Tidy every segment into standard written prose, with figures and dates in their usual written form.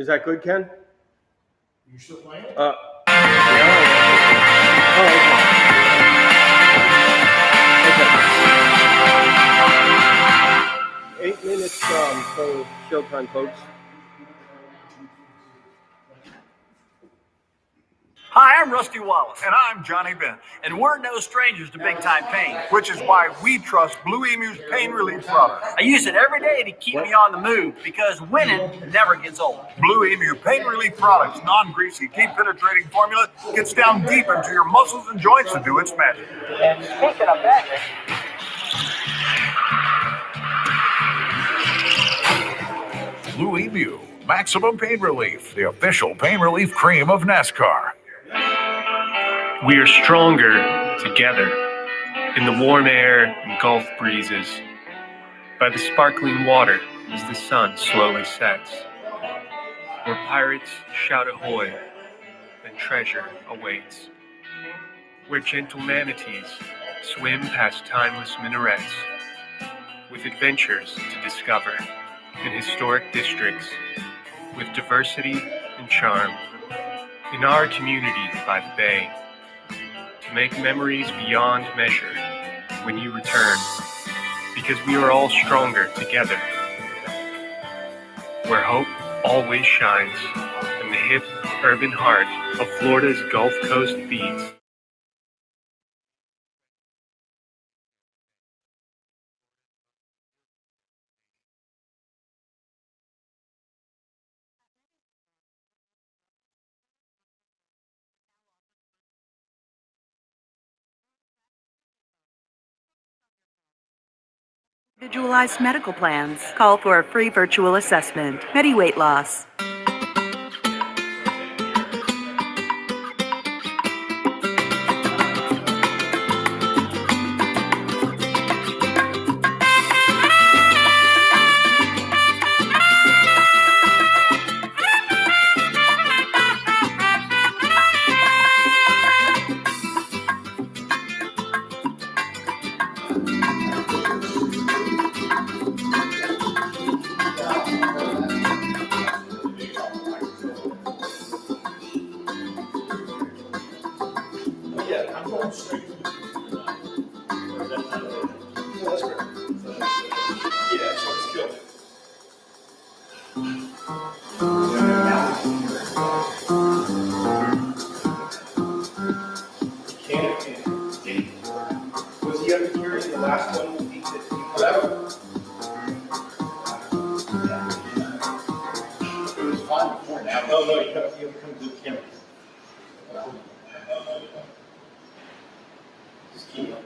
Is that good, Ken? You still playing? Yeah. Oh, okay. 8 minutes for showtime, folks. Hi, I'm Rusty Wallace. And I'm Johnny Bent. And we're no strangers to big time pain. Which is why we trust Blue Emu's pain relief product. I use it every day to keep me on the move because winning never gets old. Blue Emu pain relief products, non-greasy, deep penetrating formula gets down deep into your muscles and joints to do its magic. And speaking of magic, Blue Emu, maximum pain relief, the official pain relief cream of NASCAR. We are stronger together in the warm air and Gulf breezes, by the sparkling water as the sun slowly sets, where pirates shout ahoy and treasure awaits, where gentle manatees swim past timeless minarets, with adventures to discover in historic districts, with diversity and charm, in our community by the bay, to make memories beyond measure when you return, because we are all stronger together, where hope always shines in the hip, urban heart of Florida's Gulf Coast beats. Individualized medical plans call for a free virtual assessment. MediWeight Loss. I'm going straight. That's great. Yeah, so it's good. Was he under here in the last one that he put out? It was fine before now. No, you have to come to the camera. Just keep it.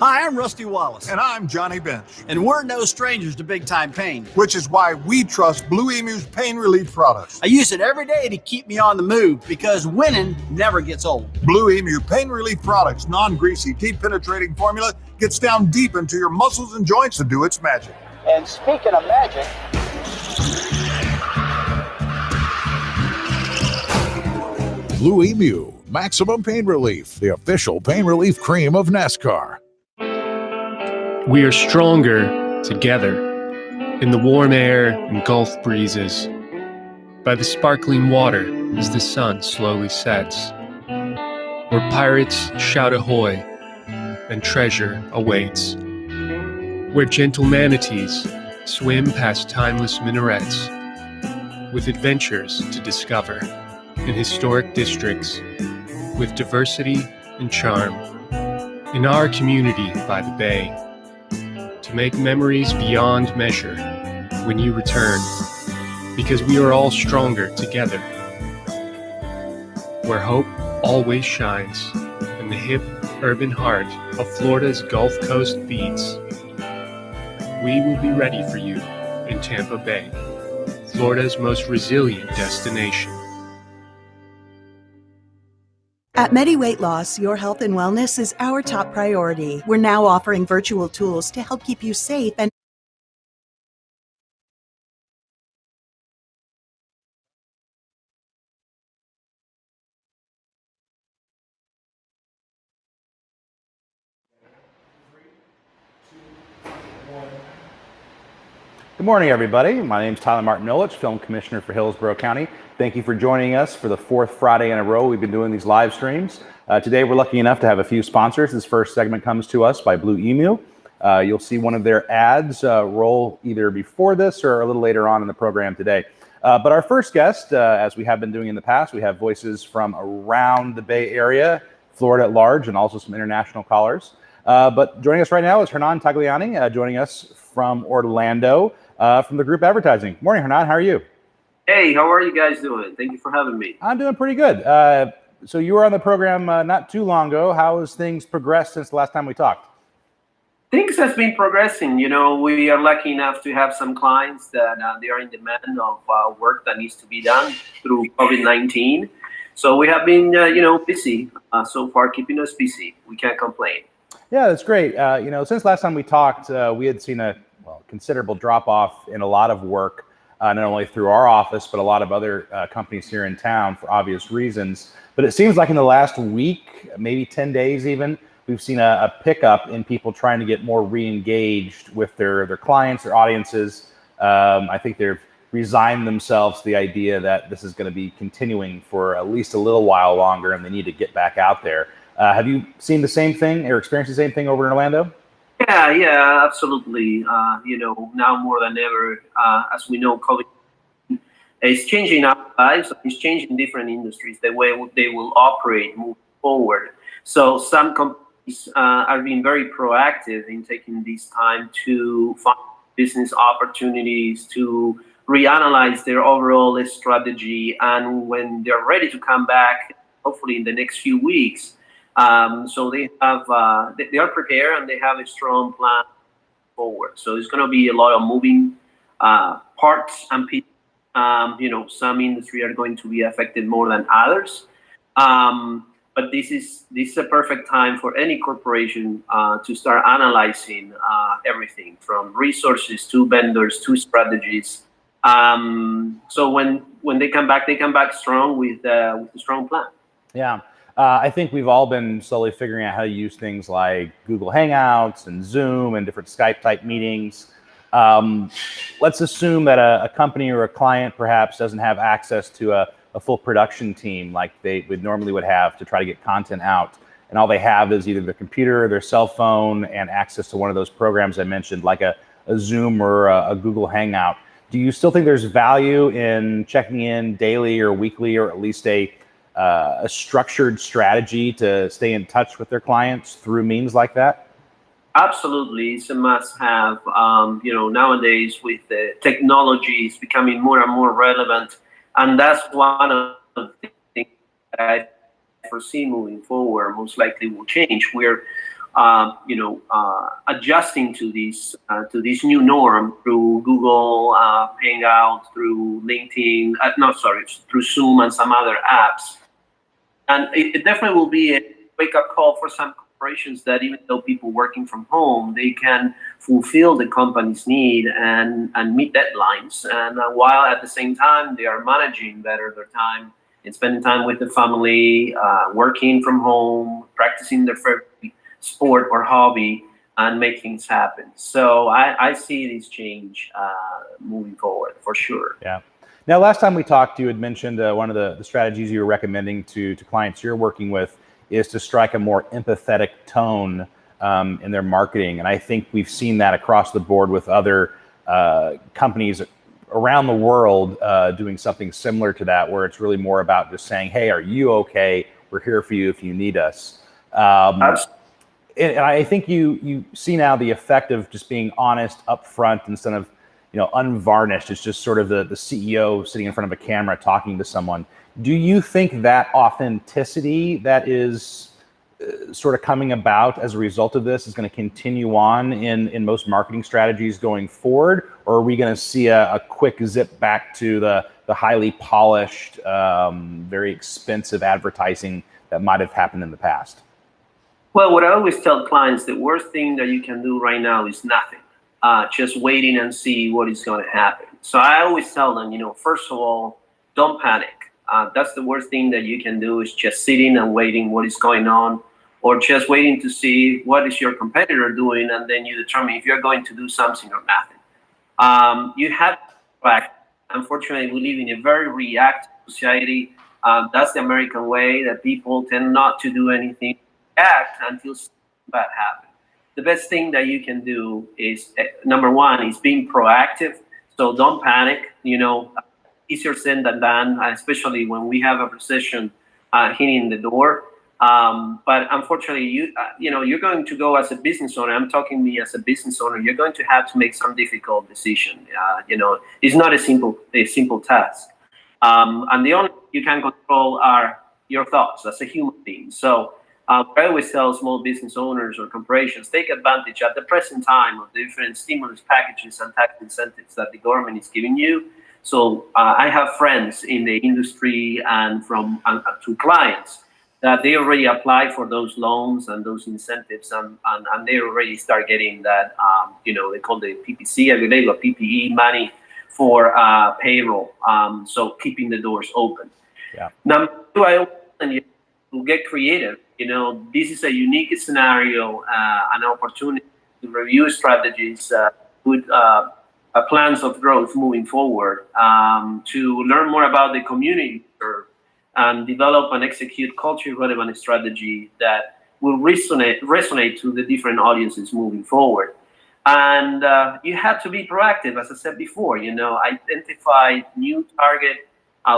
Hi, I'm Rusty Wallace, And I'm Johnny Bench, and we're no strangers to big time pain. which is why we trust Blue Emu's pain relief products. I use it every day to keep me on the move because winning never gets old. Blue Emu pain relief products, non-greasy, deep penetrating formula, gets down deep into your muscles and joints to do its magic. And speaking of magic, Blue Emu, Maximum Pain Relief, the official pain relief cream of NASCAR. We are stronger together in the warm air and Gulf breezes, by the sparkling water as the sun slowly sets, where pirates shout ahoy and treasure awaits, where gentle manatees swim past timeless minarets, with adventures to discover in historic districts, with diversity and charm, in our community by the bay, to make memories beyond measure when you return, because we are all stronger together, where hope always shines in the hip urban heart of Florida's Gulf Coast beats. We will be ready for you in Tampa Bay, Florida's most resilient destination. At Medi Weight Loss, your health and wellness is our top priority. We're now offering virtual tools to help keep you safe and Good morning, everybody. My name is Tyler Martin Milich, Film Commissioner for Hillsborough County. Thank you for joining us for the fourth Friday in a row we've been doing these live streams. Today, we're lucky enough to have a few sponsors. This first segment comes to us by Blue Emu. You'll see one of their ads roll either before this or a little later on in the program today. But our first guest, as we have been doing in the past, we have voices from around the Bay Area, Florida at large, and also some international callers. But joining us right now is Hernan Tagliani, joining us from Orlando. From the group advertising. Morning, Hernan. How are you? Hey, how are you guys doing? Thank you for having me. I'm doing pretty good. So you were on the program not too long ago. How has things progressed since the last time we talked? Things has been progressing. You know, we are lucky enough to have some clients that they are in demand of work that needs to be done through COVID-19. So we have been, busy so far, keeping us busy. We can't complain. Yeah, that's great. Since last time we talked, we had seen a considerable drop off in a lot of work, not only through our office, but a lot of other companies here in town for obvious reasons. But it seems like in the last week, maybe 10 days even, we've seen a pickup in people trying to get more re-engaged with their clients, their audiences. I think they've resigned themselves to the idea that this is going to be continuing for at least a little while longer and they need to get back out there. Have you seen the same thing or experienced the same thing over in Orlando? Yeah, absolutely. Now more than ever, as we know, COVID is changing our lives. It's changing different industries, the way they will operate moving forward. So some companies are being very proactive in taking this time to find business opportunities, to reanalyze their overall strategy, and when they're ready to come back, hopefully in the next few weeks. So they have, they are prepared and they have a strong plan forward. So it's going to be a lot of moving parts and people. Some industry are going to be affected more than others. But this is a perfect time for any corporation to start analyzing everything from resources to vendors to strategies. So when they come back strong with a strong plan. Yeah. I think we've all been slowly figuring out how to use things like Google Hangouts and Zoom and different Skype type meetings. Let's assume that a company or a client perhaps doesn't have access to a full production team like they would normally have to try to get content out. And all they have is either their computer or their cell phone and access to one of those programs I mentioned, like a Zoom or a Google Hangout. Do you still think there's value in checking in daily or weekly, or at least a structured strategy to stay in touch with their clients through means like that? Absolutely, it's a must-have. Nowadays with the technology, it's becoming more and more relevant, and that's one of the things that I foresee moving forward. Most likely will change. We're adjusting to this new norm through Google Hangout, through LinkedIn, through Zoom and some other apps. And it definitely will be a wake-up call for some corporations that even though people working from home, they can fulfill the company's need and meet deadlines. And while at the same time, they are managing better their time and spending time with the family, working from home, practicing their favorite sport or hobby, and make things happen. So I see this change moving forward for sure. Yeah. Now, last time we talked, you had mentioned one of the strategies you were recommending to clients you're working with is to strike a more empathetic tone in their marketing. And I think we've seen that across the board with other companies around the world doing something similar to that, where it's really more about just saying, hey, are you okay? We're here for you if you need us. And I think you see now the effect of just being honest upfront instead of unvarnished. It's just sort of the CEO sitting in front of a camera talking to someone. Do you think that authenticity that is sort of coming about as a result of this is going to continue on in most marketing strategies going forward? Or are we going to see a quick zip back to the highly polished, very expensive advertising that might have happened in the past? Well, what I always tell clients, the worst thing that you can do right now is nothing. Just waiting and see what is going to happen. So I always tell them, first of all, don't panic. That's the worst thing that you can do, is just sitting and waiting what is going on, or just waiting to see what is your competitor doing, and then you determine if you're going to do something or nothing. You have to act. Unfortunately, we live in a very reactive society. That's the American way, that people tend not to do anything, act until something bad happens. The best thing that you can do is, number one, is being proactive. So don't panic. Easier said than done, especially when we have a recession hitting the door. But unfortunately, you're going to go as a business owner. I'm talking me as a business owner. You're going to have to make some difficult decision. It's not a simple task. And the only thing you can control are your thoughts as a human being. So I always tell small business owners or corporations, take advantage at the present time of the different stimulus packages and tax incentives that the government is giving you. So I have friends in the industry and to clients that they already applied for those loans and those incentives, and they already start getting that, they call the PPC, I believe, or PPE money for payroll. So keeping the doors open. Yeah. Number two, I want you to get creative. This is a unique scenario, an opportunity to review strategies, with plans of growth moving forward, to learn more about the community and develop and execute culture relevant strategy that will resonate to the different audiences moving forward. And you have to be proactive, as I said before. Identify new target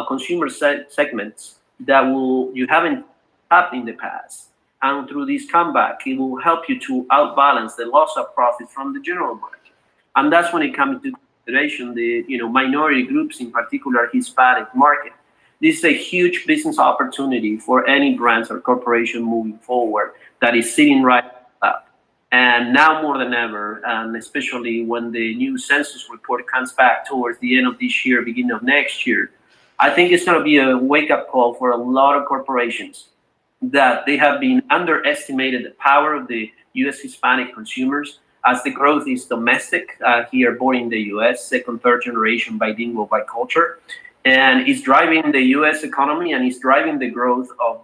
consumer segments that you haven't tapped in the past, and through this comeback, it will help you to outbalance the loss of profits from the general market. And that's when it comes to consideration the minority groups, in particular Hispanic market. This is a huge business opportunity for any brands or corporation moving forward that is sitting right up. And now more than ever, and especially when the new census report comes back towards the end of this year, beginning of next year, I think it's going to be a wake-up call for a lot of corporations that they have been underestimated the power of the U.S. Hispanic consumers, as the growth is domestic here, born in the U.S., second, third generation bilingual by culture, and it's driving the U.S. economy and it's driving the growth of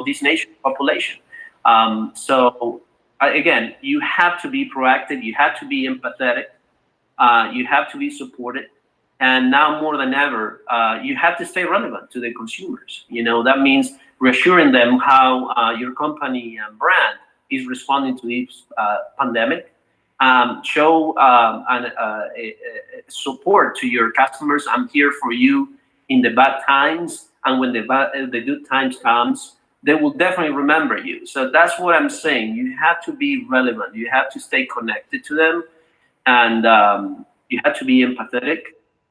this nation's population. So again, you have to be proactive, you have to be empathetic, you have to be supported, and now more than ever, you have to stay relevant to the consumers. That means reassuring them how your company and brand is responding to this pandemic. Show support to your customers. I'm here for you in the bad times, and when the good times comes, they will definitely remember you. So that's what I'm saying. You have to be relevant. You have to stay connected to them, and you have to be empathetic.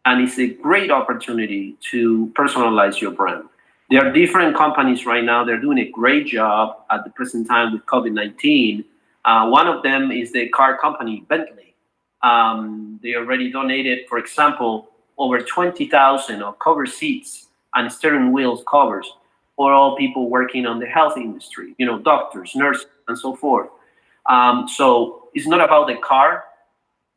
And it's a great opportunity to personalize your brand. There are different companies right now. They're doing a great job at the present time with COVID-19. One of them is the car company, Bentley. They already donated, for example, over 20,000 of cover seats and steering wheels covers for all people working on the health industry, doctors, nurses, and so forth. So it's not about the car.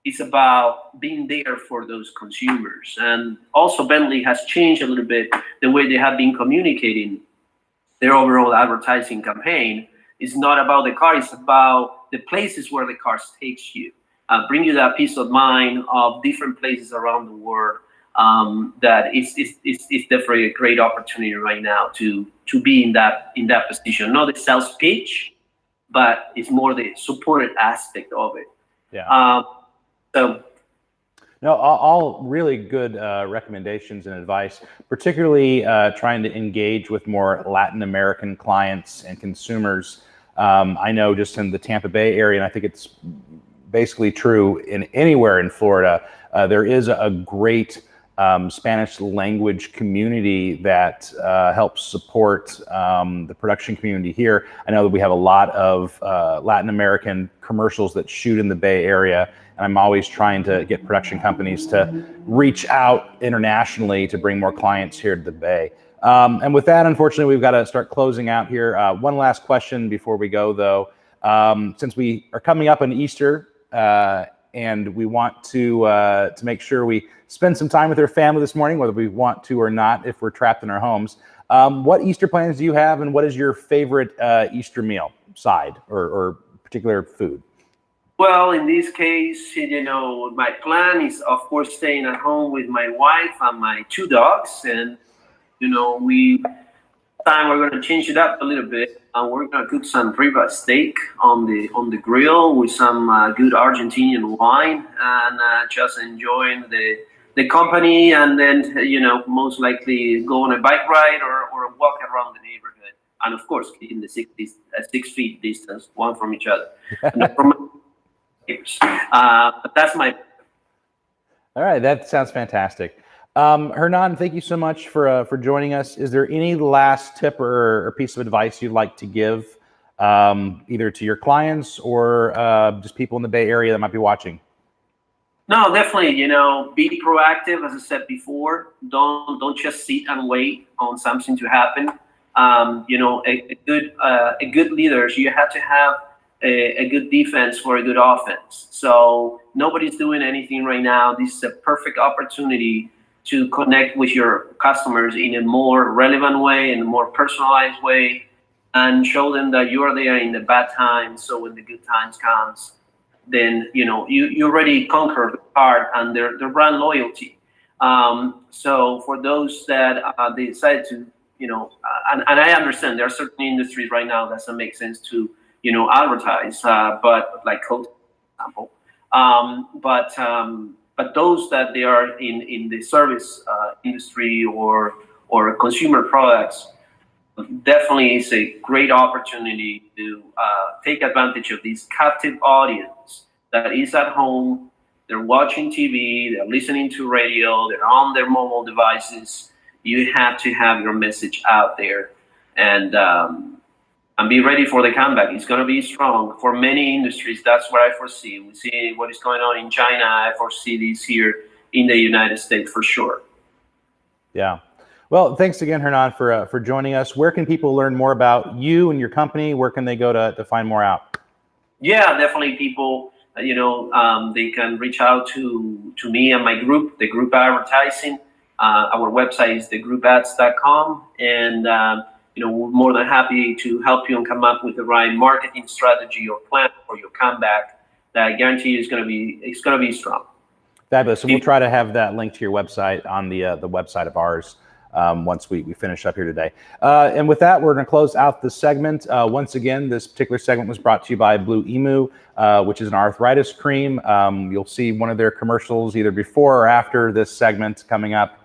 It's about being there for those consumers. And also Bentley has changed a little bit the way they have been communicating their overall advertising campaign. It's not about the car, it's about the places where the car takes you. Bring you that peace of mind of different places around the world. That it's definitely a great opportunity right now to be in that position. Not the sales pitch, but it's more the supported aspect of it. Yeah. So, no, all really good recommendations and advice, particularly trying to engage with more Latin American clients and consumers. I know just in the Tampa Bay area, and I think it's basically true in anywhere in Florida, there is a great Spanish language community that helps support the production community here. I know that we have a lot of Latin American commercials that shoot in the Bay Area, and I'm always trying to get production companies to reach out internationally to bring more clients here to the Bay. And with that, unfortunately, we've got to start closing out here. One last question before we go, though. Since we are coming up on Easter, and we want to make sure we spend some time with our family this morning, whether we want to or not, if we're trapped in our homes. What Easter plans do you have, and what is your favorite Easter meal side or particular food? Well, in this case, my plan is, of course, staying at home with my wife and my 2 dogs. And, we're going to change it up a little bit. And we're going to cook some ribeye steak on the grill with some good Argentinian wine, and just enjoying the company, and then, most likely go on a bike ride or walk around the neighborhood. And, of course, keeping the 6 feet distance, one from each other. But that's my. All right, that sounds fantastic. Hernan, thank you so much for joining us. Is there any last tip or piece of advice you'd like to give, either to your clients or just people in the Bay Area that might be watching? No, definitely. Be proactive, as I said before. Don't just sit and wait on something to happen. A good leader, you have to have a good defense for a good offense. So nobody's doing anything right now. This is a perfect opportunity to connect with your customers in a more relevant way, in a more personalized way, and show them that you are there in the bad times. So when the good times comes, then you already conquered the heart and their brand loyalty. So for those that they decide to, and I understand there are certain industries right now that doesn't make sense to advertise, but like Coke, for example. But those that they are in the service industry or consumer products, definitely is a great opportunity to take advantage of this captive audience that is at home. They're watching TV, they're listening to radio, they're on their mobile devices. You have to have your message out there, and be ready for the comeback. It's going to be strong for many industries. That's what I foresee. We see what is going on in China. I foresee this here in the United States for sure. Yeah. Well, thanks again, Hernan, for joining us. Where can people learn more about you and your company? Where can they go to find more out? Yeah, definitely. People, they can reach out to me and my group, the Group Advertising. Our website is thegroupads.com, and we're more than happy to help you and come up with the right marketing strategy or plan for your comeback that I guarantee you it's going to be strong. Fabulous. So we'll try to have that link to your website on the website of ours once we finish up here today. And with that, we're going to close out the segment. Once again, this particular segment was brought to you by Blue Emu, which is an arthritis cream. You'll see one of their commercials either before or after this segment coming up.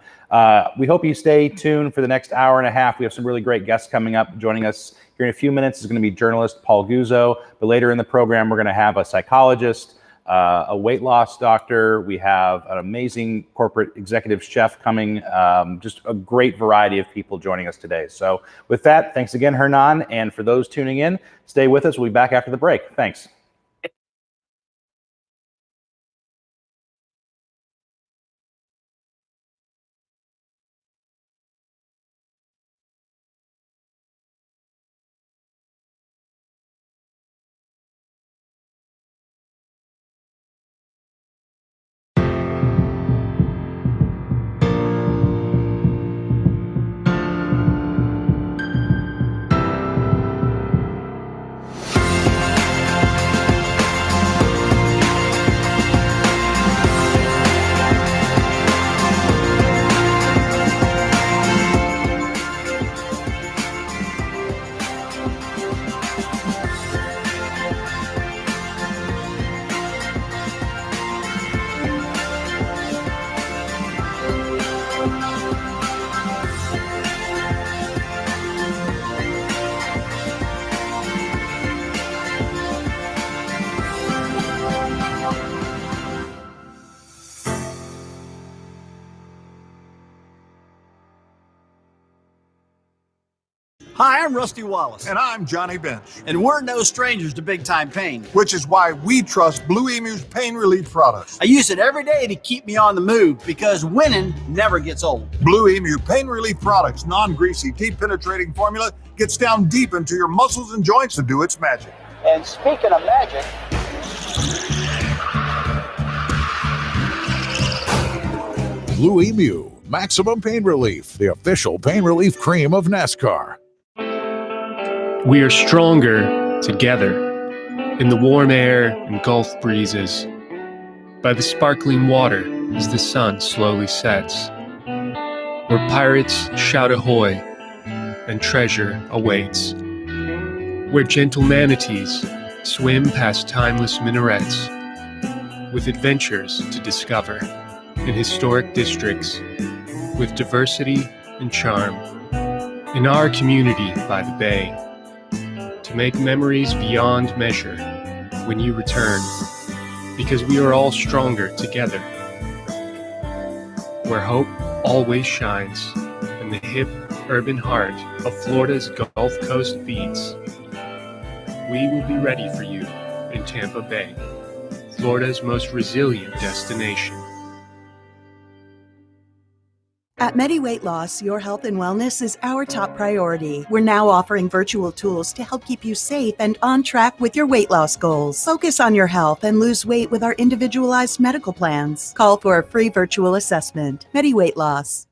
We hope you stay tuned for the next hour and a half. We have some really great guests coming up. Joining us here in a few minutes is going to be journalist Paul Guzzo. But later in the program, we're going to have a psychologist, a weight loss doctor. We have an amazing corporate executive chef coming. Just a great variety of people joining us today. So with that, thanks again, Hernan. And for those tuning in, stay with us. We'll be back after the break. Thanks. Hi, I'm Rusty Wallace, And I'm Johnny Bench, and we're no strangers to big time pain. which is why we trust Blue Emu's pain relief products. I use it every day to keep me on the move because winning never gets old. Blue Emu pain relief products, non-greasy, deep penetrating formula, gets down deep into your muscles and joints to do its magic. And speaking of magic, Blue Emu, maximum pain relief, the official pain relief cream of NASCAR. We are stronger together in the warm air and Gulf breezes, by the sparkling water as the sun slowly sets, where pirates shout ahoy and treasure awaits, where gentle manatees swim past timeless minarets, with adventures to discover in historic districts, with diversity and charm, in our community by the bay, to make memories beyond measure when you return, because we are all stronger together, where hope always shines in the hip urban heart of Florida's Gulf Coast beats. We will be ready for you in Tampa Bay, Florida's most resilient destination. At Medi Weight Loss, your health and wellness is our top priority. We're now offering virtual tools to help keep you safe and on track with your weight loss goals. Focus on your health and lose weight with our individualized medical plans. Call for a free virtual assessment. Medi Weight Loss.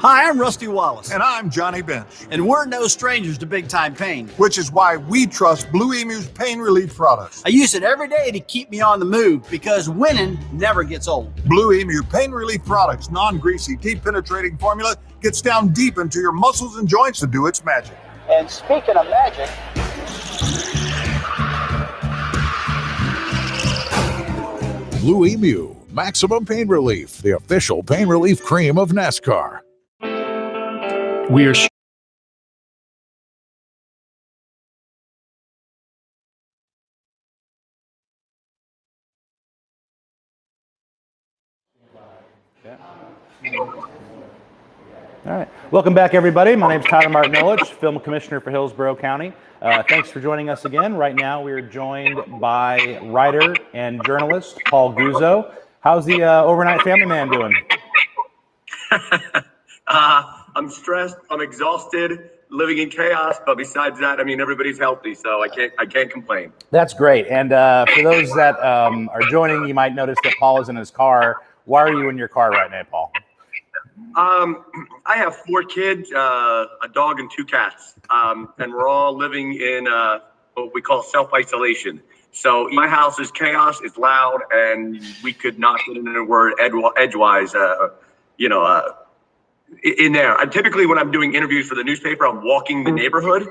Hi, I'm Rusty Wallace, And I'm Johnny Bench, and we're no strangers to big time pain. which is why we trust Blue Emu's pain relief products. I use it every day to keep me on the move because winning never gets old. Blue Emu pain relief products, non-greasy, deep penetrating formula gets down deep into your muscles and joints to do its magic. And speaking of magic, Blue Emu, maximum pain relief, the official pain relief cream of NASCAR. We are All right. Welcome back, everybody. My name is Tyler Martinovich, Film Commissioner for Hillsborough County. Thanks for joining us again. Right now, we are joined by writer and journalist Paul Guzzo. How's the overnight family man doing? I'm stressed. I'm exhausted, living in chaos. But besides that, I mean, everybody's healthy, so I can't complain. That's great. And for those that are joining, you might notice that Paul is in his car. Why are you in your car right now, Paul? I have 4 kids, a dog, and 2 cats, and we're all living in what we call self-isolation. So my house is chaos, it's loud, and we could not put in a word edgewise, in there. Typically, when I'm doing interviews for the newspaper, I'm walking the neighborhood.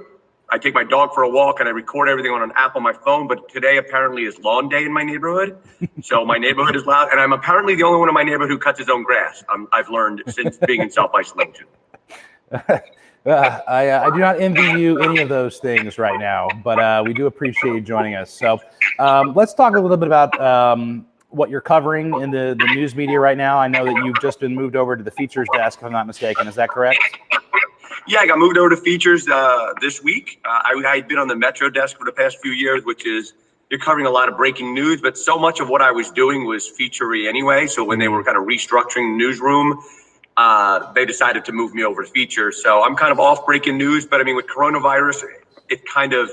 I take my dog for a walk and I record everything on an app on my phone. But today apparently is lawn day in my neighborhood. So my neighborhood is loud. And I'm apparently the only one in my neighborhood who cuts his own grass. I've learned since being in self-isolation. I do not envy you any of those things right now, but we do appreciate you joining us. So let's talk a little bit about what you're covering in the news media right now. I know that you've just been moved over to the features desk, if I'm not mistaken. Is that correct? Yeah, I got moved over to features this week. I'd been on the Metro desk for the past few years, which is you're covering a lot of breaking news, but so much of what I was doing was feature-y anyway. So when they were kind of restructuring the newsroom, they decided to move me over to features. So I'm kind of off breaking news, but I mean, with coronavirus, it kind of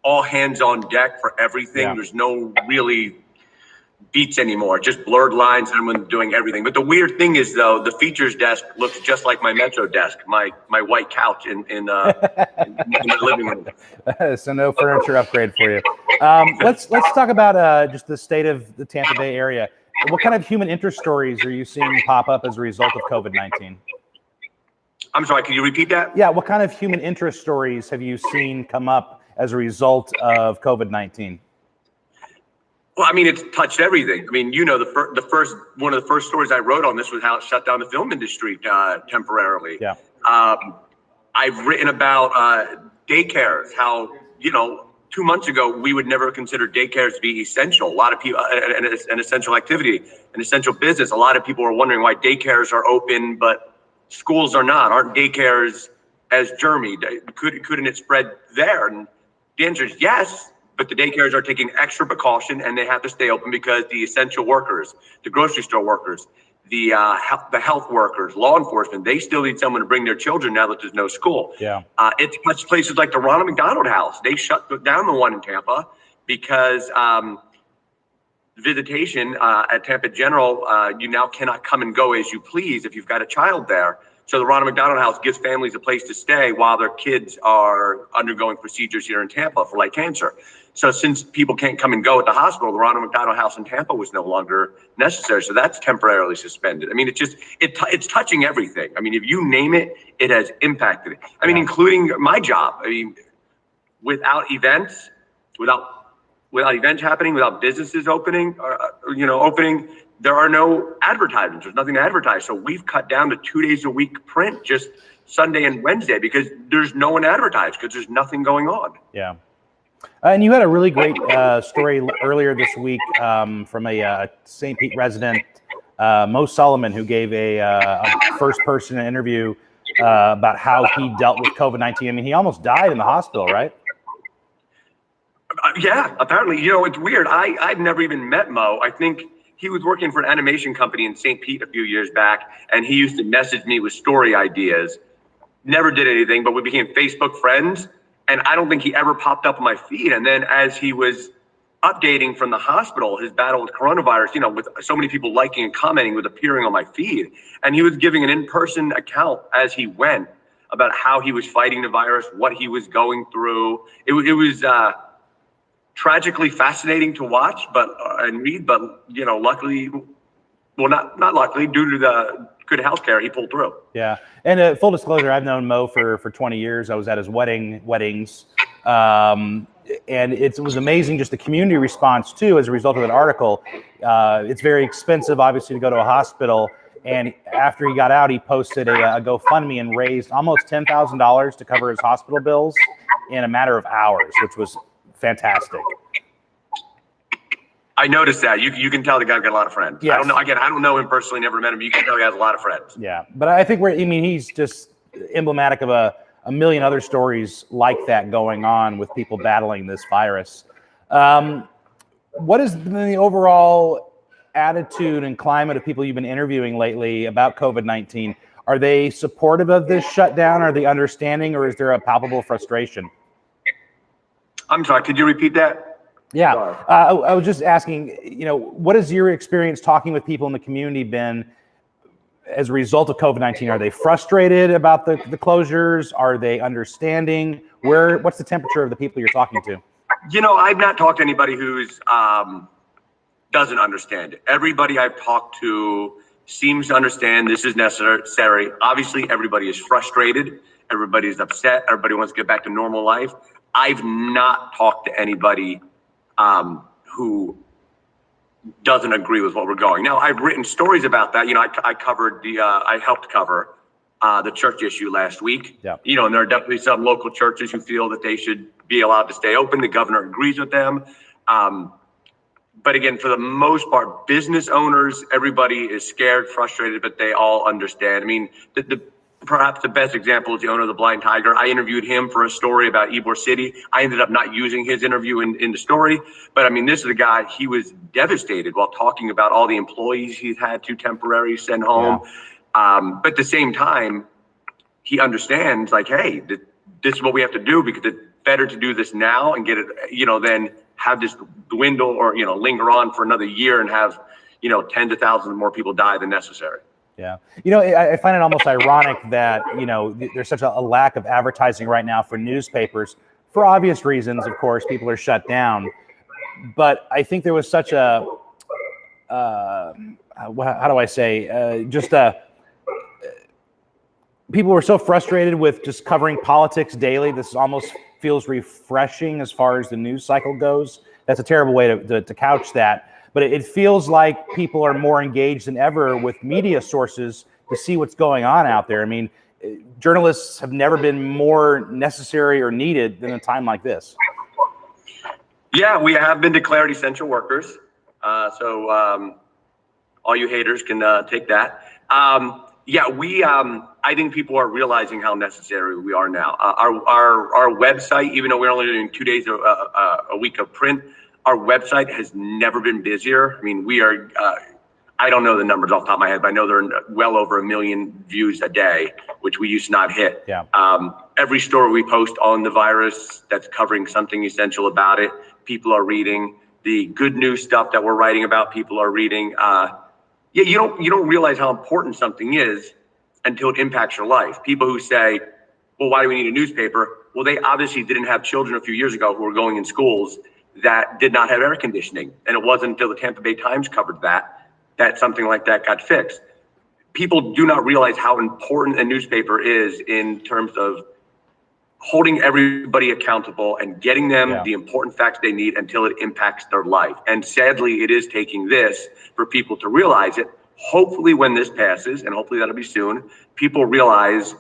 all hands on deck for everything. Yeah. There's no really beats anymore, just blurred lines, and I'm doing everything. But the weird thing is, though, the features desk looks just like my Metro desk, my white couch in the living room. So no furniture upgrade for you. Let's talk about just the state of the Tampa Bay area. What kind of human interest stories are you seeing pop up as a result of COVID-19? I'm sorry, can you repeat that? Yeah, what kind of human interest stories have you seen come up as a result of COVID-19? Well, I mean, it's touched everything. I mean, you know, one of the first stories I wrote on this was how it shut down the film industry temporarily. Yeah. I've written about daycares, how, 2 months ago, we would never consider daycares to be essential. A lot of people, an essential activity, an essential business. A lot of people are wondering why daycares are open, but schools are not. Aren't daycares as germy? Couldn't it spread there? And the answer is yes. But the daycares are taking extra precaution, and they have to stay open because the essential workers, the grocery store workers, the health workers, law enforcement, they still need someone to bring their children now that there's no school. Yeah. It's much places like the Ronald McDonald House. They shut down the one in Tampa because visitation at Tampa General, you now cannot come and go as you please if you've got a child there. So the Ronald McDonald House gives families a place to stay while their kids are undergoing procedures here in Tampa for like cancer. So since people can't come and go at the hospital, the Ronald McDonald House in Tampa was no longer necessary. So that's temporarily suspended. I mean, it's touching everything. I mean, if you name it, it has impacted it. I mean, including my job. I mean, without events happening, without businesses opening, there are no advertisements. There's nothing to advertise. So we've cut down to 2 days a week print, just Sunday and Wednesday, because there's no one to advertise because there's nothing going on. Yeah. And you had a really great story earlier this week from a St. Pete resident, Mo Solomon, who gave a first-person interview about how he dealt with COVID-19. I mean, he almost died in the hospital, right? Yeah, apparently. It's weird. I'd never even met Mo. I think he was working for an animation company in St. Pete a few years back, and he used to message me with story ideas. Never did anything, but we became Facebook friends. And I don't think he ever popped up on my feed. And then as he was updating from the hospital, his battle with coronavirus, with so many people liking and commenting, with appearing on my feed. And he was giving an in-person account as he went about how he was fighting the virus, what he was going through. It was tragically fascinating to watch, and read, but luckily, well, not luckily, due to the good healthcare, he pulled through. Yeah, and full disclosure, I've known Mo for 20 years. I was at his weddings, and it was amazing just the community response too as a result of that article. It's very expensive, obviously, to go to a hospital. And after he got out, he posted a GoFundMe and raised almost $10,000 to cover his hospital bills in a matter of hours, which was fantastic. I noticed that. You can tell the guy's got a lot of friends. Yes. I don't know him personally, never met him. You can tell he has a lot of friends. Yeah, but I think he's just emblematic of a million other stories like that going on with people battling this virus. What has been the overall attitude and climate of people you've been interviewing lately about COVID-19? Are they supportive of this shutdown? Are they understanding, or is there a palpable frustration? I'm sorry, could you repeat that? Yeah, I was just asking, what has your experience talking with people in the community been as a result of COVID-19? Are they frustrated about the closures? Are they understanding? What's the temperature of the people you're talking to? I've not talked to anybody who's doesn't understand it. Everybody I've talked to seems to understand this is necessary. Obviously, everybody is frustrated. Everybody's upset. Everybody wants to get back to normal life. I've not talked to anybody who doesn't agree with what we're going. Now, I've written stories about that. I helped cover the church issue last week. Yeah. And there are definitely some local churches who feel that they should be allowed to stay open. The governor agrees with them. But again, for the most part, business owners, everybody is scared, frustrated, but they all understand. I mean, perhaps the best example is the owner of the Blind Tiger. I interviewed him for a story about Ybor City. I ended up not using his interview in the story. But I mean, this is a guy, he was devastated while talking about all the employees he's had to temporarily send home. Yeah. But at the same time, he understands, like, hey, this is what we have to do, because it's better to do this now and get it, than have this dwindle or, linger on for another year and have, tens of thousands more people die than necessary. Yeah. I find it almost ironic that, there's such a lack of advertising right now for newspapers for obvious reasons. Of course, people are shut down. But I think there was such a, how do I say, people were so frustrated with just covering politics daily. This almost feels refreshing as far as the news cycle goes. That's a terrible way to couch that. But it feels like people are more engaged than ever with media sources to see what's going on out there. I mean, journalists have never been more necessary or needed than a time like this. Yeah, we have been declared essential workers. So all you haters can take that. I think people are realizing how necessary we are now. Our website, even though we're only doing 2 days a week of print, our website has never been busier. I mean, we are, I don't know the numbers off the top of my head, but I know they're well over 1 million views a day, which we used to not hit. Yeah. Every story we post on the virus that's covering something essential about it, people are reading. The good news stuff that we're writing about, people are reading. You don't realize how important something is until it impacts your life. People who say, well, why do we need a newspaper? Well, they obviously didn't have children a few years ago who were going in schools that did not have air conditioning. And it wasn't until the Tampa Bay Times covered that something like that got fixed. People do not realize how important a newspaper is in terms of holding everybody accountable and getting them the important facts they need until it impacts their life. And sadly, it is taking this for people to realize it. Hopefully when this passes, and hopefully that'll be soon, people realize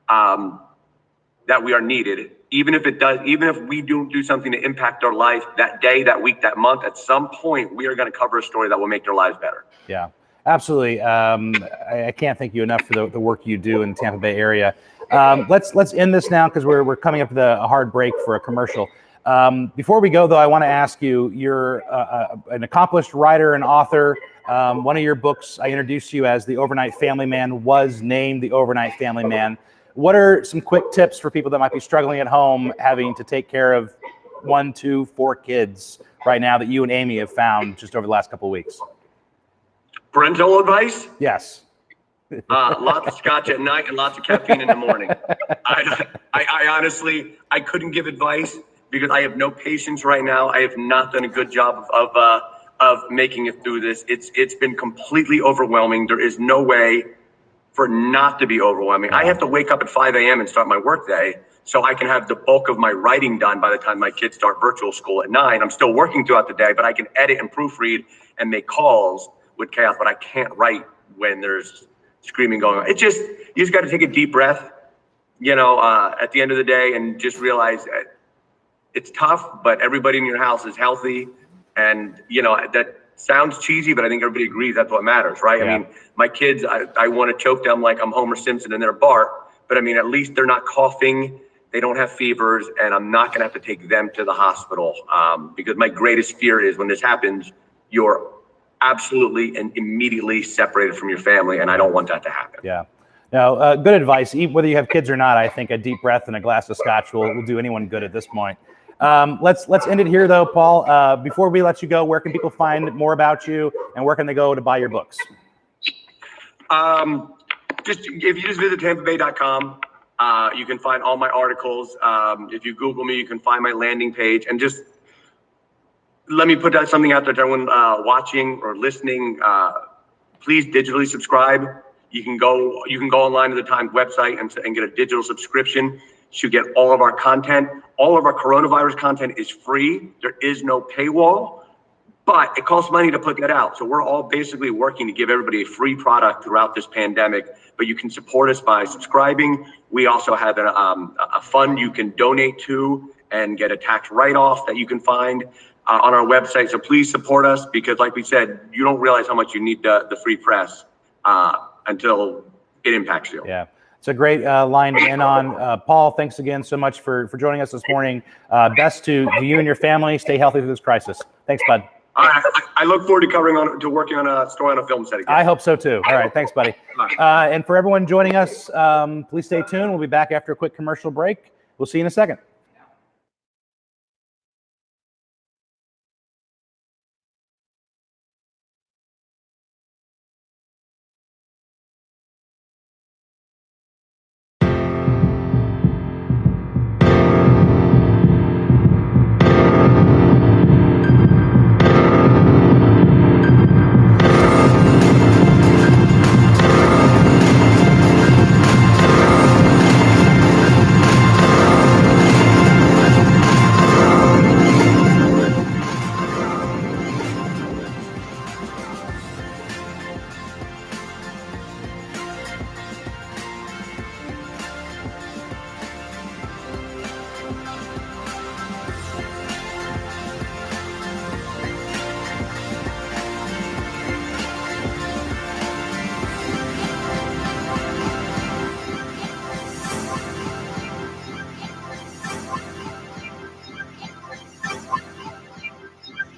that we are needed. Even if we do something to impact their life that day, that week, that month, at some point, we are going to cover a story that will make their lives better. Yeah, absolutely. I can't thank you enough for the work you do in the Tampa Bay area. Let's end this now because we're coming up with a hard break for a commercial. Before we go, though, I want to ask you, you're an accomplished writer and author. One of your books, I introduced you as the Overnight Family Man, was named the Overnight Family Man. What are some quick tips for people that might be struggling at home, having to take care of 1, 2, 4 kids right now that you and Amy have found just over the last couple of weeks? Parental advice? Yes. Lots of scotch at night and lots of caffeine in the morning. I honestly, I couldn't give advice because I have no patience right now. I have not done a good job of making it through this. It's been completely overwhelming. There is no way for it not to be overwhelming. I have to wake up at 5 a.m. and start my workday so I can have the bulk of my writing done by the time my kids start virtual school at 9. I'm still working throughout the day, but I can edit and proofread and make calls with chaos, but I can't write when there's screaming going on. You just got to take a deep breath, at the end of the day, and just realize that it's tough, but everybody in your house is healthy. And, that sounds cheesy, but I think everybody agrees that's what matters, right? Yeah. I mean, my kids, I want to choke them like I'm Homer Simpson and they're Bart, but I mean, at least they're not coughing. They don't have fevers, and I'm not going to have to take them to the hospital because my greatest fear is when this happens, you're absolutely and immediately separated from your family, and I don't want that to happen. Yeah. Now, good advice. Whether you have kids or not, I think a deep breath and a glass of scotch will do anyone good at this point. Let's end it here, though, Paul. Before we let you go, where can people find more about you, and where can they go to buy your books? If you just visit TampaBay.com, you can find all my articles. If you Google me, you can find my landing page. And just let me put something out there to everyone watching or listening. Please digitally subscribe. You can go online to the Times website and get a digital subscription. You get all of our content. All of our coronavirus content is free. There is no paywall, but it costs money to put that out. So we're all basically working to give everybody a free product throughout this pandemic, but you can support us by subscribing. We also have a fund you can donate to and get a tax write-off that you can find on our website. So please support us because, like we said, you don't realize how much you need the free press until it impacts you. Yeah. It's a great line to end on. Paul, thanks again so much for joining us this morning. Best to you and your family. Stay healthy through this crisis. Thanks, bud. I look forward to working on a story on a film set again. I hope so too. All right. Thanks, buddy. And for everyone joining us, please stay tuned. We'll be back after a quick commercial break. We'll see you in a second.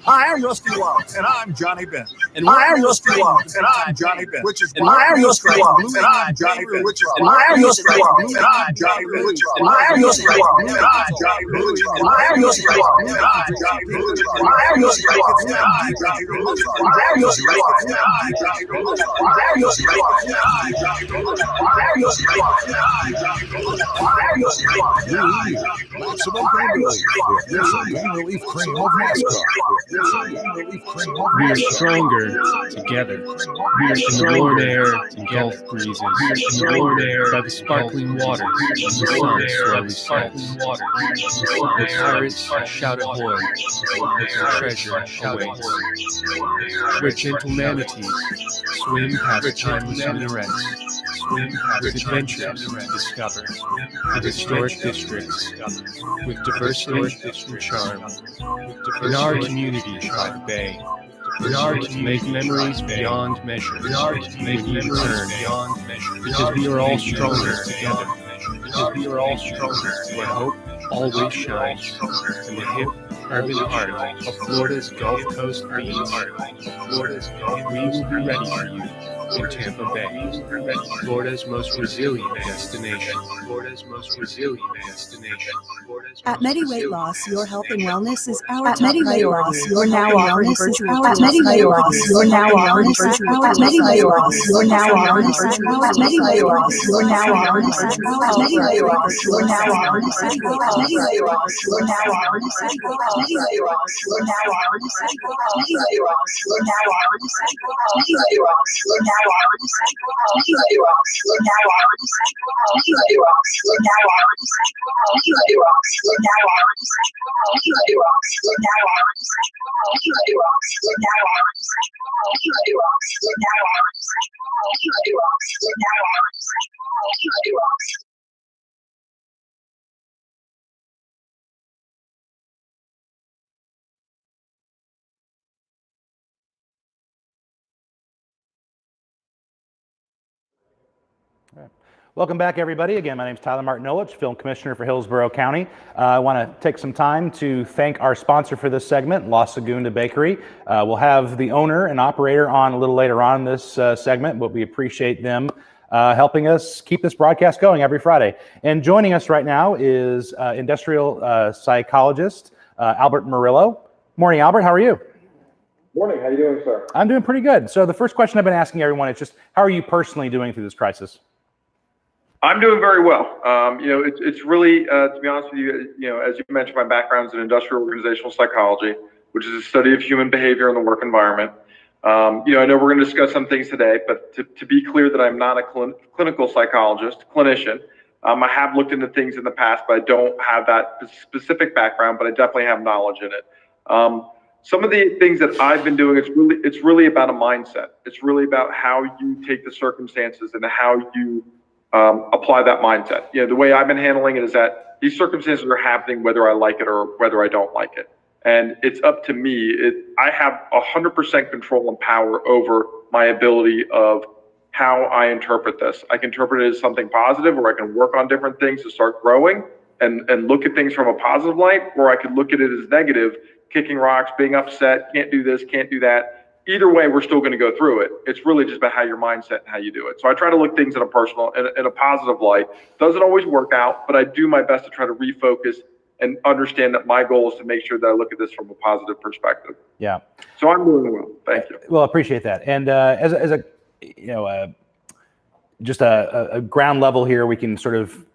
Hi, I'm Rusty Wallace. And I'm Johnny Bent. And I'm Rusty Wallace. And I'm Johnny Bent. Which is why I'm Rusty Wallace. And I'm Johnny Bent. Which is why I'm Rusty Wallace. And I'm Johnny Bent. And I'm Rusty Wallace. And I'm Johnny Bent. And I'm Rusty Wallace. And I'm Johnny Bent. And I'm Rusty Wallace. And I'm Johnny Bent. And I'm Rusty Wallace. And I'm Johnny Bent. And I'm Rusty Wallace. And I'm Johnny Bent. And I'm Rusty Wallace. And I'm Johnny Bent. And I'm Rusty Wallace. Maximum pain relief. Pain relief cream of NASCAR. Pain relief cream of We are NASCAR. stronger together. We are in the warm air and Gulf breezes. We are in the warm air by the sparkling waters. The sun slowly sets. The pirates shout ahoy. The treasure awaits. Where gentle manatees swim past timeless minarets. With adventures discover the historic districts with diversity and charm. In our community by the bay, in our to make memories beyond measure, make you turn beyond measure, because we are all stronger together. Because we are all stronger where hope always shines in the hip urban heart of Florida's Gulf Coast beach. We will be ready for you in Tampa Bay. Florida's most resilient destination. Florida's most resilient destination. At MediWeight Loss, your health and wellness is our top priority. You're now offering virtual At MediWeight Loss, you're now offering virtual At MediWeight Loss, you're now offering virtual At MediWeight Loss, you're now offering virtual At MediWeight Loss, you're now offering virtual At MediWeight Loss, you're now offering virtual At MediWeight Loss, you're now offering virtual At MediWeight Loss, you're now offering virtual At MediWeight Loss, you're now offering virtual At MediWeight Loss, you're now offering virtual At MediWeight Loss, you're now offering virtual At MediWeight Loss, you're now offering virtual At MediWeight Loss, you're now offering virtual At MediWeight Loss, you're now offering virtual At MediWeight Loss, you're now offering virtual At MediWeight Loss, you're now offering virtual At MediWeight Loss. Welcome back, everybody. Again, my name is Tyler Martinowicz, Film Commissioner for Hillsborough County. I want to take some time to thank our sponsor for this segment, La Segunda Bakery. We'll have the owner and operator on a little later on in this segment, but we appreciate them helping us keep this broadcast going every Friday. And joining us right now is industrial psychologist Albert Murillo. Morning, Albert. How are you? Morning. How are you doing, sir? I'm doing pretty good. So the first question I've been asking everyone is just, how are you personally doing through this crisis? I'm doing very well. It's really, to be honest with you, as you mentioned, my background is in industrial organizational psychology, which is a study of human behavior in the work environment. I know we're going to discuss some things today, but to be clear that I'm not a clinical psychologist, clinician. I have looked into things in the past, but I don't have that specific background, but I definitely have knowledge in it. Some of the things that I've been doing, it's really about a mindset. It's really about how you take the circumstances and how you apply that mindset. The way I've been handling it is that these circumstances are happening whether I like it or whether I don't like it. And it's up to me. I have 100% control and power over my ability of how I interpret this. I can interpret it as something positive, or I can work on different things to start growing and look at things from a positive light, or I could look at it as negative, kicking rocks, being upset, can't do this, can't do that. Either way, we're still going to go through it. It's really just about how your mindset and how you do it. So I try to look things in a positive light. Doesn't always work out, but I do my best to try to refocus and understand that my goal is to make sure that I look at this from a positive perspective. Yeah. So I'm doing well. Thank you. Well, I appreciate that. And just a ground level here, we can sort of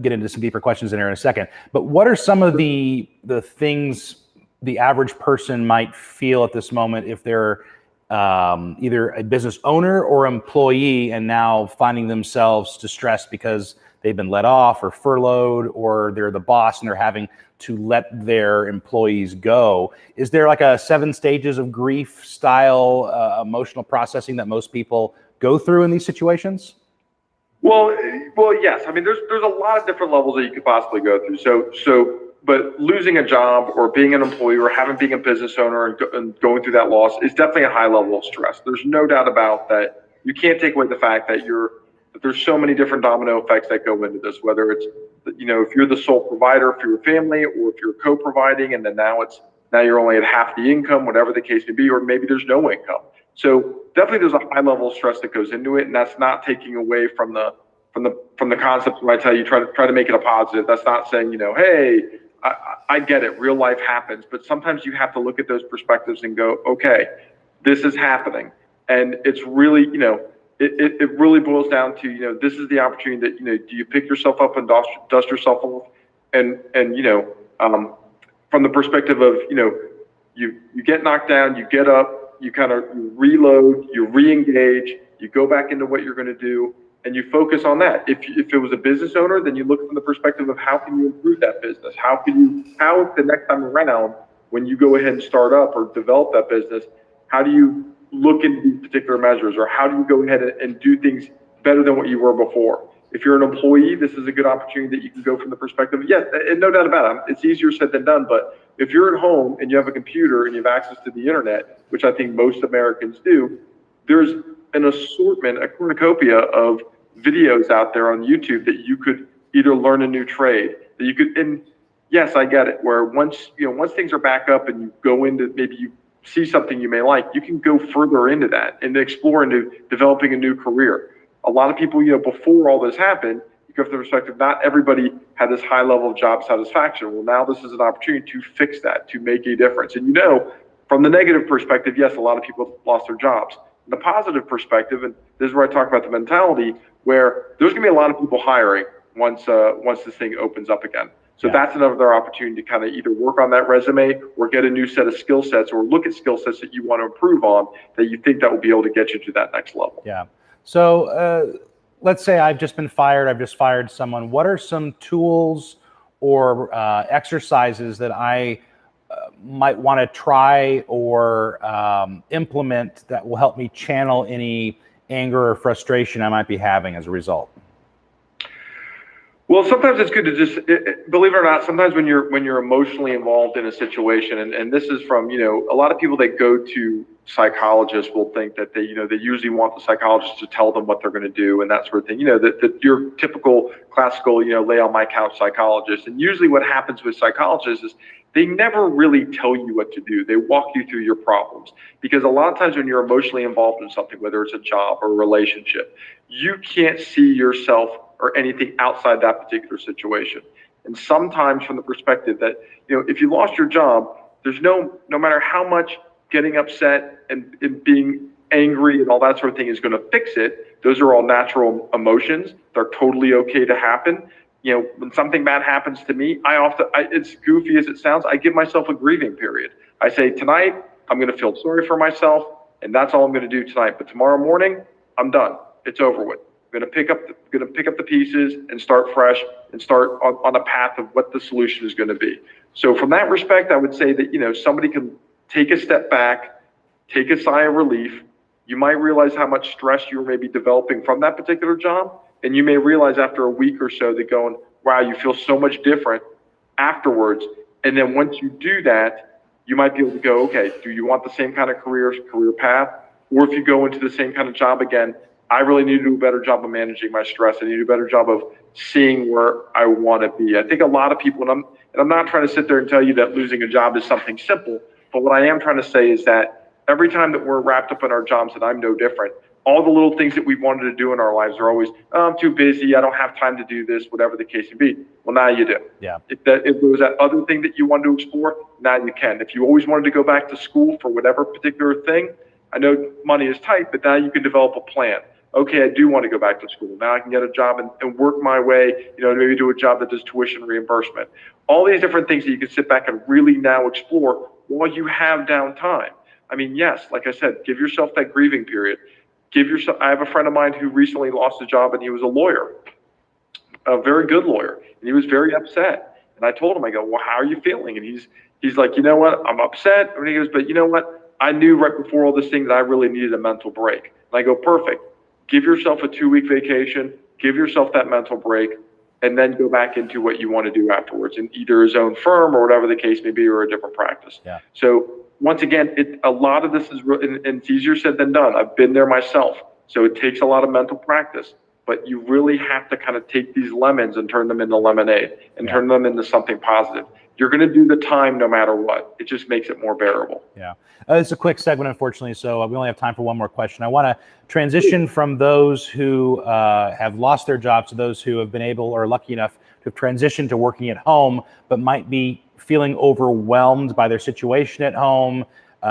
get into some deeper questions in here in a second. But what are some of the things the average person might feel at this moment if they're either a business owner or employee and now finding themselves distressed because they've been let off or furloughed, or they're the boss and they're having to let their employees go? Is there like a 7 stages of grief style emotional processing that most people go through in these situations? Well, yes. I mean, there's a lot of different levels that you could possibly go through. But losing a job or being an employee or being a business owner and going through that loss is definitely a high level of stress. There's no doubt about that. You can't take away the fact that there's so many different domino effects that go into this, whether it's, if you're the sole provider for your family, or if you're co-providing and then now you're only at half the income, whatever the case may be, or maybe there's no income. So definitely there's a high level of stress that goes into it, and that's not taking away from the concept when I tell you try to make it a positive. That's not saying, hey, I get it, real life happens, but sometimes you have to look at those perspectives and go, okay, this is happening. And it's really, it really boils down to, this is the opportunity that, do you pick yourself up and dust yourself off? And from the perspective of, you get knocked down, you get up, you reload, you re-engage, you go back into what you're going to do, and you focus on that. If it was a business owner, then you look from the perspective of how can you improve that business? How the next time around, when you go ahead and start up or develop that business, how do you look into these particular measures, or how do you go ahead and do things better than what you were before? If you're an employee, this is a good opportunity that you can go from the perspective of, yes, and no doubt about it, it's easier said than done, but if you're at home and you have a computer and you have access to the internet, which I think most Americans do, there's an assortment, a cornucopia of videos out there on YouTube that you could either learn a new trade, that you could, and yes, I get it, where once things are back up and you go into, maybe you see something you may like, you can go further into that and explore into developing a new career. A lot of people, before all this happened, you go from the perspective, not everybody had this high level of job satisfaction. Well, now this is an opportunity to fix that, to make a difference. And from the negative perspective, yes, a lot of people lost their jobs. From the positive perspective, and this is where I talk about the mentality, where there's going to be a lot of people hiring once this thing opens up again. So that's another opportunity to kind of either work on that resume or get a new set of skill sets, or look at skill sets that you want to improve on that you think that will be able to get you to that next level. Yeah. So let's say I've just been fired. I've just fired someone. What are some tools or exercises that I might want to try or implement that will help me channel any anger or frustration I might be having as a result? Well, sometimes it's good to just, believe it or not, sometimes when you're emotionally involved in a situation, and this is from, a lot of people that go to psychologists will think that they usually want the psychologist to tell them what they're going to do and that sort of thing. That your typical classical, lay on my couch psychologist. And usually what happens with psychologists is they never really tell you what to do. They walk you through your problems, because a lot of times when you're emotionally involved in something, whether it's a job or a relationship, you can't see yourself or anything outside that particular situation. And sometimes from the perspective that, if you lost your job, there's no matter how much getting upset and being angry and all that sort of thing is going to fix it. Those are all natural emotions. They're totally okay to happen. When something bad happens to me, it's goofy as it sounds, I give myself a grieving period. I say, tonight, I'm going to feel sorry for myself, and that's all I'm going to do tonight. But tomorrow morning, I'm done. It's over with. I'm going to pick up the pieces and start fresh and start on a path of what the solution is going to be. So from that respect, I would say that, somebody can take a step back, take a sigh of relief. You might realize how much stress you may be developing from that particular job. And you may realize after a week or so that going, wow, you feel so much different afterwards. And then once you do that, you might be able to go, okay, do you want the same kind of career path? Or if you go into the same kind of job again, I really need to do a better job of managing my stress. I need to do a better job of seeing where I want to be. I think a lot of people, and I'm not trying to sit there and tell you that losing a job is something simple, but what I am trying to say is that every time that we're wrapped up in our jobs, and I'm no different, all the little things that we've wanted to do in our lives are always, I'm too busy, I don't have time to do this, whatever the case may be. Well, now you do. Yeah. If there was that other thing that you wanted to explore, now you can. If you always wanted to go back to school for whatever particular thing, I know money is tight, but now you can develop a plan. Okay, I do want to go back to school. Now I can get a job and work my way, maybe do a job that does tuition reimbursement. All these different things that you can sit back and really now explore while you have downtime. I mean, yes, like I said, give yourself that grieving period. I have a friend of mine who recently lost a job, and he was a lawyer, a very good lawyer, and he was very upset. And I told him, I go, well, how are you feeling? And he's like, you know what, I'm upset. And he goes, but you know what, I knew right before all this thing that I really needed a mental break. And I go, perfect. Give yourself a 2-week vacation, give yourself that mental break, and then go back into what you want to do afterwards in either his own firm or whatever the case may be, or a different practice. Yeah. So once again, a lot of this is, and it's easier said than done. I've been there myself. So it takes a lot of mental practice, but you really have to kind of take these lemons and turn them into lemonade and turn them into something positive. You're going to do the time no matter what. It just makes it more bearable. Yeah. It's a quick segment, unfortunately, so we only have time for one more question. I want to transition from those who have lost their jobs to those who have been able or lucky enough to have transitioned to working at home, but might be feeling overwhelmed by their situation at home.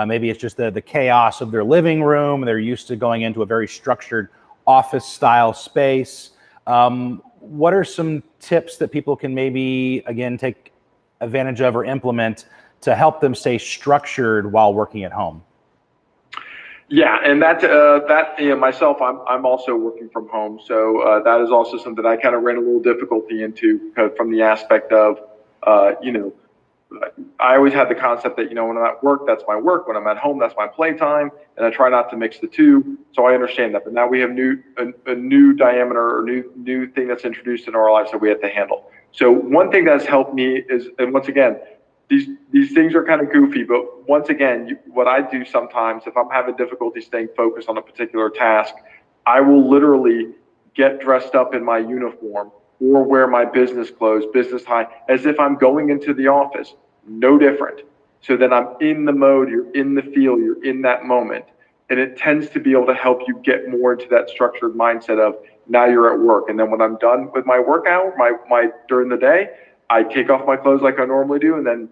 Maybe it's just the chaos of their living room. They're used to going into a very structured office-style space. What are some tips that people can maybe, again, take advantage of or implement to help them stay structured while working at home? Yeah, and that myself, I'm also working from home, so that is also something I kind of ran a little difficulty into from the aspect of, I always had the concept that, when I'm at work, that's my work. When I'm at home, that's my playtime, and I try not to mix the two. So I understand that. But now we have a new diameter or new thing that's introduced into our lives that we have to handle. So one thing that's helped me is, and once again, these things are kind of goofy, but once again, what I do sometimes, if I'm having difficulty staying focused on a particular task, I will literally get dressed up in my uniform or wear my business clothes, business tie, as if I'm going into the office. No different. So then I'm in the mode, you're in the feel, you're in that moment. And it tends to be able to help you get more into that structured mindset of now you're at work. And then when I'm done with my workout, my during the day, I take off my clothes like I normally do, and then,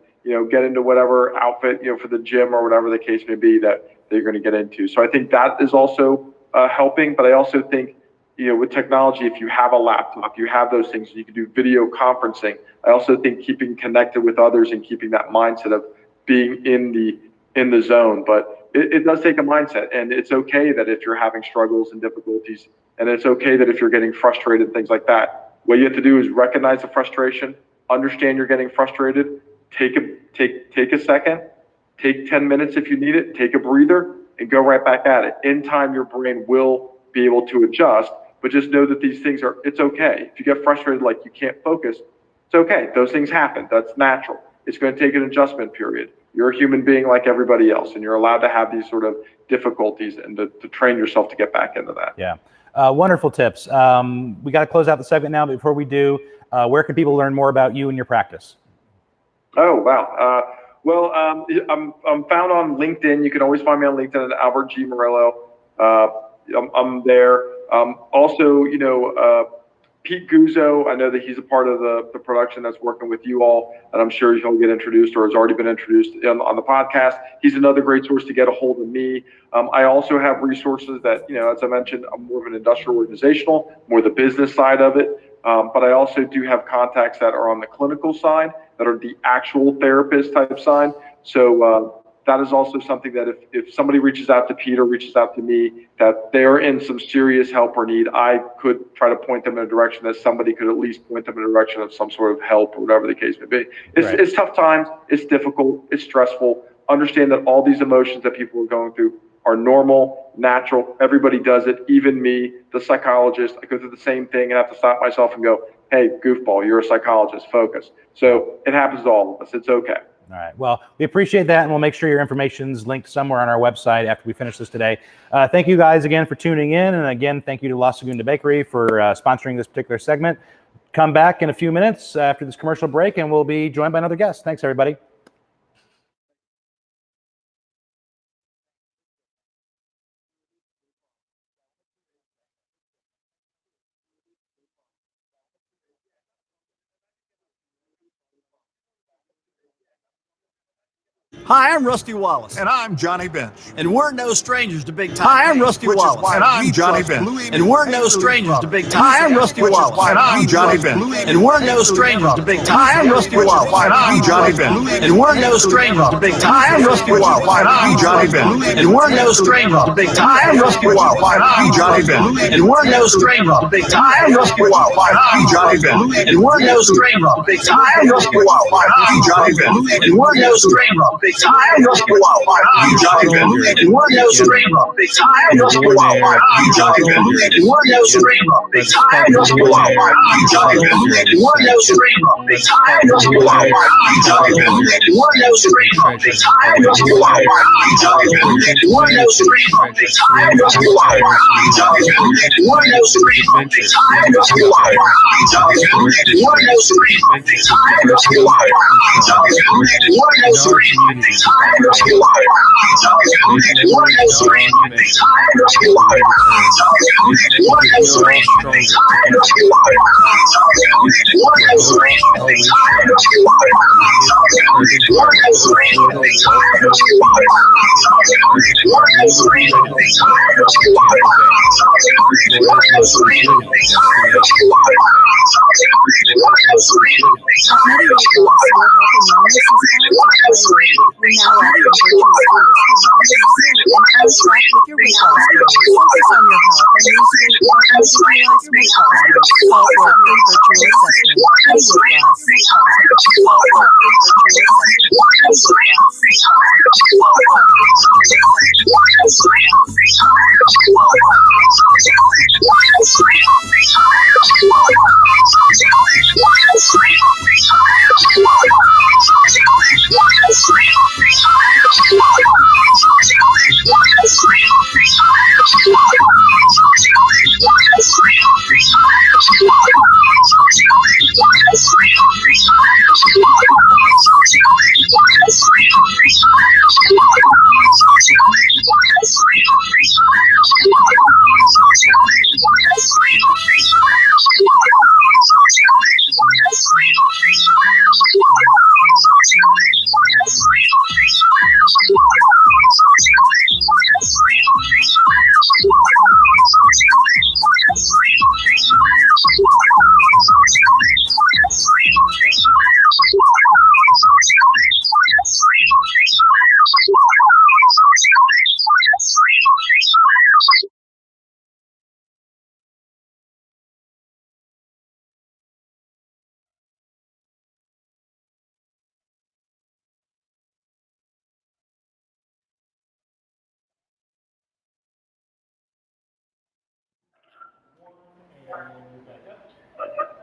get into whatever outfit, for the gym or whatever the case may be that you're going to get into. So I think that is also helping. But I also think, with technology, if you have a laptop, you have those things, you can do video conferencing. I also think keeping connected with others and keeping that mindset of being in the zone. But it does take a mindset, and it's okay that if you're having struggles and difficulties, and it's okay that if you're getting frustrated, things like that, what you have to do is recognize the frustration, understand you're getting frustrated, take a second, take 10 minutes if you need it, take a breather, and go right back at it. In time, your brain will be able to adjust, but just know that these things it's okay. If you get frustrated, like you can't focus, it's okay. Those things happen. That's natural. It's going to take an adjustment period. You're a human being like everybody else, and you're allowed to have these sort of difficulties and to train yourself to get back into that. Yeah. Wonderful tips. We got to close out the segment now, but before we do, where can people learn more about you and your practice? Oh, wow. I'm found on LinkedIn. You can always find me on LinkedIn at Albert G. Murillo. I'm there. Also, Pete Guzzo, I know that he's a part of the production that's working with you all, and I'm sure he'll get introduced or has already been introduced on the podcast. He's another great source to get a hold of me. I also have resources that, as I mentioned, I'm more of an industrial organizational, more the business side of it. But I also do have contacts that are on the clinical side, that are the actual therapist type side. So that is also something that if somebody reaches out to Peter, reaches out to me, that they're in some serious help or need, I could try to point them in a direction that somebody could at least point them in a direction of some sort of help or whatever the case may be. It's tough times. It's difficult. It's stressful. Understand that all these emotions that people are going through are normal, natural. Everybody does it. Even me, the psychologist, I go through the same thing and have to stop myself and go, hey, goofball, you're a psychologist, focus. So it happens to all of us. It's okay. All right. Well, we appreciate that, and we'll make sure your information is linked somewhere on our website after we finish this today. Thank you guys again for tuning in, and again, thank you to La Segunda Bakery for sponsoring this particular segment. Come back in a few minutes after this commercial break, and we'll be joined by another guest. Thanks, everybody. Hi, I'm Rusty Wallace. And I'm Johnny Bench. And we're no strangers to big time. Hi, I'm pain. Rusty Wallace. And I'm Johnny Bench. And we're no strangers to big time. Hi, I'm Rusty Wallace. And I'm Johnny Bench. And we're no strangers to big time. Hi, I'm Rusty Wallace. And I'm Johnny Bench. And we're no strangers to big time. Hi, I'm Rusty Wallace. And I'm Johnny Bench. And we're no strangers to big time. Hi, I'm Rusty Wallace. And I'm Johnny Bench. And we're no strangers to big time. Hi, I'm Rusty Wallace. And I'm Johnny Bench. And we're no strangers to big time. Hi, I'm Rusty Wallace. And I'm Johnny Bench. And we're no strangers to big time. Hi, I'm Rusty Wallace. And I'm Johnny Bench. And we're no strangers to big time. Hi, I'm Rusty Wallace. And I'm Johnny Bench. And we're no strangers to big time. Hi, I'm Rusty Wallace. And I'm Johnny Bench. And we're no strangers to big time. Hi, I'm Rusty Wallace. And I'm Johnny Bench. And we're no strangers to big time. Hi, I'm Rusty Wallace. And I'm Johnny Bench. And we're no strangers to big time. Hi, I'm Rusty Wallace. And I'm Johnny Bench. And we're no strangers to big time. Hi, I'm Rusty Wallace. And I'm Johnny Bench. And we're no strangers to big time. Hi, I'm Rusty Wallace. And I'm Johnny Bench. And we're no strangers to big time. Hi, I'm Rusty Wallace. And I'm Johnny Bench. And we're no strangers to big time. Hi, I'm Rusty Wallace. And I'm Johnny Bench. And we're no strangers to big time. Hi, I'm Rusty Wallace. And I'm Johnny Bench. And we're no strangers to big time. Hi, I'm Rusty Wallace. And I'm Johnny Bench. And we're no strangers to big time. Hi, I'm Rusty Wallace. And I'm Johnny Bench. And we're no strangers to big time. Hi, I'm Rusty Wallace. And I'm Johnny Bench. And we're no strangers to big time. Hi, I'm Rusty Wallace. And I'm Johnny Bench. And we're no strangers to big time. At Medicare, your health and wellness is our top priority. We're now offering virtual tools to monitor you and on track with your weight loss goals. Focus on your health and lose weight without individualized weight plans. Call for a free virtual assessment. Any weight loss. Call for a free virtual assessment.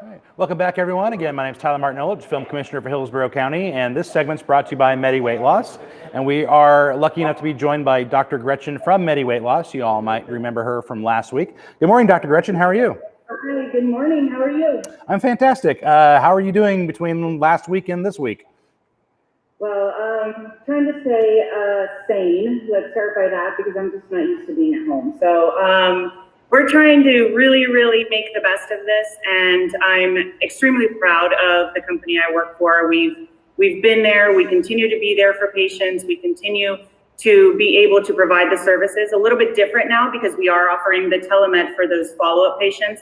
All right. Welcome back, everyone. Again, my name is Tyler Martinovich, Film Commissioner for Hillsborough County, and this segment's brought to you by Medi Weight Loss. And we are lucky enough to be joined by Dr. Gretchen from Medi Weight Loss. You all might remember her from last week. Good morning, Dr. Gretchen. How are you? Hi, good morning. How are you? I'm fantastic. How are you doing between last week and this week? Well, trying to stay sane. Let's start by that because I'm just not used to being at home. So we're trying to really make the best of this, and I'm extremely proud of the company I work for. We've been there. We continue to be there for patients. We continue to be able to provide the services. A little bit different now because we are offering the telemed for those follow-up patients.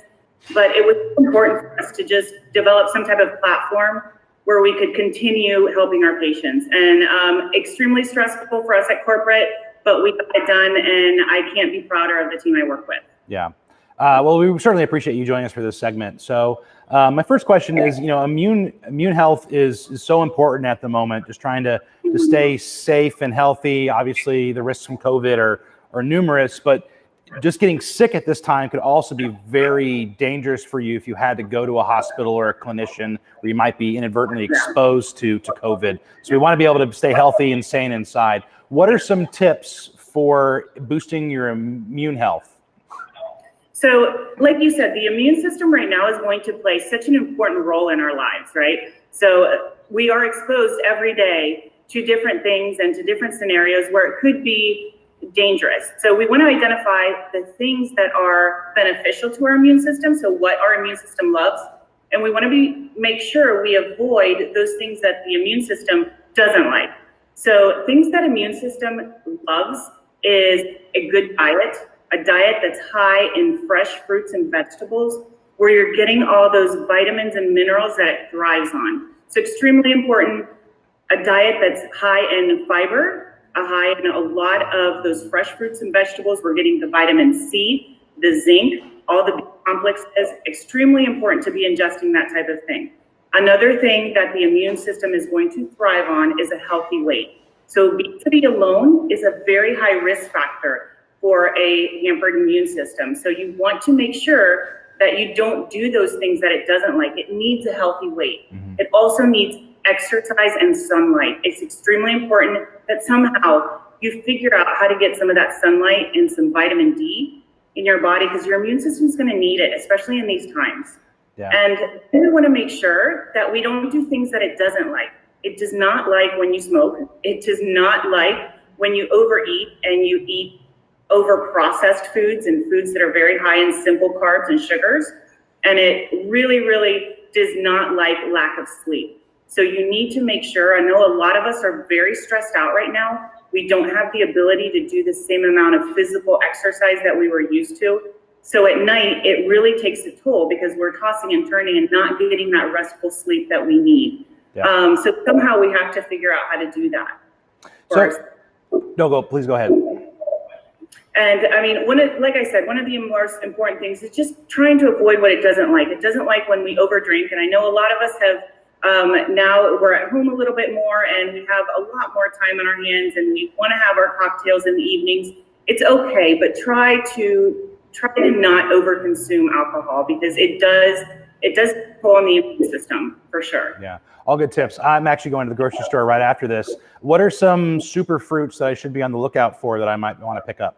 But it was important for us to just develop some type of platform where we could continue helping our patients. And extremely stressful for us at corporate, but we got it done, and I can't be prouder of the team I work with. Yeah. Well, we certainly appreciate you joining us for this segment. So my first question is, immune health is so important at the moment, just trying to stay safe and healthy. Obviously, the risks from COVID are numerous, but just getting sick at this time could also be very dangerous for you if you had to go to a hospital or a clinician where you might be inadvertently exposed to COVID. So we want to be able to stay healthy and sane inside. What are some tips for boosting your immune health? So like you said, the immune system right now is going to play such an important role in our lives, right? So we are exposed every day to different things and to different scenarios where it could be dangerous. So we want to identify the things that are beneficial to our immune system, so what our immune system loves, and we want to make sure we avoid those things that the immune system doesn't like. So things that immune system loves is a good diet, a diet that's high in fresh fruits and vegetables, where you're getting all those vitamins and minerals that it thrives on. So extremely important, a diet that's high in fiber, high in a lot of those fresh fruits and vegetables. We're getting the vitamin C, the zinc, all the B complexes. Extremely important to be ingesting that type of thing. Another thing that the immune system is going to thrive on is a healthy weight. So obesity alone is a very high risk factor for a hampered immune system. So you want to make sure that you don't do those things that it doesn't like. It needs a healthy weight. Mm-hmm. It also needs exercise and sunlight. It's extremely important that somehow you figure out how to get some of that sunlight and some vitamin D in your body, because your immune system is going to need it, especially in these times. Yeah. And we want to make sure that we don't do things that it doesn't like. It does not like when you smoke. It does not like when you overeat and you eat over processed foods and foods that are very high in simple carbs and sugars. And it really does not like lack of sleep. So you need to make sure, I know a lot of us are very stressed out right now. We don't have the ability to do the same amount of physical exercise that we were used to. So at night, it really takes a toll because we're tossing and turning and not getting that restful sleep that we need. Yeah. So somehow we have to figure out how to do that. Please go ahead. And I mean, like I said, one of the most important things is just trying to avoid what it doesn't like. It doesn't like when we overdrink. And I know a lot of us have now we're at home a little bit more and we have a lot more time on our hands and we want to have our cocktails in the evenings. It's okay, but try to not overconsume alcohol because it does pull on the immune system for sure. Yeah, all good tips. I'm actually going to the grocery store right after this. What are some super fruits that I should be on the lookout for that I might want to pick up?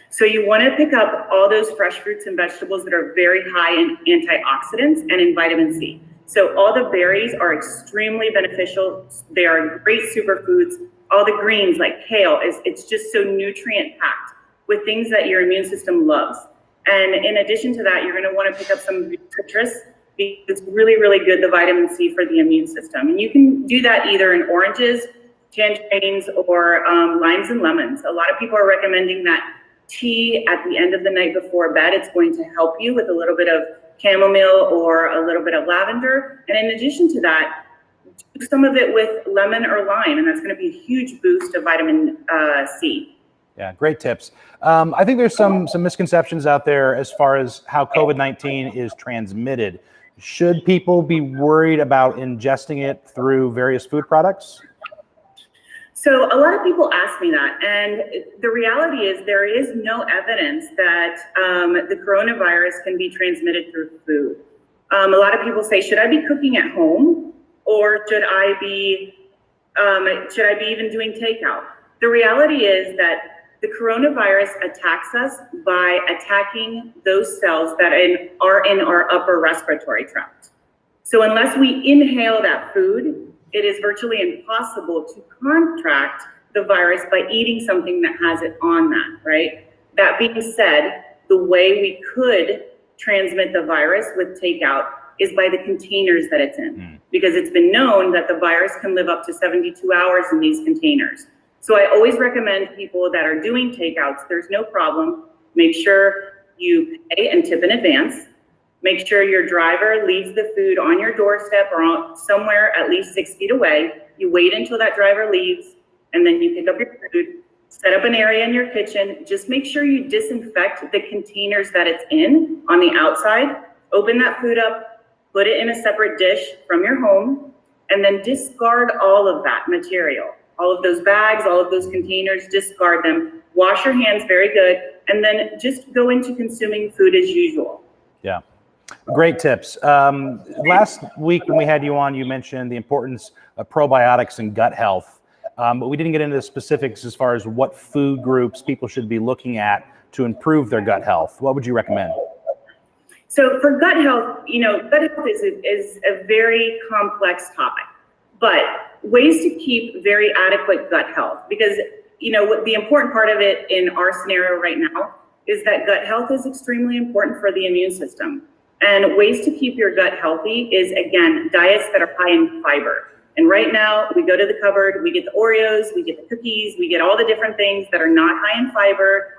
So you want to pick up all those fresh fruits and vegetables that are very high in antioxidants and in vitamin C. So all the berries are extremely beneficial. They are great superfoods. All the greens like kale, it's just so nutrient packed with things that your immune system loves. And in addition to that, you're going to want to pick up some citrus because it's really good, the vitamin C for the immune system. And you can do that either in oranges, tangerines, or limes and lemons. A lot of people are recommending that tea at the end of the night before bed. It's going to help you with a little bit of chamomile or a little bit of lavender. And in addition to that, do some of it with lemon or lime, and that's going to be a huge boost of vitamin C. Yeah, great tips. I think there's some misconceptions out there as far as how COVID-19 is transmitted. Should people be worried about ingesting it through various food products? So a lot of people ask me that, and the reality is there is no evidence that the coronavirus can be transmitted through food. A lot of people say, should I be cooking at home, or should I be even doing takeout? The reality is that the coronavirus attacks us by attacking those cells that are in our upper respiratory tract. So unless we inhale that food, it is virtually impossible to contract the virus by eating something that has it on that, right? That being said, the way we could transmit the virus with takeout is by the containers that it's in, because it's been known that the virus can live up to 72 hours in these containers. So I always recommend people that are doing takeouts, there's no problem. Make sure you pay and tip in advance. Make sure your driver leaves the food on your doorstep or somewhere at least 6 feet away. You wait until that driver leaves, and then you pick up your food, set up an area in your kitchen. Just make sure you disinfect the containers that it's in on the outside. Open that food up, put it in a separate dish from your home, and then discard all of that material. All of those bags, all of those containers, discard them. Wash your hands very good, and then just go into consuming food as usual. Yeah. Great tips. Last week when we had you on, you mentioned the importance of probiotics and gut health, but we didn't get into the specifics as far as what food groups people should be looking at to improve their gut health. What would you recommend? So for gut health, gut health is a very complex topic, but ways to keep very adequate gut health, because what the important part of it in our scenario right now is that gut health is extremely important for the immune system. And ways to keep your gut healthy is, again, diets that are high in fiber. And right now we go to the cupboard, we get the Oreos, we get the cookies, we get all the different things that are not high in fiber,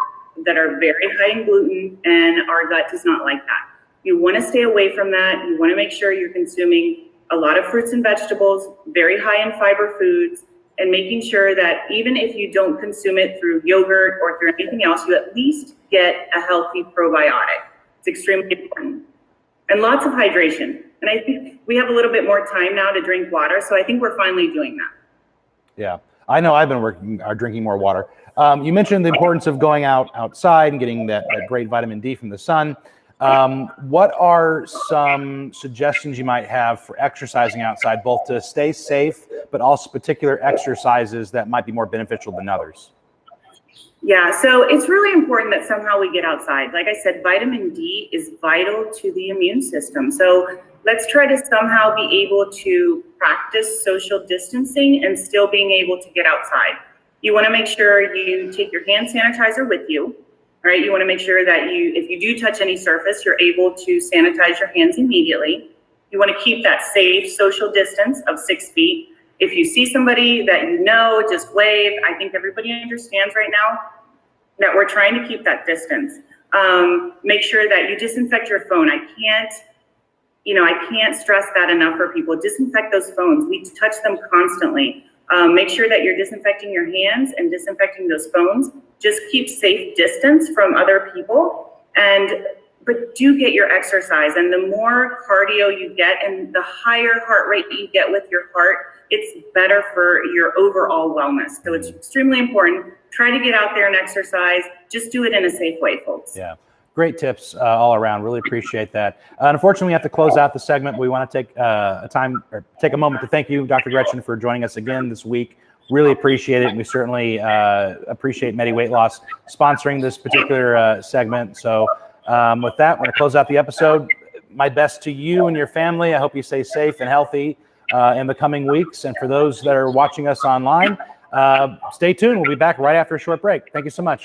that are very high in gluten, and our gut does not like that. You want to stay away from that. You want to make sure you're consuming a lot of fruits and vegetables, very high in fiber foods, and making sure that even if you don't consume it through yogurt or through anything else, you at least get a healthy probiotic. It's extremely important. And lots of hydration. And I think we have a little bit more time now to drink water, so I think we're finally doing that. Yeah, I know I've been drinking more water. You mentioned the importance of going outside and getting that great vitamin D from the sun. What are some suggestions you might have for exercising outside, both to stay safe, but also particular exercises that might be more beneficial than others? Yeah, so it's really important that somehow we get outside. Like I said, vitamin D is vital to the immune system. So let's try to somehow be able to practice social distancing and still being able to get outside. You want to make sure you take your hand sanitizer with you. Right? You want to make sure that if you do touch any surface, you're able to sanitize your hands immediately. You want to keep that safe social distance of 6 feet. If you see somebody that just wave. I think everybody understands right now that we're trying to keep that distance. Make sure that you disinfect your phone. I can't stress that enough for people. Disinfect those phones. We touch them constantly. Make sure that you're disinfecting your hands and disinfecting those phones. Just keep safe distance from other people, but do get your exercise. And the more cardio you get and the higher heart rate you get with your heart, it's better for your overall wellness. So it's extremely important. Try to get out there and exercise. Just do it in a safe way, folks. Yeah. Great tips all around. Really appreciate that. Unfortunately, we have to close out the segment. We want to take a moment to thank you, Dr. Gretchen, for joining us again this week. Really appreciate it. And we certainly appreciate Medi Weight Loss sponsoring this particular segment. So with that, we're going to close out the episode. My best to you and your family. I hope you stay safe and healthy in the coming weeks. And for those that are watching us online, stay tuned. We'll be back right after a short break. Thank you so much.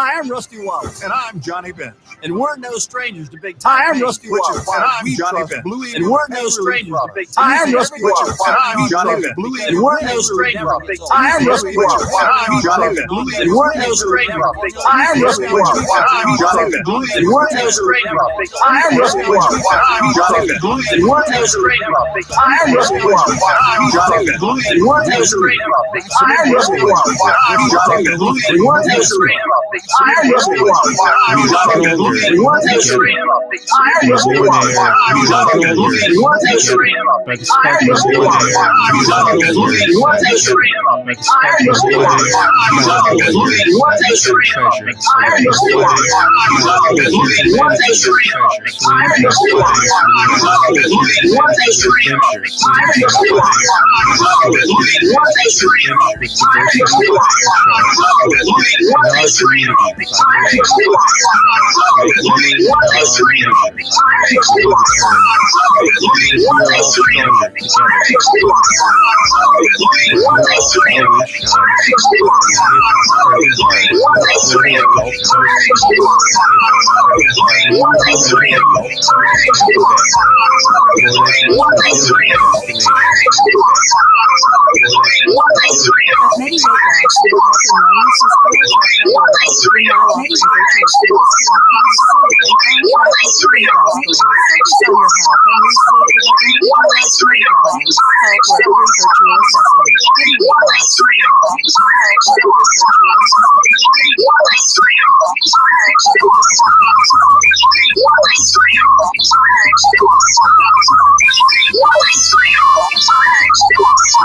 Hi, I'm Rusty Wallace. And I'm Johnny Bench. And we're no strangers to big time. Hi, I'm pain. Rusty Wallace. And I'm Johnny Bench. And we're no strangers to big time. Hi, I'm pain. Rusty Wallace. And I'm Johnny Bench. And we're no strangers to big time. Hi, I'm Rusty Wallace. And I'm Johnny Bench. And we're no strangers to big time. Hi, I'm Rusty Wallace. And I'm Johnny Bench. And we're no strangers to big time. Hi, I'm Rusty Wallace. And I'm Johnny Bench. And we're no strangers to big time. Hi, I'm Rusty Wallace. And I'm Johnny Bench. And we're no strangers to big time. Hi, I'm Rusty Wallace. And I'm Johnny Bench. And we're no strangers to big time. Hi, I'm Rusty Wallace. And I'm Johnny Bench. And we're no strangers to big time. Hi, I'm Rusty Wallace. And I'm Johnny Bench. And we're no strangers to big time. Hi, I'm Rusty Wallace. And I'm Johnny Bench. And we're no strangers to big time. Hi, I'm Rusty Wallace. And I'm Johnny Bench. And we're no strangers to big time. Hi, I'm Rusty Wallace. And I'm Johnny Bench. And we're no strangers to big time. Hi, I'm Rusty Wallace. And I'm Johnny Bench. And we're no strangers to big time. Hi, I'm Rusty Wallace. And I'm Johnny Bench. And we're no strangers to big time. Hi, I'm Rusty Wallace. And I'm Johnny Bench. And we're no strangers to big time. Hi, I'm Rusty Wallace. And I'm Johnny Bench. And we're no strangers to big time. Hi, I'm Rusty Wallace. And I'm Johnny Bench. And we're no strangers to big time. Hi, I'm Rusty Wallace. And I'm Johnny Bench. And we're no strangers to big time. Hi, I'm Rusty Wallace. And I'm Johnny Bench. And we're no strangers to big time. Hi, I'm Rusty Wallace. And I'm Johnny Bench. And we're no strangers to big time. Hi, I'm Rusty Wallace. And I'm Johnny Bench. And we're no strangers to big time. Hi, I'm Rusty Wallace. And I'm Johnny Bench. At Medi Weight Loss, your health and wellness is our top priority. We're now offering virtual tools to help you safe and on track with your weight loss goals. Focus on your health and lose weight with our individualized medical plans. Call for a free virtual assessment. Medi Weight Loss. Call for a free virtual assessment.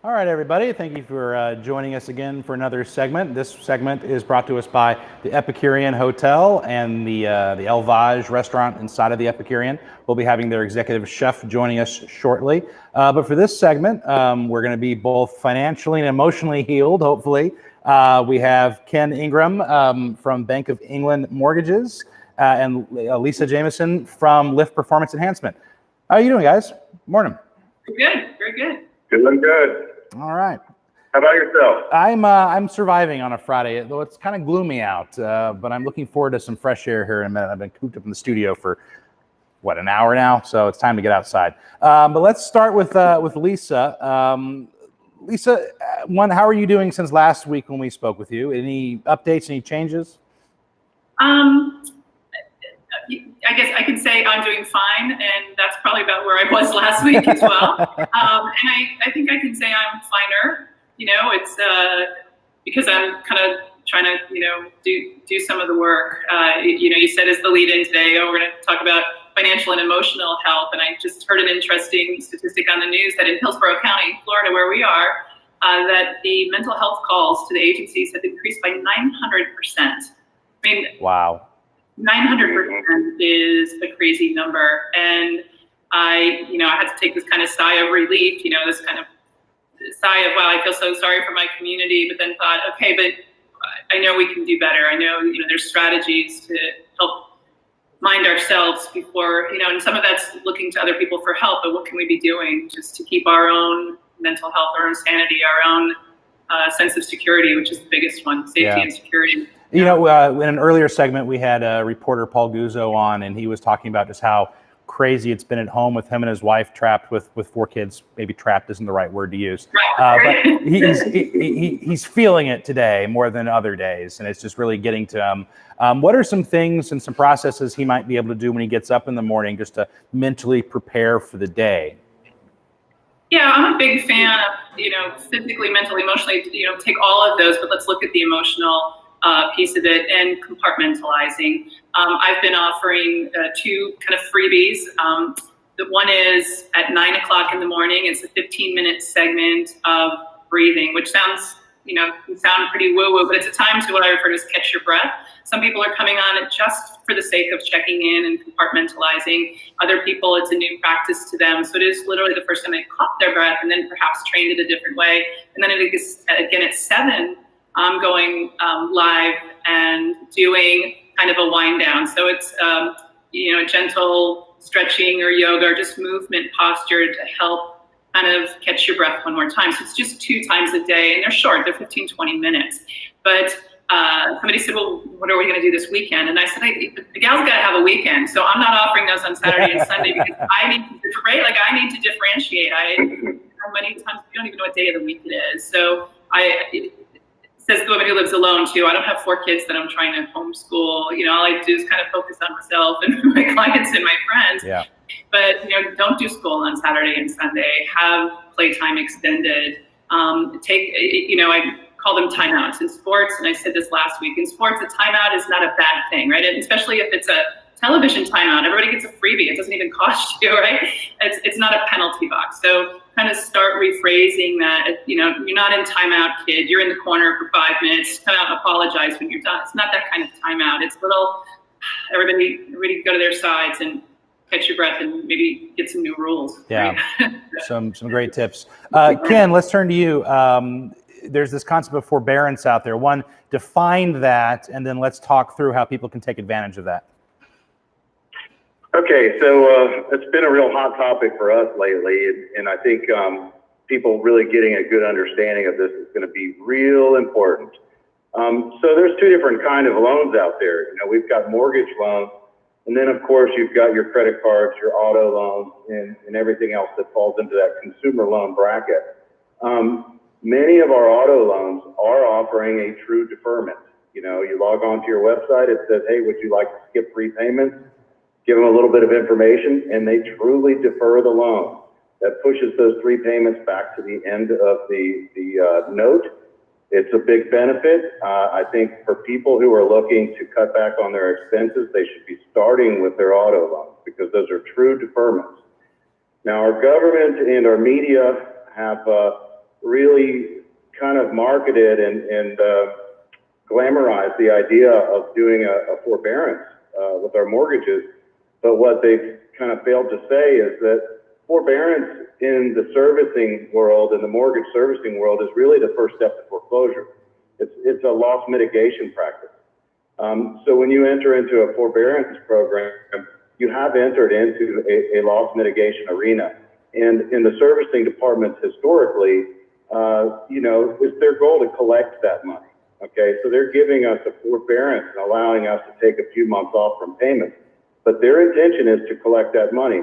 All right, everybody. Thank you for joining us again for another segment. This segment is brought to us by the Epicurean Hotel and the Elvage restaurant inside of the Epicurean. We'll be having their executive chef joining us shortly. But for this segment, we're going to be both financially and emotionally healed, hopefully. We have Ken Ingram from Bank of England Mortgages and Lisa Jameson from Lift Performance Enhancement. How are you doing, guys? Morning. Good, very good. Doing good. All right. How about yourself? I'm surviving on a Friday, though it's kind of gloomy out. But I'm looking forward to some fresh air here in a minute. I've been cooped up in the studio for an hour now, so it's time to get outside. But let's start with Lisa. Lisa, how are you doing since last week when we spoke with you? Any updates? Any changes? I guess I can say I'm doing fine, and that's probably about where I was last week as well. And I think I can say I'm finer. You know, it's because I'm kind of trying to, do some of the work. You said as the lead in today, we're going to talk about financial and emotional health, and I just heard an interesting statistic on the news that in Hillsborough County, Florida, where we are, that the mental health calls to the agencies have increased by 900%. I mean, wow. 900% is a crazy number. And I had to take this kind of sigh of relief, this kind of sigh of, wow, I feel so sorry for my community, but then thought, okay, but I know we can do better. I know, there's strategies to help mind ourselves before, and some of that's looking to other people for help, but what can we be doing just to keep our own mental health, our own sanity, our own sense of security, which is the biggest one, safety and security. In an earlier segment, we had reporter Paul Guzzo on, and he was talking about just how crazy it's been at home with him and his wife trapped with 4 kids. Maybe trapped isn't the right word to use. But he's feeling it today more than other days, and it's just really getting to him. What are some things and some processes he might be able to do when he gets up in the morning just to mentally prepare for the day? Yeah, I'm a big fan of, physically, mentally, emotionally, take all of those, but let's look at the emotional piece of it and compartmentalizing. I've been offering 2 kind of freebies. The one is at 9 o'clock in the morning. It's a 15-minute segment of breathing, which sounds, can sound pretty woo-woo, but it's a time to what I refer to as catch your breath. Some people are coming on it just for the sake of checking in and compartmentalizing. Other people, it's a new practice to them. So it is literally the first time they caught their breath and then perhaps trained it a different way. And then it is, again, at 7, I'm going live and doing kind of a wind down. So it's, a gentle stretching or yoga or just movement posture to help kind of catch your breath one more time. So it's just 2 times a day, and they're short, they're 15, 20 minutes. But somebody said, well, what are we going to do this weekend? And I said, the gal's got to have a weekend. So I'm not offering those on Saturday and Sunday because I need to differentiate. Many times we don't even know what day of the week it is. So says the woman who lives alone too. I don't have 4 kids that I'm trying to homeschool. All I do is kind of focus on myself and my clients and my friends. Yeah. But don't do school on Saturday and Sunday. Have playtime extended. I call them timeouts in sports. And I said this last week. In sports, a timeout is not a bad thing, right? And especially if it's a television timeout, everybody gets a freebie. It doesn't even cost you, right? It's not a penalty box. So kind of start rephrasing that. You're not in timeout, kid. You're in the corner for 5 minutes. Come out and apologize when you're done. It's not that kind of timeout. It's little. Everybody go to their sides and catch your breath and maybe get some new rules. Yeah, right? some great tips. Ken, let's turn to you. There's this concept of forbearance out there. One, define that, and then let's talk through how people can take advantage of that. Okay, so it's been a real hot topic for us lately, and I think people really getting a good understanding of this is going to be real important. So there's 2 different kind of loans out there. We've got mortgage loans, and then of course you've got your credit cards, your auto loans, and everything else that falls into that consumer loan bracket. Many of our auto loans are offering a true deferment. You log on to your website, it says, hey, would you like to skip 3 payments? Give them a little bit of information, and they truly defer the loan. That pushes those 3 payments back to the end of the note. It's a big benefit. I think for people who are looking to cut back on their expenses, they should be starting with their auto loans because those are true deferments. Now, our government and our media have really kind of marketed and glamorized the idea of doing a forbearance with our mortgages. But what they've kind of failed to say is that forbearance in the servicing world, in the mortgage servicing world, is really the first step to foreclosure. It's a loss mitigation practice. So when you enter into a forbearance program, you have entered into a loss mitigation arena. And in the servicing departments historically, it's their goal to collect that money. Okay, so they're giving us a forbearance and allowing us to take a few months off from payments. But their intention is to collect that money.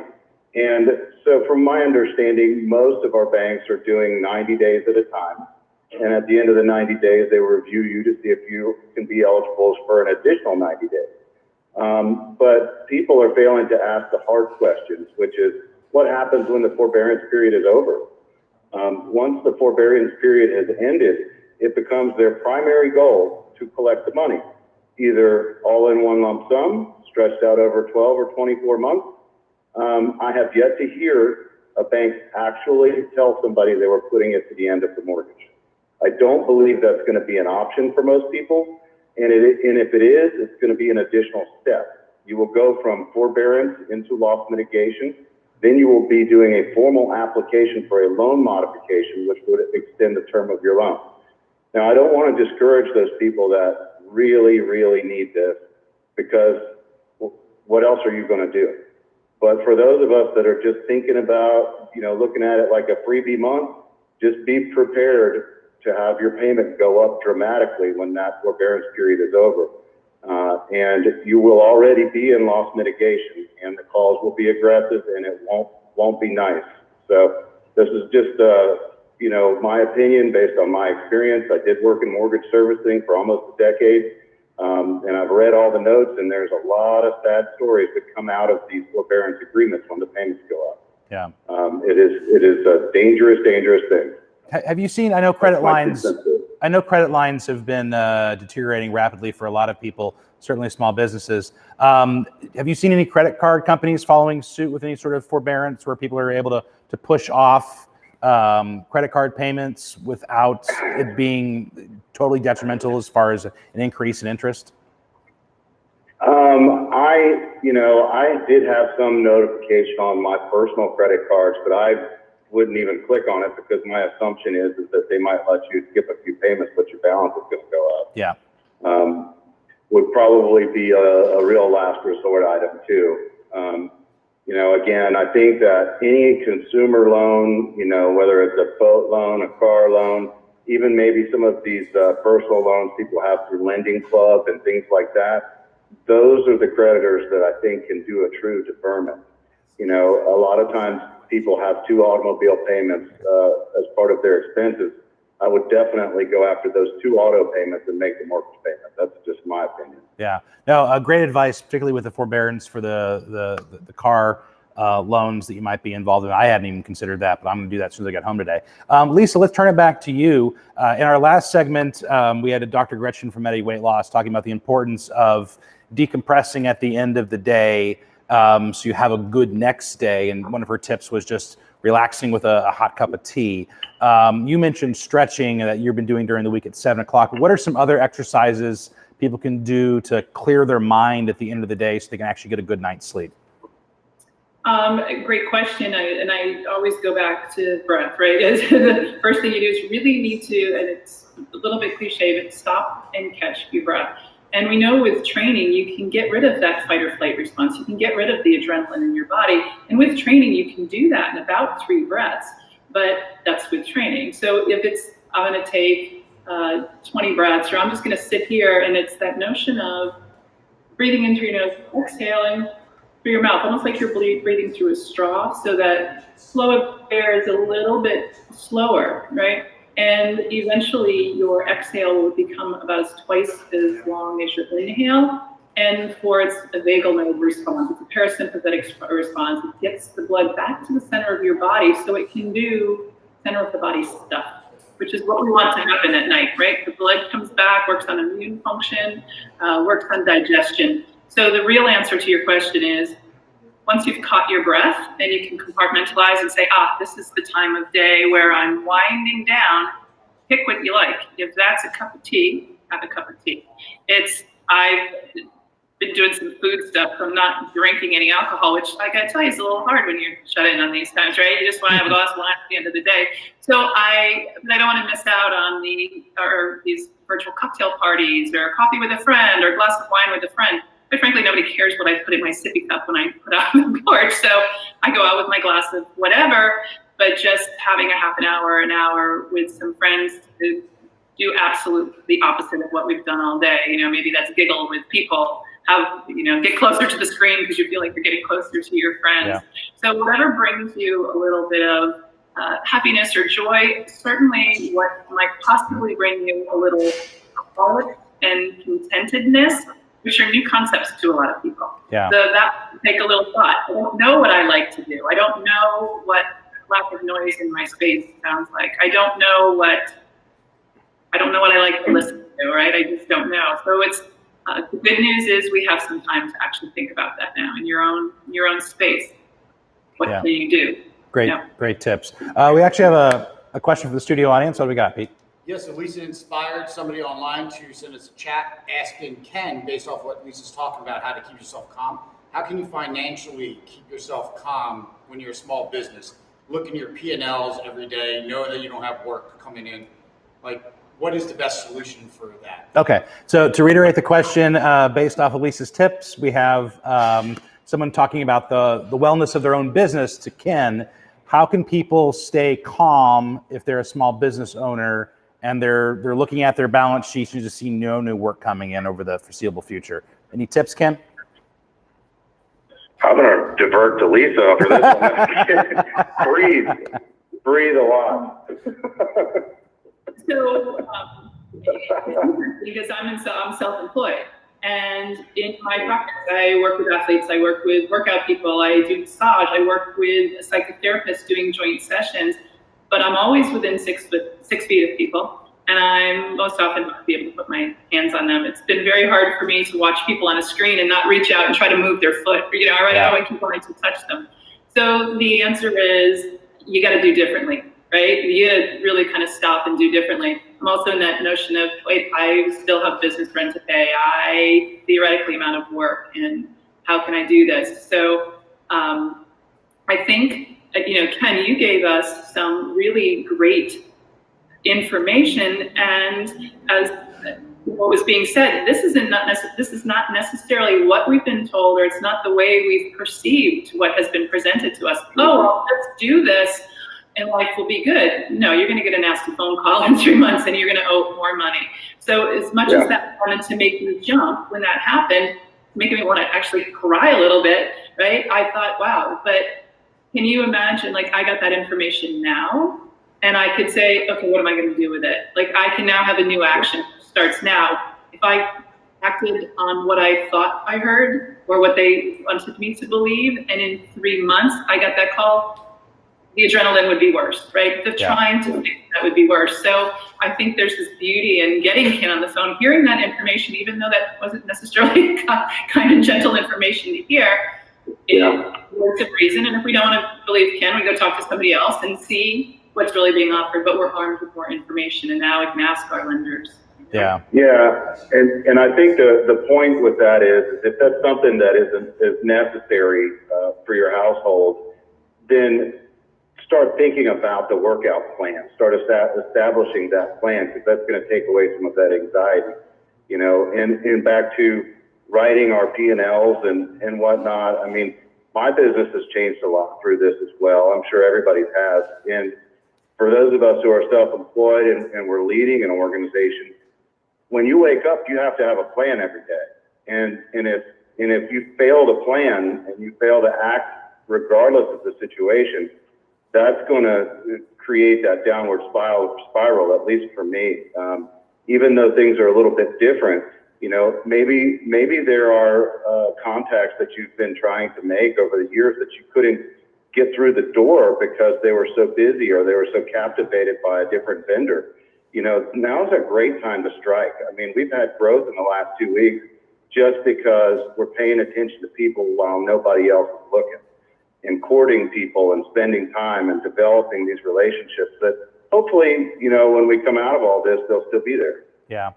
And so from my understanding, most of our banks are doing 90 days at a time. And at the end of the 90 days, they will review you to see if you can be eligible for an additional 90 days. But people are failing to ask the hard questions, which is what happens when the forbearance period is over? Once the forbearance period has ended, it becomes their primary goal to collect the money, either all in one lump sum, stretched out over 12 or 24 months. I have yet to hear a bank actually tell somebody they were putting it to the end of the mortgage. I don't believe that's going to be an option for most people. And if it is, it's going to be an additional step. You will go from forbearance into loss mitigation. Then you will be doing a formal application for a loan modification, which would extend the term of your loan. Now, I don't want to discourage those people that really, really need this, because what else are you going to do? But for those of us that are just thinking about, looking at it like a freebie month, just be prepared to have your payment go up dramatically when that forbearance period is over. And you will already be in loss mitigation, and the calls will be aggressive, and it won't be nice. So this is just, my opinion based on my experience. I did work in mortgage servicing for almost a decade, and I've read all the notes, and there's a lot of sad stories that come out of these forbearance agreements when the payments go up. Yeah. It is a dangerous, dangerous thing. Have you seen? I know credit lines have been deteriorating rapidly for a lot of people, certainly small businesses. Have you seen any credit card companies following suit with any sort of forbearance where people are able to push off credit card payments without it being totally detrimental as far as an increase in interest? I did have some notification on my personal credit cards, but I wouldn't even click on it because my assumption is that they might let you skip a few payments, but your balance is going to go up. Yeah. Would probably be a real last resort item too. Again, I think that any consumer loan, whether it's a boat loan, a car loan, even maybe some of these personal loans people have through Lending Club and things like that, those are the creditors that I think can do a true deferment. A lot of times people have two automobile payments as part of their expenses. I would definitely go after those two auto payments and make the mortgage payment. That's just my opinion. Yeah. No, great advice, particularly with the forbearance for the car loans that you might be involved in. I hadn't even considered that, but I'm going to do that as soon as I get home today. Lisa, let's turn it back to you. In our last segment, we had Dr. Gretchen from Medi Weight Loss talking about the importance of decompressing at the end of the day so you have a good next day. And one of her tips was just relaxing with a hot cup of tea. You mentioned stretching that you've been doing during the week at 7 o'clock. What are some other exercises people can do to clear their mind at the end of the day so they can actually get a good night's sleep? Great question. I always go back to breath, right? The first thing you do is you really need to, and it's a little bit cliche, but stop and catch your breath. And we know with training, you can get rid of that fight or flight response. You can get rid of the adrenaline in your body. And with training, you can do that in about 3 breaths, but that's with training. So if it's, I'm going to take 20 breaths, or I'm just going to sit here, and it's that notion of breathing into your nose, exhaling through your mouth, almost like you're breathing through a straw, so that flow of air is a little bit slower, right? And eventually your exhale will become about twice as long as your inhale. And for its a vagal nerve response, it's a parasympathetic response. It gets the blood back to the center of your body so it can do center of the body stuff, which is what we want to happen at night, right? The blood comes back, works on immune function, works on digestion. So the real answer to your question is once you've caught your breath, then you can compartmentalize and say, this is the time of day where I'm winding down. Pick what you like. If that's a cup of tea, have a cup of tea. I've been doing some food stuff from not drinking any alcohol, which I gotta tell you is a little hard when you're shut in on these times, right? You just want to have a glass of wine at the end of the day. So I don't want to miss out on these virtual cocktail parties or coffee with a friend or a glass of wine with a friend. But frankly, nobody cares what I put in my sippy cup when I put out on the porch. So I go out with my glass of whatever, but just having a half an hour with some friends to do absolutely the opposite of what we've done all day. Maybe that's giggle with people, get closer to the screen because you feel like you're getting closer to your friends. Yeah. So whatever brings you a little bit of happiness or joy, certainly what might possibly bring you a little quiet and contentedness, which are new concepts to a lot of people. Yeah. So that would take a little thought. I don't know what I like to do. I don't know what lack of noise in my space sounds like. I don't know what I like to listen to, right? I just don't know. So it's the good news is we have some time to actually think about that now in your own space. What can you do? Great tips. We actually have a question from the studio audience. What do we got, Pete? Yes, so Lisa inspired somebody online to send us a chat asking Ken, based off what Lisa's talking about, how to keep yourself calm. How can you financially keep yourself calm when you're a small business? Looking at your P&Ls every day, knowing that you don't have work coming in. What is the best solution for that? Okay, so to reiterate the question, based off of Lisa's tips, we have someone talking about the wellness of their own business to Ken. How can people stay calm if they're a small business owner and they're looking at their balance sheets and just see no new work coming in over the foreseeable future? Any tips, Ken? I'm going to divert to Lisa for this one. Breathe a lot. So, because I'm self-employed, and in my practice, I work with athletes, I work with workout people, I do massage, I work with a psychotherapist doing joint sessions, but I'm always within 6 feet of people, and I'm most often not be able to put my hands on them. It's been very hard for me to watch people on a screen and not reach out and try to move their foot. I keep wanting to touch them. So the answer is you got to do differently. Right? You really kind of stop and do differently. I'm also in that notion of, wait, I still have business rent to pay. I theoretically am out of work, and how can I do this? So I think, Ken, you gave us some really great information, and as what was being said, this is not necessarily what we've been told, or it's not the way we've perceived what has been presented to us. Oh, let's do this and life will be good. No, you're going to get a nasty phone call in 3 months and you're going to owe more money. So as much as that wanted to make me jump when that happened, making me want to actually cry a little bit, right? I thought, wow, but can you imagine, I got that information now and I could say, okay, what am I going to do with it? I can now have a new action starts now. If I acted on what I thought I heard or what they wanted me to believe, and in 3 months I got that call, the adrenaline would be worse, right? Trying to fix that would be worse. So I think there's this beauty in getting Ken on the phone, hearing that information, even though that wasn't necessarily kind of gentle information to hear. It works of reason. And if we don't want to believe Ken, we go talk to somebody else and see what's really being offered. But we're armed with more information, and now we can ask our lenders. Yeah. And I think the point with that is if that's something that is necessary for your household, then start thinking about the workout plan. Start establishing that plan, because that's going to take away some of that anxiety, and back to writing our P&Ls and whatnot. I mean, my business has changed a lot through this as well. I'm sure everybody's has. And for those of us who are self-employed and we're leading an organization, when you wake up, you have to have a plan every day. And if you fail to plan and you fail to act regardless of the situation, that's going to create that downward spiral, at least for me. Even though things are a little bit different, maybe there are contacts that you've been trying to make over the years that you couldn't get through the door because they were so busy or they were so captivated by a different vendor. Now's a great time to strike. I mean, we've had growth in the last 2 weeks just because we're paying attention to people while nobody else is looking, and courting people and spending time and developing these relationships that hopefully, when we come out of all this, they'll still be there. Yeah.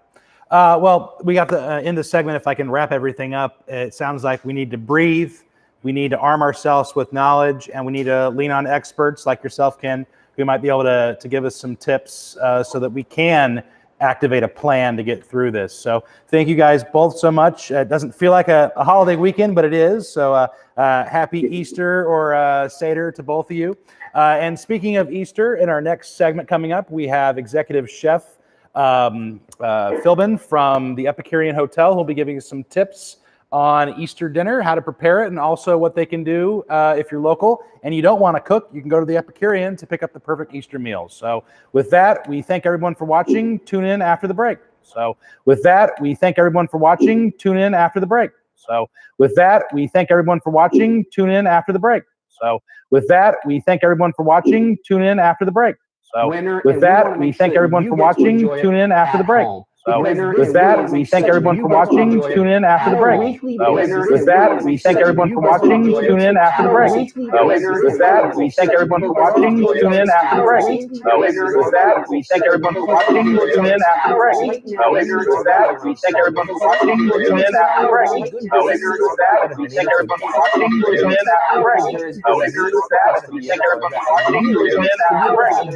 Well, we got to end the segment. If I can wrap everything up, it sounds like we need to breathe. We need to arm ourselves with knowledge, and we need to lean on experts like yourself, Ken, who might be able to give us some tips so that we can activate a plan to get through this. So thank you guys both so much. It doesn't feel like a holiday weekend, but it is. So happy Easter or Seder to both of you. And speaking of Easter, in our next segment coming up, we have executive chef Philbin from the Epicurean Hotel, who'll be giving us some tips on Easter dinner, how to prepare it, and also what they can do if you're local and you don't want to cook. You can go to the Epicurean to pick up the perfect Easter meal. So with that, we thank everyone for watching. Tune in after the break. So with that, we thank everyone for watching. Tune in after the break. So with that, we thank everyone for watching. Tune in after the break. So with that, we thank everyone for watching. Tune in after the break. So with that, we thank everyone for watching. Tune in after the break. So with that, we thank everyone for watching. Tune in after the break. So with that, we thank everyone for watching. Tune in after the break. So with that, we thank everyone for watching. Tune in after the break. So with that, we thank everyone for watching. Tune in after the break. So with that, we thank everyone for watching. Tune in after the break. So with that, we thank everyone for watching. Tune in after the break. So with that, we thank everyone for watching. Tune in after the break. So with that, we thank everyone for watching. Tune in after the break. So with that, we thank everyone for watching. Tune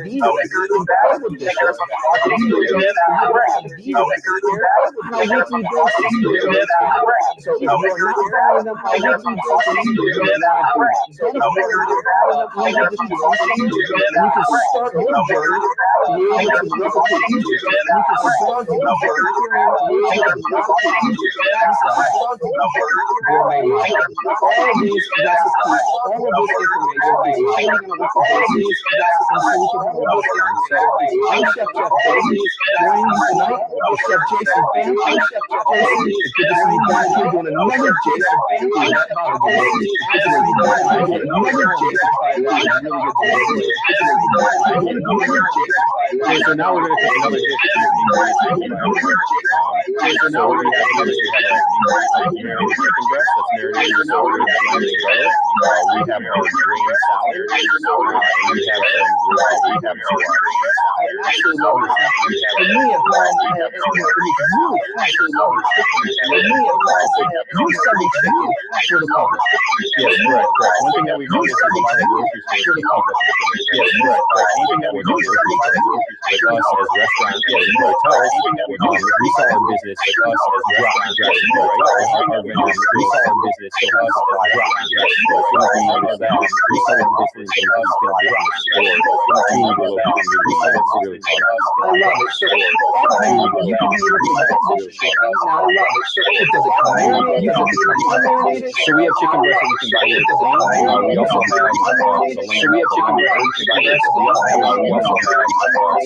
in after the break. So with that, we thank everyone for watching. Tune in after the break. So with that, we thank everyone for watching. Tune in after the break. Start your journey to be able to replicate Easter. You can start your journey to be able to replicate Easter. Gourmet Mile. All of these recipes, all of this information is changing on a weekly basis. These recipes so we can have a good time. So I'm Chef Jeff Davies. Joining me tonight is Chef Jason Bam. I'm Chef Jeff Davies. It's good to see you back here doing another Jason Bam. That's about it. It's good to see you back here doing another Jason Bam. Really good to see you. It's good to see you back here doing another Jason Bam. So now we're going to take another dish. So now we're going to have another marinated chicken breast that's marinated in sour cream and lemon rose. We have our green salad. We have some I actually love this. For me, at home, it's really actually love this. For me, at home, you selling chicken for the public. Yes, correct. One thing that we've noticed is a lot of grocery stores for the public. Yes, correct. One thing that we've noticed is a lot of grocery stores with us as restaurants, hotels, resell our business with us as restaurants, our vendors, resell our business with us as restaurants. We notice that reselling business is going to be in the store. Continue to look at the I love it. So at home, you can be able to get this chicken. Now, I love it. So does it come marinated? Does it come unmarinated? So we have chicken breast that you can buy with the plain. We also have so we have chicken breast. We also have we also have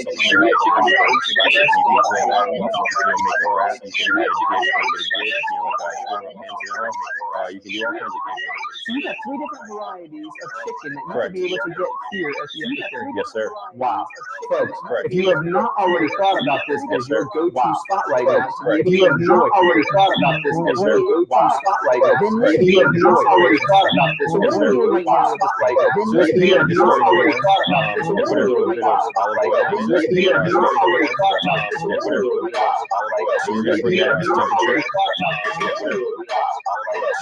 so we have chicken breast. You can grill that. You can make a wrap. You can make a dish. You can do all kinds of things. So you got 3 different varieties of chicken that you can be able to get here at the Epicurean. Yes, sir. Wow. Folks, if you have not already thought about this as your go-to spot right now, if you have not already thought about this as your go-to spot right now, if you have not already thought about this as your go-to spot right now, if you have not already thought about this as your go-to spot right now, if you have not already thought about this as your go-to spot right now, if you have not already thought about this as your go-to spot right now,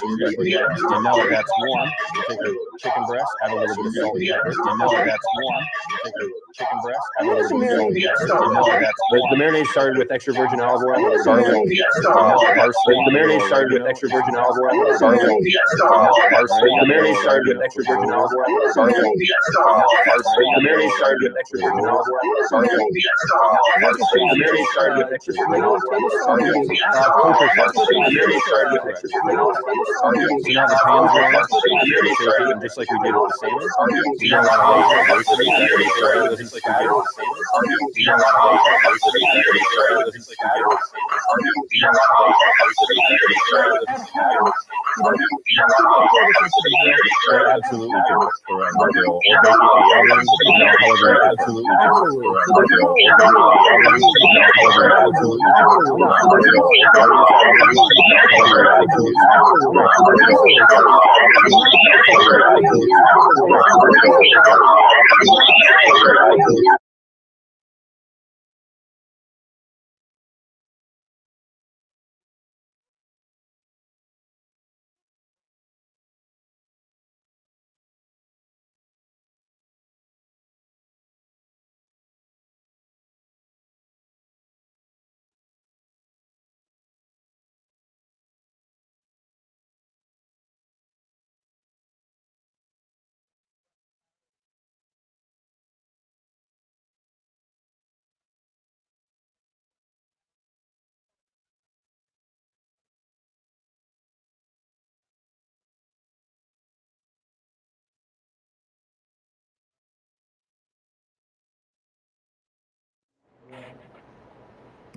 and now that that's warm, you take the chicken breast, add a little bit of salt and pepper, and now that that's warm, you take the chicken breast, add a little bit of salt and pepper, and now that that's warm. The marinade started with extra virgin olive oil, garlic, parsley. The marinade started with extra virgin olive oil, garlic, parsley. The marinade started with extra virgin olive oil, garlic, parsley. The marinade started with extra virgin olive oil, garlic, parsley. The marinade started with extra virgin olive oil, garlic, kosher parsley. The marinade started with extra virgin olive oil, garlic. So now the pan's warm, just like we did with the salmon. You don't want to let it roast.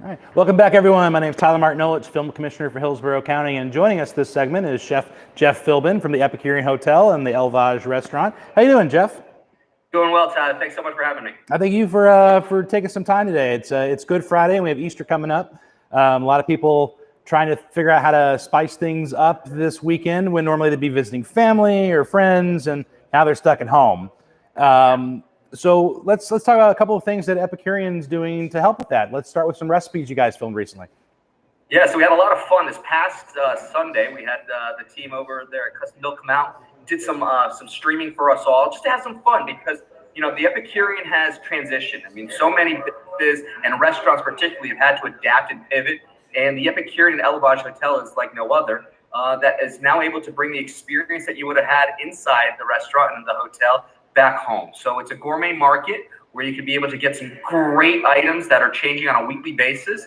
All right. Welcome back, everyone. My name is Tyler Martinovich, Film Commissioner for Hillsborough County, and joining us this segment is Chef Jeff Philbin from the Epicurean Hotel and the Elvage Restaurant. How you doing, Jeff? Doing well, Tyler. Thanks so much for having me. I thank you for taking some time today. It's Good Friday, and we have Easter coming up. A lot of people trying to figure out how to spice things up this weekend when normally they'd be visiting family or friends, and now they're stuck at home. So let's talk about a couple of things that Epicurean's doing to help with that. Let's start with some recipes you guys filmed recently. Yeah, so we had a lot of fun this past Sunday. We had the team over there at Custom Built come out, did some streaming for us all, just to have some fun because, you know, the Epicurean has transitioned. I mean, so many businesses and restaurants particularly have had to adapt and pivot, and the Epicurean Elvage Hotel is like no other. That is now able to bring the experience that you would have had inside the restaurant and the hotel back home. So it's a gourmet market where you could be able to get some great items that are changing on a weekly basis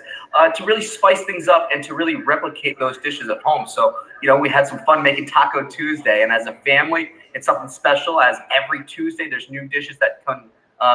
to really spice things up and to really replicate those dishes at home. So, you know, we had some fun making Taco Tuesday, and as a family, it's something special as every Tuesday there's new dishes that can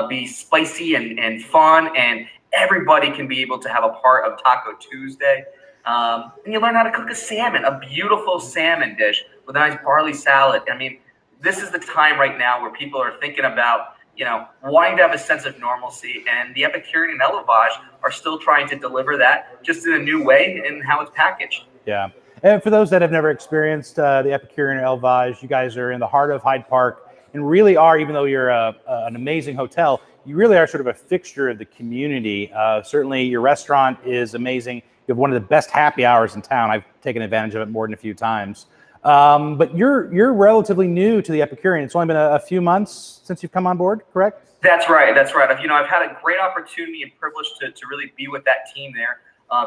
be spicy and fun, and everybody can be able to have a part of Taco Tuesday. And you learn how to cook a salmon, a beautiful salmon dish with a nice barley salad. I mean, this is the time right now where people are thinking about, you know, wanting to have a sense of normalcy, and the Epicurean and Elvage are still trying to deliver that just in a new way in how it's packaged. Yeah. And for those that have never experienced the Epicurean or Elvage, you guys are in the heart of Hyde Park and really are, even though you're an amazing hotel, you really are sort of a fixture of the community. Certainly your restaurant is amazing. You have one of the best happy hours in town. I've taken advantage of it more than a few times. But you're relatively new to the Epicurean. It's only been a few months since you've come on board, correct? That's right. That's right. You know, I've had a great opportunity and privilege to really be with that team there.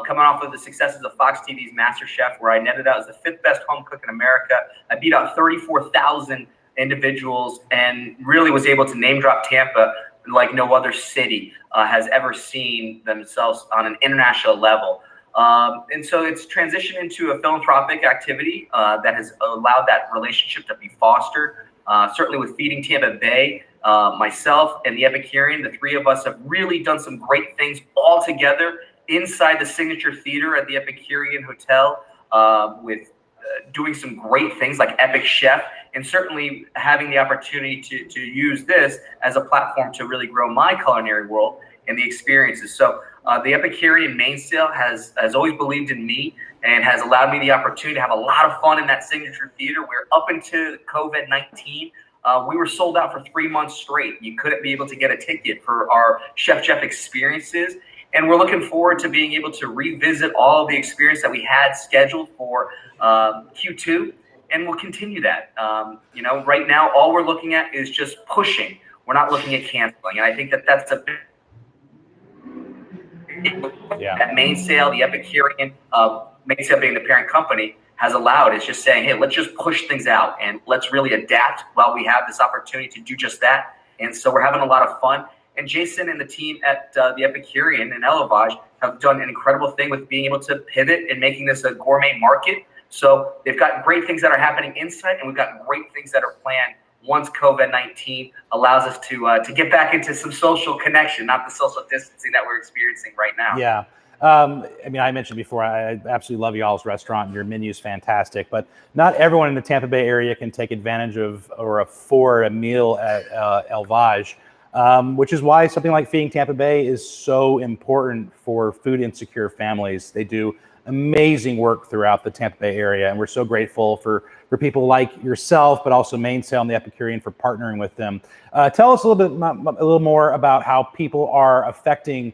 Coming off of the successes of Fox TV's MasterChef, where I netted out as the 5th best home cook in America. I beat out 34,000 individuals and really was able to name drop Tampa like no other city has ever seen themselves on an international level. And so it's transitioned into a philanthropic activity that has allowed that relationship to be fostered. Certainly with Feeding Tampa Bay, myself and the Epicurean, the three of us have really done some great things all together inside the Signature Theater at the Epicurean Hotel with doing some great things like Epic Chef, and certainly having the opportunity to use this as a platform to really grow my culinary world and the experiences. So the Epicurean Mainsail has always believed in me and has allowed me the opportunity to have a lot of fun in that Signature Theater, where up until COVID-19, we were sold out for 3 months straight. You couldn't be able to get a ticket for our Chef Jeff experiences. And we're looking forward to being able to revisit all of the experience that we had scheduled for Q2, and we'll continue that. You know, right now, all we're looking at is just pushing. We're not looking at canceling. And I think that that's a big that Mainsail, the Epicurean, Mainsail being the parent company, has allowed is just saying, hey, let's just push things out and let's really adapt while we have this opportunity to do just that. And so we're having a lot of fun. And Jason and the team at the Epicurean and Elvage have done an incredible thing with being able to pivot and making this a gourmet market. So they've got great things that are happening inside, and we've got great things that are planned once COVID-19 allows us to get back into some social connection, not the social distancing that we're experiencing right now. Yeah. I mean, I mentioned before, I absolutely love y'all's restaurant and your menu is fantastic, but not everyone in the Tampa Bay area can take advantage of or afford a meal at Elvage, which is why something like Feeding Tampa Bay is so important for food insecure families. They do amazing work throughout the Tampa Bay area, and we're so grateful for people like yourself, but also Mainsail and the Epicurean for partnering with them. Tell us a little more about how people are affecting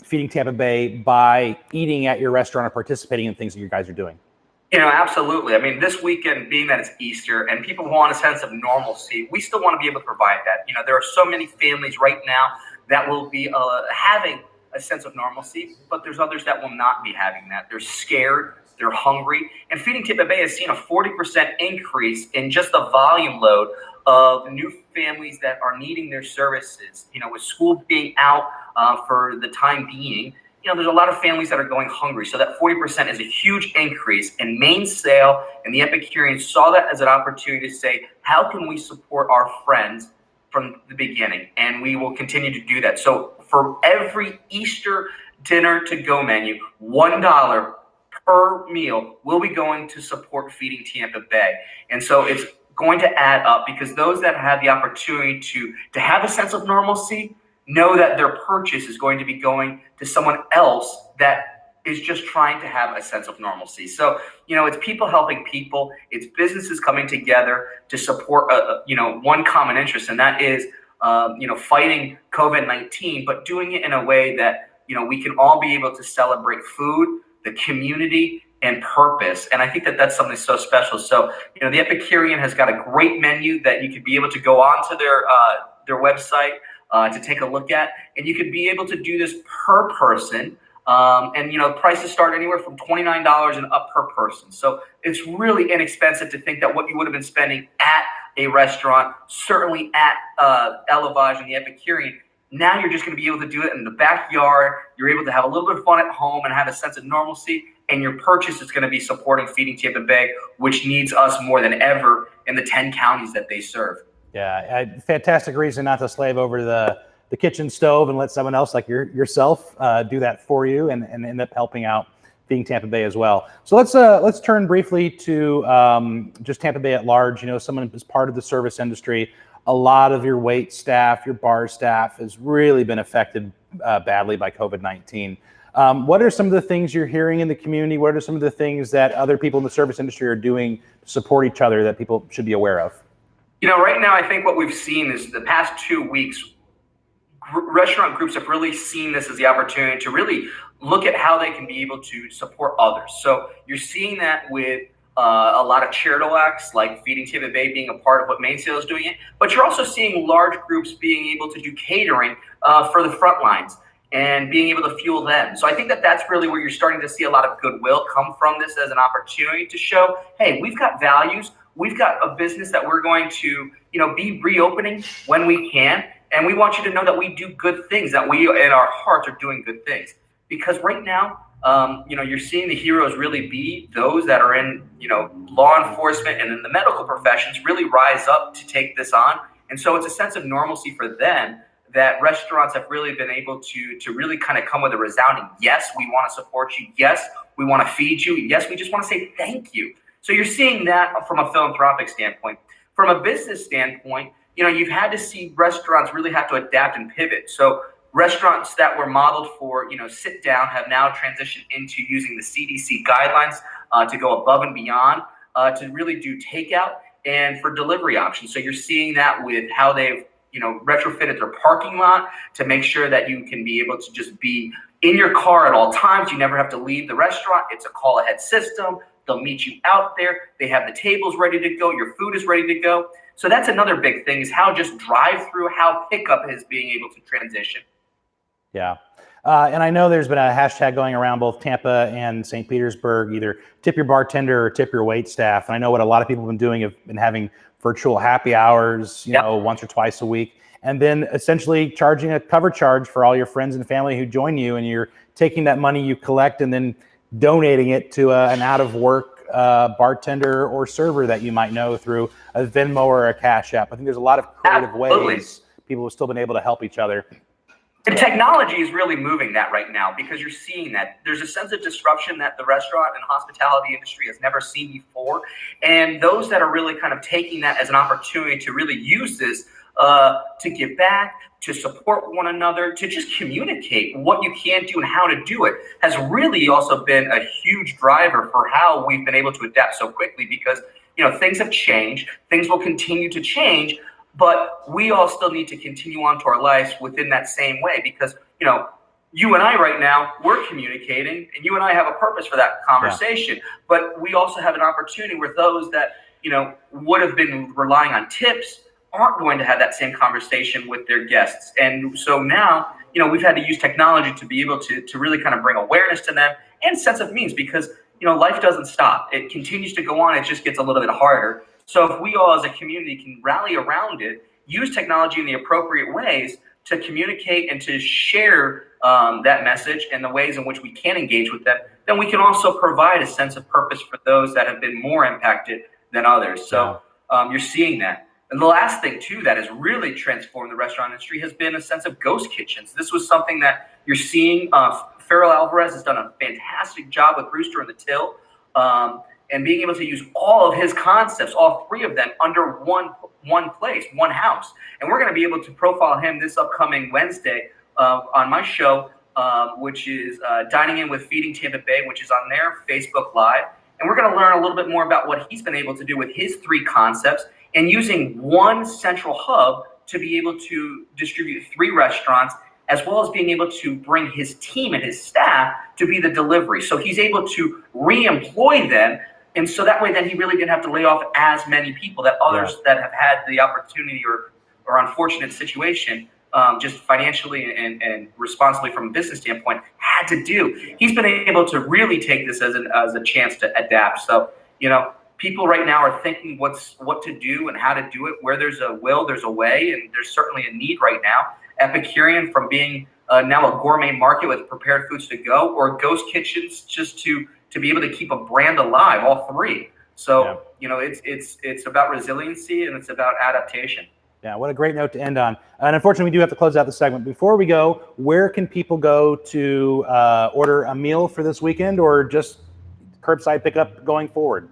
Feeding Tampa Bay by eating at your restaurant or participating in things that you guys are doing. You know, absolutely. I mean, this weekend, being that it's Easter and people want a sense of normalcy, we still want to be able to provide that. You know, there are so many families right now that will be having a sense of normalcy, but there's others that will not be having that. They're scared, they're hungry, and Feeding Tampa Bay has seen a 40% increase in just the volume load of new families that are needing their services. You know, with school being out for the time being, you know, there's a lot of families that are going hungry. So that 40% is a huge increase. And Mainsail and the Epicurean saw that as an opportunity to say, how can we support our friends from the beginning? And we will continue to do that. So for every Easter dinner to go menu, $1 per meal will be going to support Feeding Tampa Bay. And so it's going to add up, because those that have the opportunity to have a sense of normalcy know that their purchase is going to be going to someone else that is just trying to have a sense of normalcy. So, you know, it's people helping people, it's businesses coming together to support, you know, one common interest, and that is, you know, fighting COVID-19, but doing it in a way that, you know, we can all be able to celebrate food, the community, and purpose. And I think that that's something so special. So, you know, the Epicurean has got a great menu that you could be able to go onto their website to take a look at, and you could be able to do this per person. And, you know, prices start anywhere from $29 and up per person. So it's really inexpensive to think that what you would have been spending at a restaurant, certainly at Elvage and the Epicurean, now you're just going to be able to do it in the backyard. You're able to have a little bit of fun at home and have a sense of normalcy. And your purchase is going to be supporting Feeding Tampa Bay, which needs us more than ever in the 10 counties that they serve. Yeah, fantastic reason not to slave over the kitchen stove and let someone else like yourself do that for you and end up helping out Feeding Tampa Bay as well. So let's turn briefly to just Tampa Bay at large. You know, someone who's part of the service industry, a lot of your wait staff, your bar staff has really been affected badly by COVID-19. What are some of the things you're hearing in the community? What are some of the things that other people in the service industry are doing to support each other that people should be aware of? You know, right now, I think what we've seen is the past 2 weeks, restaurant groups have really seen this as the opportunity to really look at how they can be able to support others. So you're seeing that with a lot of charitable acts like Feeding Tampa Bay being a part of what Mainsail is doing it, but you're also seeing large groups being able to do catering for the front lines and being able to fuel them. So I think that that's really where you're starting to see a lot of goodwill come from this as an opportunity to show, hey, we've got values. We've got a business that we're going to, you know, be reopening when we can. And we want you to know that we do good things, that we in our hearts are doing good things. Because right now, you know, you're seeing the heroes really be those that are in, you know, law enforcement and in the medical professions really rise up to take this on. And so it's a sense of normalcy for them that restaurants have really been able to really kind of come with a resounding, yes, we want to support you. Yes, we want to feed you. Yes, we just want to say thank you. So you're seeing that from a philanthropic standpoint. From a business standpoint, you know, you've had to see restaurants really have to adapt and pivot. So restaurants that were modeled for, you know, sit down have now transitioned into using the CDC guidelines to go above and beyond to really do takeout and for delivery options. So you're seeing that with how they've, you know, retrofitted their parking lot to make sure that you can be able to just be in your car at all times. You never have to leave the restaurant. It's a call ahead system. They'll meet you out there. They have the tables ready to go. Your food is ready to go. So that's another big thing is how just drive-through, how pickup is being able to transition. Yeah. And I know there's been a hashtag going around both Tampa and St. Petersburg, either tip your bartender or tip your wait staff. And I know what a lot of people have been doing have been having virtual happy hours, you know, once or twice a week, and then essentially charging a cover charge for all your friends and family who join you. And you're taking that money you collect and then donating it to an out of work bartender or server that you might know through a Venmo or a Cash App. I think there's a lot of creative ways people have still been able to help each other. And technology is really moving that right now, because you're seeing that there's a sense of disruption that the restaurant and hospitality industry has never seen before. And those that are really kind of taking that as an opportunity to really use this to give back, to support one another, to just communicate what you can do and how to do it, has really also been a huge driver for how we've been able to adapt so quickly, because, you know, things have changed, things will continue to change, but we all still need to continue on to our lives within that same way, because, you know, you and I right now, we're communicating, and you and I have a purpose for that conversation, but we also have an opportunity where those that, you know, would have been relying on tips aren't going to have that same conversation with their guests. And so now, you know, we've had to use technology to be able to really kind of bring awareness to them and sense of means, because, you know, life doesn't stop. It continues to go on. It just gets a little bit harder. So if we all as a community can rally around it, use technology in the appropriate ways to communicate and to share that message and the ways in which we can engage with them, then we can also provide a sense of purpose for those that have been more impacted than others. So you're seeing that. And the last thing, too, that has really transformed the restaurant industry has been a sense of ghost kitchens. This was something that you're seeing. Farrell Alvarez has done a fantastic job with Rooster and the Till, and being able to use all of his concepts, all three of them, under one place, one house. And we're going to be able to profile him this upcoming Wednesday on my show, which is Dining In with Feeding Tampa Bay, which is on their Facebook Live. And we're going to learn a little bit more about what he's been able to do with his three concepts, and using one central hub to be able to distribute 3 restaurants, as well as being able to bring his team and his staff to be the delivery. So he's able to re-employ them, and so that way then he really didn't have to lay off as many people that others that have had the opportunity or unfortunate situation, just financially and responsibly from a business standpoint, had to do. He's been able to really take this as a chance to adapt. So, you know, people right now are thinking what to do and how to do it. Where there's a will, there's a way, and there's certainly a need right now. Epicurean, from being now a gourmet market with prepared foods to go, or ghost kitchens, just to be able to keep a brand alive, all three. So, you know, it's about resiliency and it's about adaptation. Yeah, what a great note to end on. And unfortunately, we do have to close out the segment. Before we go, where can people go to order a meal for this weekend, or just curbside pickup going forward?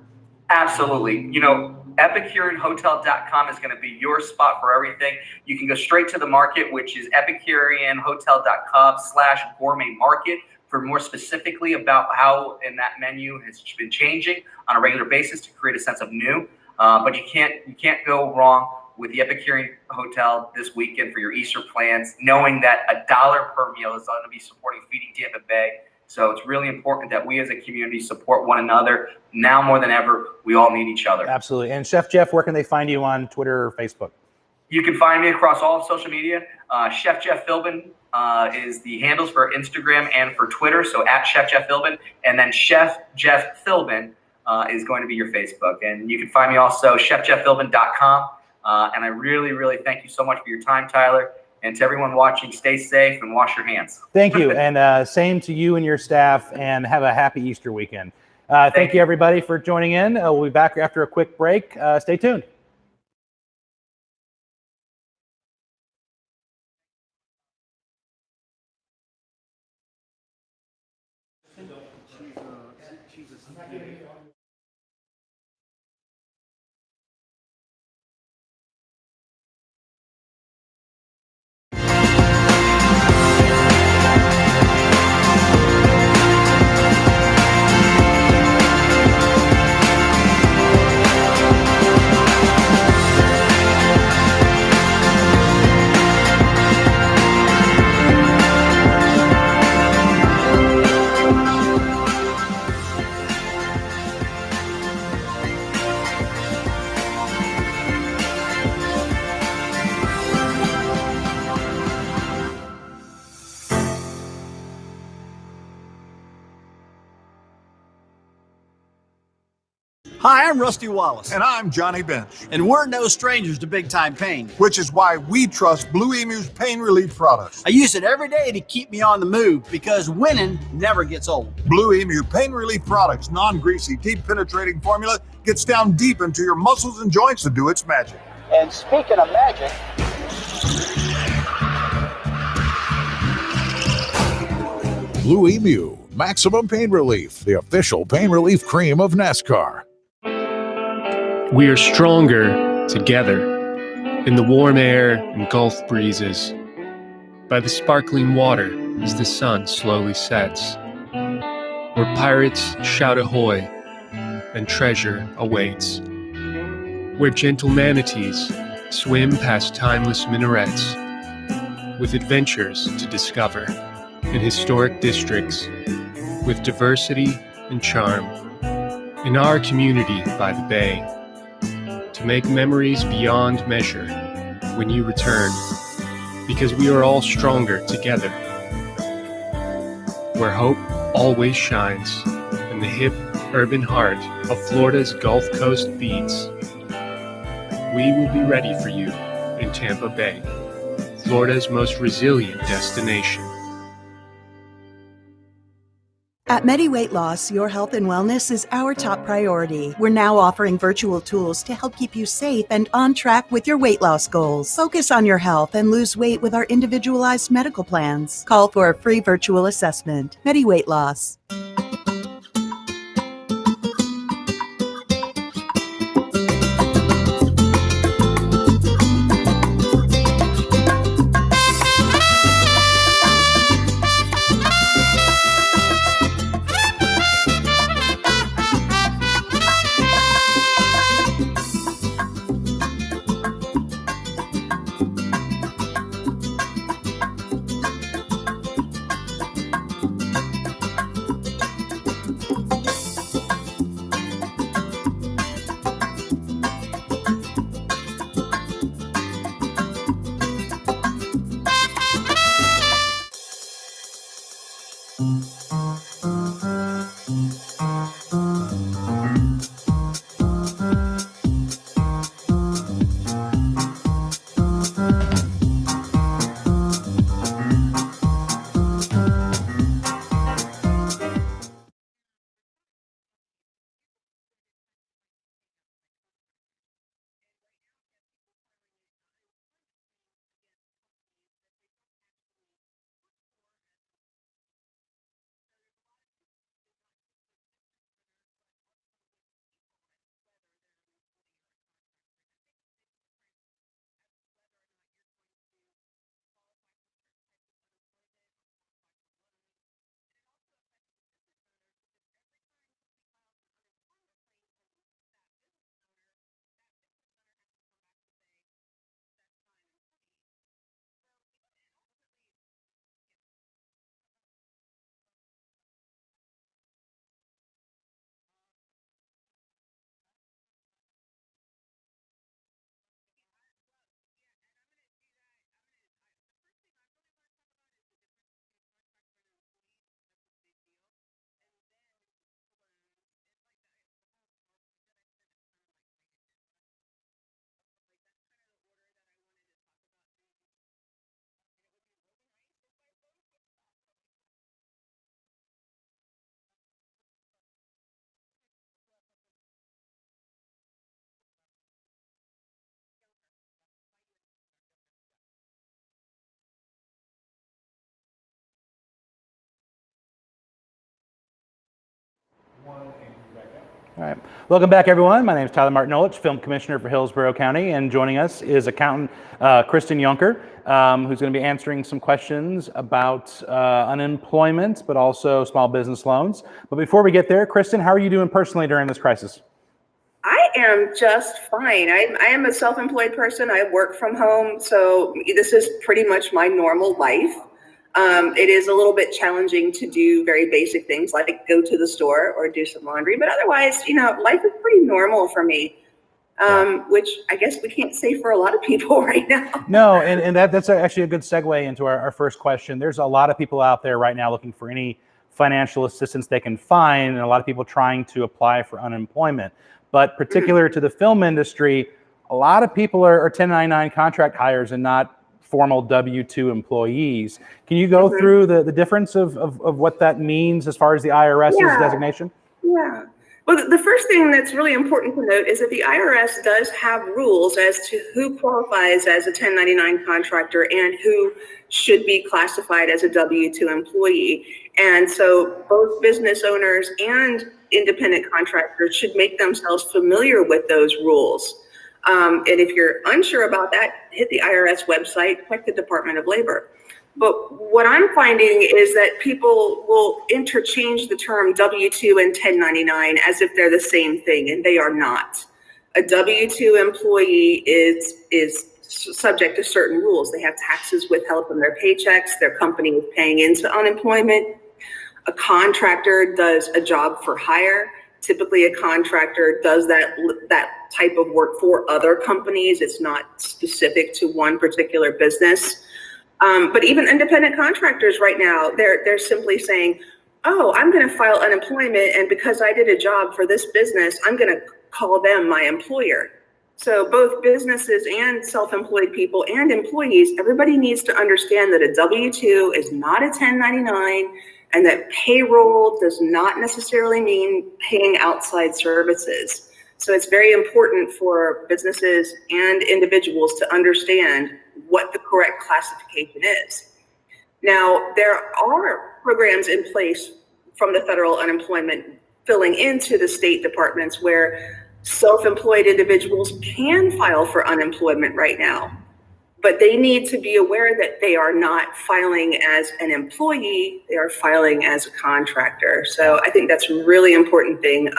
Absolutely. You know, EpicureanHotel.com is going to be your spot for everything. You can go straight to the market, which is EpicureanHotel.com/gourmet market, for more specifically about how in that menu has been changing on a regular basis to create a sense of new. But you can't go wrong with the Epicurean Hotel this weekend for your Easter plans, knowing that $1 per meal is going to be supporting Feeding Tampa Bay. So it's really important that we as a community support one another. Now more than ever, we all need each other. Absolutely. And Chef Jeff, where can they find you on Twitter or Facebook? You can find me across all of social media. Chef Jeff Philbin is the handles for Instagram and for Twitter. So at Chef Jeff Philbin, and then Chef Jeff Philbin is going to be your Facebook. And you can find me also chefjeffphilbin.com. And I really, really thank you so much for your time, Tyler. And to everyone watching, stay safe and wash your hands. Thank you. And same to you and your staff, and have a happy Easter weekend. Thank you, everybody, for joining in. We'll be back after a quick break. Stay tuned. Hi, I'm Rusty Wallace. And I'm Johnny Bench. And we're no strangers to big time pain. Which is why we trust Blue Emu's pain relief products. I use it every day to keep me on the move because winning never gets old. Blue Emu pain relief products, non-greasy, deep penetrating formula, gets down deep into your muscles and joints to do its magic. And speaking of magic, Blue Emu, Maximum Pain Relief, the official pain relief cream of NASCAR. We are stronger together in the warm air and Gulf breezes, by the sparkling water as the sun slowly sets, where pirates shout ahoy and treasure awaits, where gentle manatees swim past timeless minarets, with adventures to discover in historic districts, with diversity and charm, in our community by the bay, to make memories beyond measure when you return, because we are all stronger together, where hope always shines in the hip urban heart of Florida's Gulf Coast beats. We will be ready for you in Tampa Bay, Florida's most resilient destination. At Medi Weight Loss, your health and wellness is our top priority. We're now offering virtual tools to help keep you safe and on track with your weight loss goals. Focus on your health and lose weight with our individualized medical plans. Call for a free virtual assessment. Medi Weight Loss. All right. Welcome back, everyone. My name is Tyler Martinovich, Film Commissioner for Hillsborough County, and joining us is accountant Kristen Junker, who's going to be answering some questions about unemployment, but also small business loans. But before we get there, Kristen, how are you doing personally during this crisis? I am just fine. I am a self-employed person. I work from home, so this is pretty much my normal life. It is a little bit challenging to do very basic things like go to the store or do some laundry, but otherwise, life is pretty normal for me, which I guess we can't say for a lot of people right now. No, and that's actually a good segue into our first question. There's a lot of people out there right now looking for any financial assistance they can find, and a lot of people trying to apply for unemployment. but particular to the film industry, a lot of people are 1099 contract hires and not formal W-2 employees. Can you go through the difference of what that means as far as the IRS's designation? Yeah. Well, the first thing that's really important to note is that the IRS does have rules as to who qualifies as a 1099 contractor and who should be classified as a W-2 employee. And so both business owners and independent contractors should make themselves familiar with those rules. And if you're unsure about that, hit the IRS website, check the Department of Labor. But what I'm finding is that people will interchange the term W-2 and 1099 as if they're the same thing, and they are not. A W-2 employee is subject to certain rules. They have taxes withheld from their paychecks. Their company is paying into unemployment. A contractor does a job for hire. Typically, a contractor does that type of work for other companies. It's not specific to one particular business. But even independent contractors right now, they're simply saying, oh, I'm going to file unemployment, and because I did a job for this business, I'm going to call them my employer. So both businesses and self-employed people and employees, everybody needs to understand that a W-2 is not a 1099, and that payroll does not necessarily mean paying outside services. So it's very important for businesses and individuals to understand what the correct classification is. Now, there are programs in place from the federal unemployment filling into the state departments where self-employed individuals can file for unemployment right now. But they need to be aware that they are not filing as an employee, they are filing as a contractor. So I think that's a really important thing.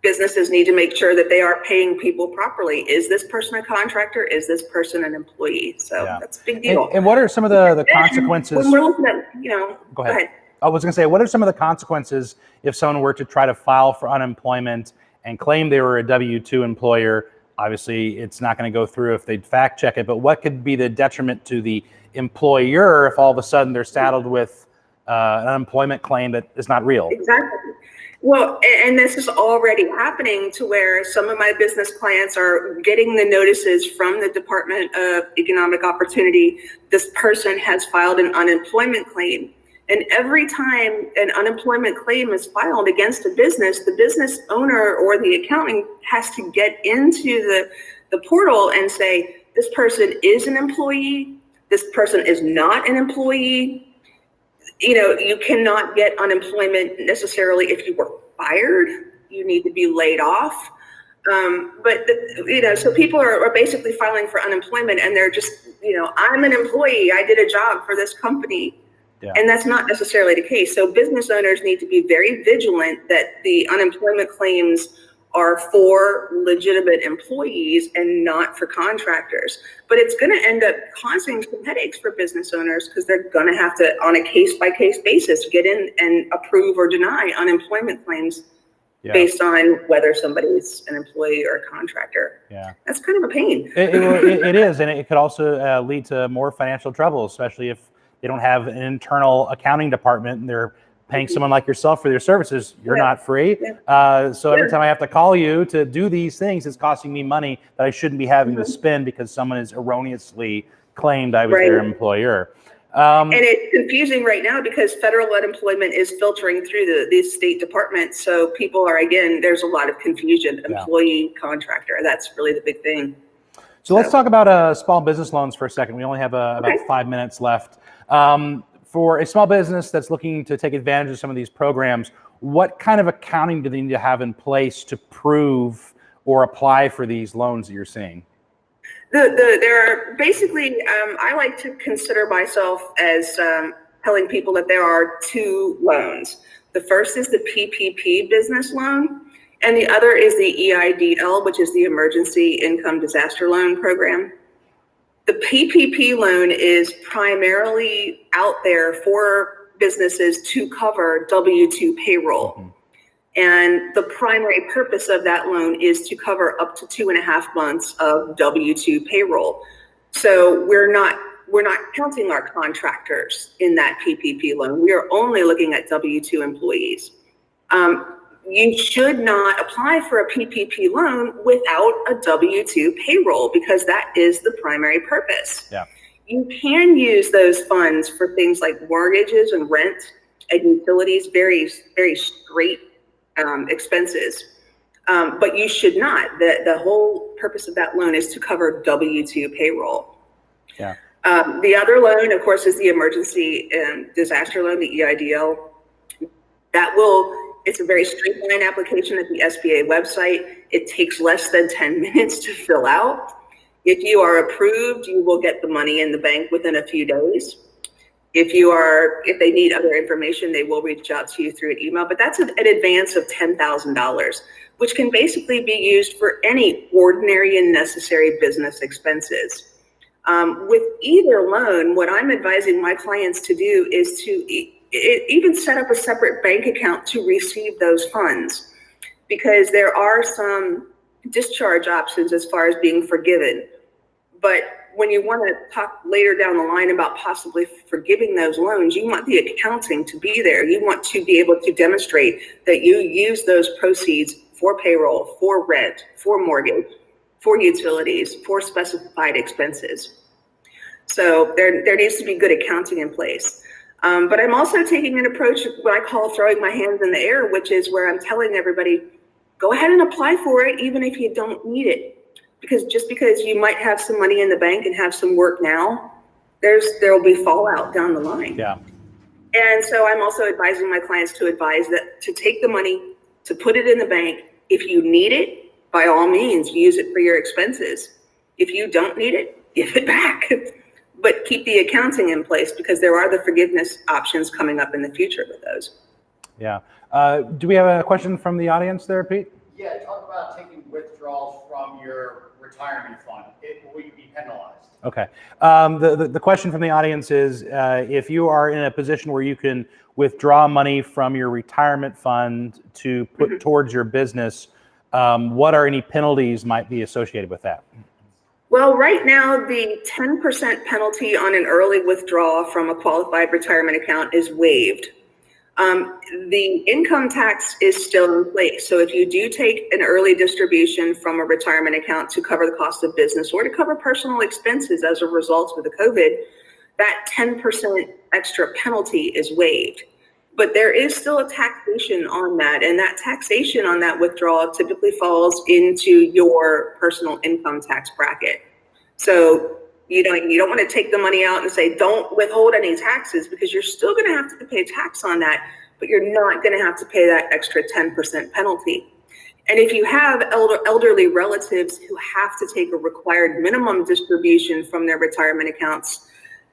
Businesses need to make sure that they are paying people properly. Is this person a contractor? Is this person an employee? So that's a big deal. And what are some of the consequences? When we're looking at, Go ahead. I was going to say, what are some of the consequences if someone were to try to file for unemployment and claim they were a W-2 employer? Obviously, it's not going to go through if they fact check it, but what could be the detriment to the employer if all of a sudden they're saddled with an unemployment claim that is not real? Exactly. Well, and this is already happening to where some of my business clients are getting the notices from the Department of Economic Opportunity. This person has filed an unemployment claim. And every time an unemployment claim is filed against a business, the business owner or the accountant has to get into the portal and say, this person is an employee, this person is not an employee. You cannot get unemployment necessarily if you were fired. You need to be laid off. So people are basically filing for unemployment and they're just, I'm an employee. I did a job for this company. Yeah. And that's not necessarily the case. So business owners need to be very vigilant that the unemployment claims are for legitimate employees and not for contractors. But it's going to end up causing some headaches for business owners because they're going to have to, on a case-by-case basis, get in and approve or deny unemployment claims based on whether somebody's an employee or a contractor. Yeah, that's kind of a pain. It is, and it could also lead to more financial trouble, especially if they don't have an internal accounting department and they're paying someone like yourself for their services. You're not free. So every time I have to call you to do these things, it's costing me money that I shouldn't be having to spend because someone has erroneously claimed I was their employer. And it's confusing right now because federal unemployment is filtering through the state department. So people are, again, there's a lot of confusion, employee, contractor. That's really the big thing. So let's talk about small business loans for a second. We only have about 5 minutes left. For a small business that's looking to take advantage of some of these programs, what kind of accounting do they need to have in place to prove or apply for these loans that you're seeing? There are basically, I like to consider myself as telling people that there are two loans. The first is the PPP business loan, and the other is the EIDL, which is the Emergency Income Disaster Loan Program. The PPP loan is primarily out there for businesses to cover W-2 payroll. Mm-hmm. And the primary purpose of that loan is to cover up to 2.5 months of W-2 payroll. So we're not counting our contractors in that PPP loan. We are only looking at W-2 employees. you should not apply for a PPP loan without a W-2 payroll because that is the primary purpose. Yeah. You can use those funds for things like mortgages and rent and utilities, very, very straight expenses. But you should not. The whole purpose of that loan is to cover W-2 payroll. Yeah. The other loan, of course, is the emergency and disaster loan, the EIDL. It's a very streamlined application at the SBA website. It takes less than 10 minutes to fill out. If you are approved, you will get the money in the bank within a few days. If they need other information, they will reach out to you through an email, but that's an advance of $10,000, which can basically be used for any ordinary and necessary business expenses. With either loan, what I'm advising my clients to do is to even set up a separate bank account to receive those funds, because there are some discharge options as far as being forgiven. But when you want to talk later down the line about possibly forgiving those loans, you want the accounting to be there. You want to be able to demonstrate that you use those proceeds for payroll, for rent, for mortgage, for utilities, for specified expenses. So there needs to be good accounting in place. But I'm also taking an approach, what I call throwing my hands in the air, which is where I'm telling everybody, go ahead and apply for it, even if you don't need it. Because just because you might have some money in the bank and have some work now, there'll be fallout down the line. Yeah. And so I'm also advising my clients to take the money, to put it in the bank. If you need it, by all means, use it for your expenses. If you don't need it, give it back. But keep the accounting in place, because there are the forgiveness options coming up in the future with those. Yeah. Do we have a question from the audience there, Pete? Yeah, talk about taking withdrawals from your retirement fund. Will you be penalized? Okay. The question from the audience is, if you are in a position where you can withdraw money from your retirement fund to put towards your business, what are any penalties might be associated with that? Well, right now, the 10% penalty on an early withdrawal from a qualified retirement account is waived. The income tax is still in place. So if you do take an early distribution from a retirement account to cover the cost of business or to cover personal expenses as a result of the COVID, that 10% extra penalty is waived. But there is still a taxation on that, and that taxation on that withdrawal typically falls into your personal income tax bracket. So you don't want to take the money out and say, don't withhold any taxes, because you're still going to have to pay tax on that, but you're not going to have to pay that extra 10% penalty. And if you have elderly relatives who have to take a required minimum distribution from their retirement accounts,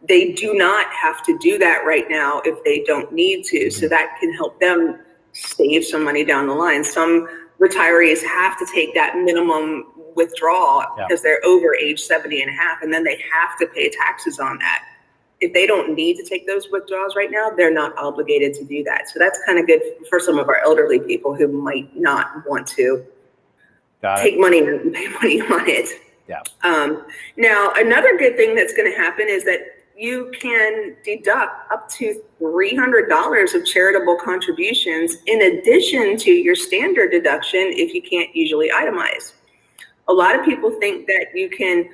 they do not have to do that right now if they don't need to. So that can help them save some money down the line. Some retirees have to take that minimum withdrawal because they're over age 70 and a half, and then they have to pay taxes on that. If they don't need to take those withdrawals right now, they're not obligated to do that. So that's kind of good for some of our elderly people who might not want to take money and pay money on it. Yeah. Now, another good thing that's going to happen is that you can deduct up to $300 of charitable contributions in addition to your standard deduction if you can't usually itemize. A lot of people think that you can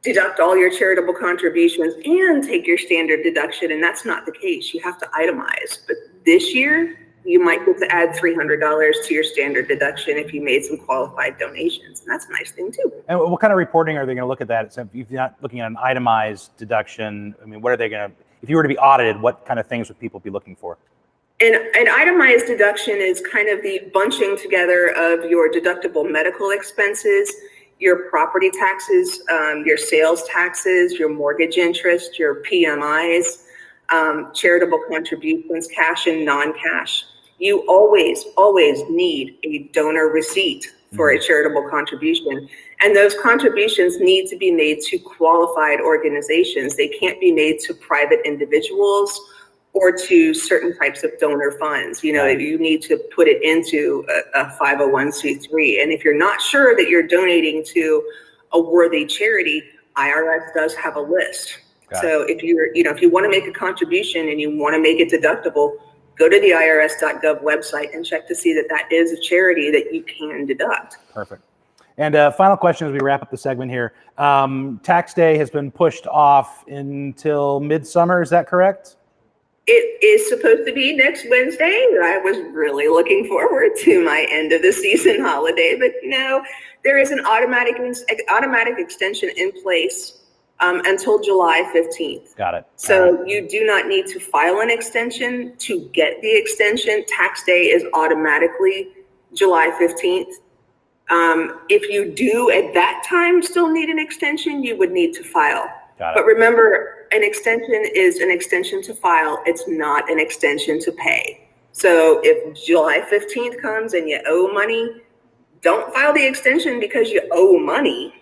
deduct all your charitable contributions and take your standard deduction, and that's not the case. You have to itemize. But this year, you might get to add $300 to your standard deduction if you made some qualified donations, and that's a nice thing too. And what kind of reporting are they going to look at that? So if you're not looking at an itemized deduction, I mean, what are they going to, if you were to be audited, what kind of things would people be looking for? An itemized deduction is kind of the bunching together of your deductible medical expenses, your property taxes, your sales taxes, your mortgage interest, your PMIs, charitable contributions, cash and non-cash. You always need a donor receipt for a charitable contribution. And those contributions need to be made to qualified organizations. They can't be made to private individuals or to certain types of donor funds. You know, you need to put it into a 501c3. And if you're not sure that you're donating to a worthy charity, IRS does have a list. So if you want to make a contribution and you want to make it deductible, go to the irs.gov website and check to see that that is a charity that you can deduct. Perfect. And final question as we wrap up the segment here. Tax day has been pushed off until midsummer, is that correct? It is supposed to be next Wednesday. I was really looking forward to my end of the season holiday, but no, there is an automatic extension in place until July 15th. Got it. So you do not need to file an extension to get the extension. Tax day is automatically July 15th. If you do at that time still need an extension, you would need to file. Got it. But remember, an extension is an extension to file. It's not an extension to pay. So if July 15th comes and you owe money, don't file the extension because you owe money.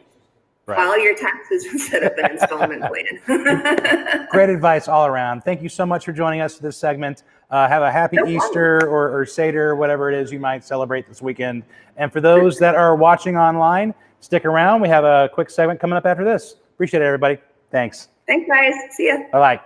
Right. File your taxes and set up an installment plan. Great advice all around. Thank you so much for joining us for this segment. Have a happy Easter or Seder, whatever it is you might celebrate this weekend. And for those that are watching online, stick around. We have a quick segment coming up after this. Appreciate it, everybody. Thanks. Thanks, guys. See ya. Bye-bye.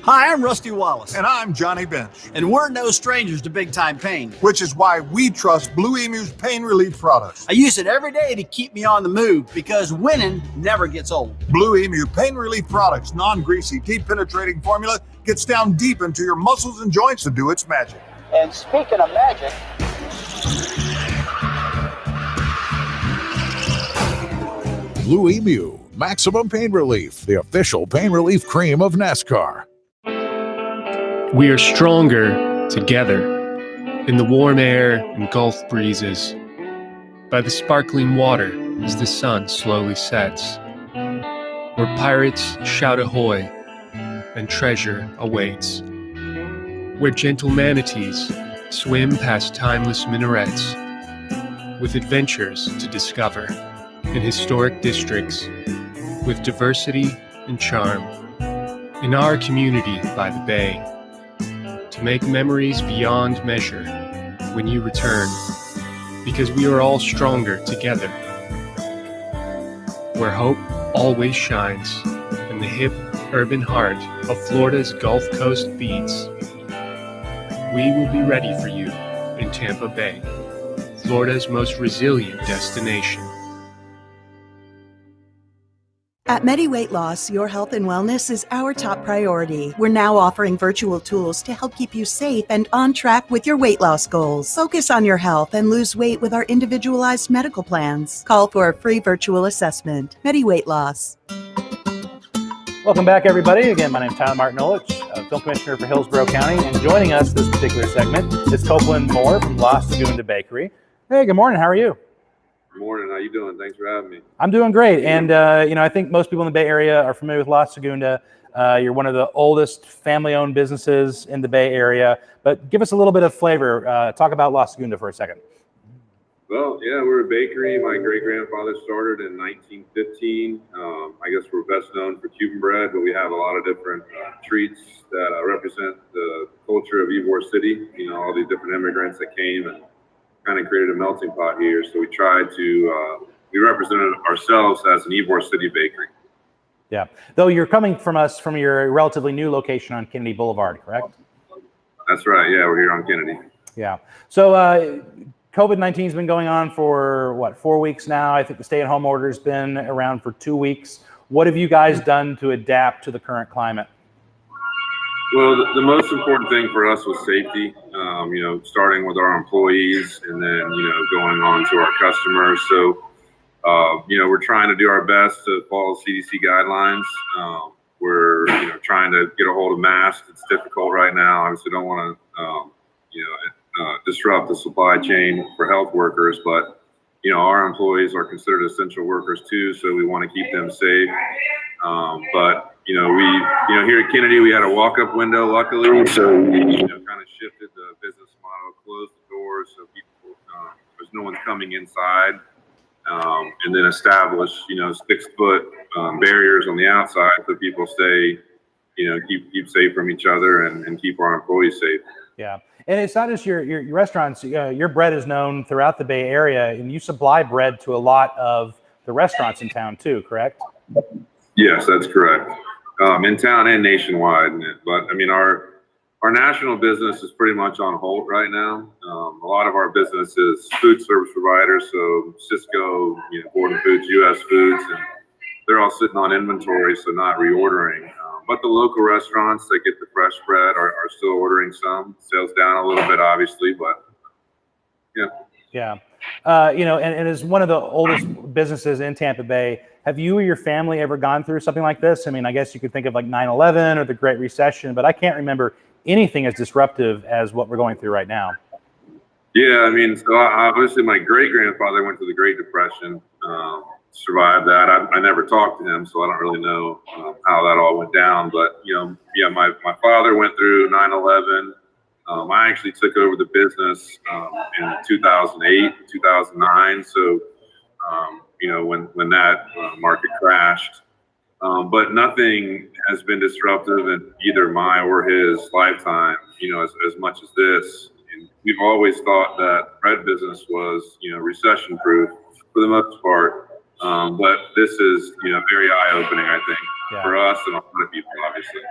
Hi, I'm Rusty Wallace. And I'm Johnny Bench. And we're no strangers to big time pain. Which is why we trust Blue Emu's pain relief products. I use it every day to keep me on the move because winning never gets old. Blue Emu pain relief products, non-greasy, deep penetrating formula, gets down deep into your muscles and joints to do its magic. And speaking of magic, Blue Emu, maximum pain relief, the official pain relief cream of NASCAR. We are stronger together in the warm air and Gulf breezes, by the sparkling water as the sun slowly sets, where pirates shout ahoy and treasure awaits, where gentle manatees swim past timeless minarets, with adventures to discover in historic districts, with diversity and charm, in our community by the bay, to make memories beyond measure when you return, because we are all stronger together, where hope always shines in the hip urban heart of Florida's Gulf Coast beats. We will be ready for you in Tampa Bay, Florida's most resilient destination. At Medi Weight Loss, your health and wellness is our top priority. We're now offering virtual tools to help keep you safe and on track with your weight loss goals. Focus on your health and lose weight with our individualized medical plans. Call for a free virtual assessment. Medi Weight Loss. Welcome back, everybody. Again, my name is Tyler Martin Olich, Film Commissioner for Hillsborough County, and joining us this particular segment is Copeland Moore from La Segunda Bakery. Hey, good morning. How are you? Good morning. How you doing? Thanks for having me. I'm doing great. And, I think most people in the Bay Area are familiar with La Segunda. You're one of the oldest family-owned businesses in the Bay Area. But give us a little bit of flavor. Talk about La Segunda for a second. Well, yeah, we're a bakery. My great-grandfather started in 1915. I guess we're best known for Cuban bread, but we have a lot of different treats that represent the culture of Ybor City. All these different immigrants that came and kind of created a melting pot here. So we tried to, we represented ourselves as an Ybor City bakery. Yeah. Though you're coming from us from your relatively new location on Kennedy Boulevard, correct? That's right. Yeah, we're here on Kennedy. Yeah. So COVID-19 has been going on for, 4 weeks now. I think the stay-at-home order has been around for 2 weeks. What have you guys done to adapt to the current climate? Well, the most important thing for us was safety, starting with our employees and then, going on to our customers. So, we're trying to do our best to follow CDC guidelines. We're, trying to get a hold of masks. It's difficult right now. Obviously, don't want to, disrupt the supply chain for health workers, but, our employees are considered essential workers too, so we want to keep them safe. But here at Kennedy, we had a walk-up window, luckily, so we, kind of shifted the business model, closed the doors so people, there's no one coming inside, and then establish, 6-foot barriers on the outside so people stay, keep safe from each other and keep our employees safe. Yeah. And it's not just your restaurants. Your bread is known throughout the Bay Area, and you supply bread to a lot of the restaurants in town too, correct? Yes, that's correct. In town and nationwide. But I mean, our national business is pretty much on hold right now. A lot of our business is food service providers, so Cisco, Gordon Foods, US Foods, and they're all sitting on inventory, so not reordering. But the local restaurants that get the fresh bread are still ordering some. Sales down a little bit, obviously, but yeah. Yeah. And as one of the oldest businesses in Tampa Bay, have you or your family ever gone through something like this? I mean, I guess you could think of like 9/11 or the Great Recession, but I can't remember anything as disruptive as what we're going through right now. Yeah, I mean, so obviously my great-grandfather went through the Great Depression, survived that. I never talked to him, so I don't really know how that all went down. But, my father went through 9/11. I actually took over the business in 2008, 2009. So, when that market crashed. But nothing has been disruptive in either my or his lifetime, as much as this. And we've always thought that bread business was, recession-proof for the most part. But this is, very eye-opening, I think, for us and a lot of people, obviously.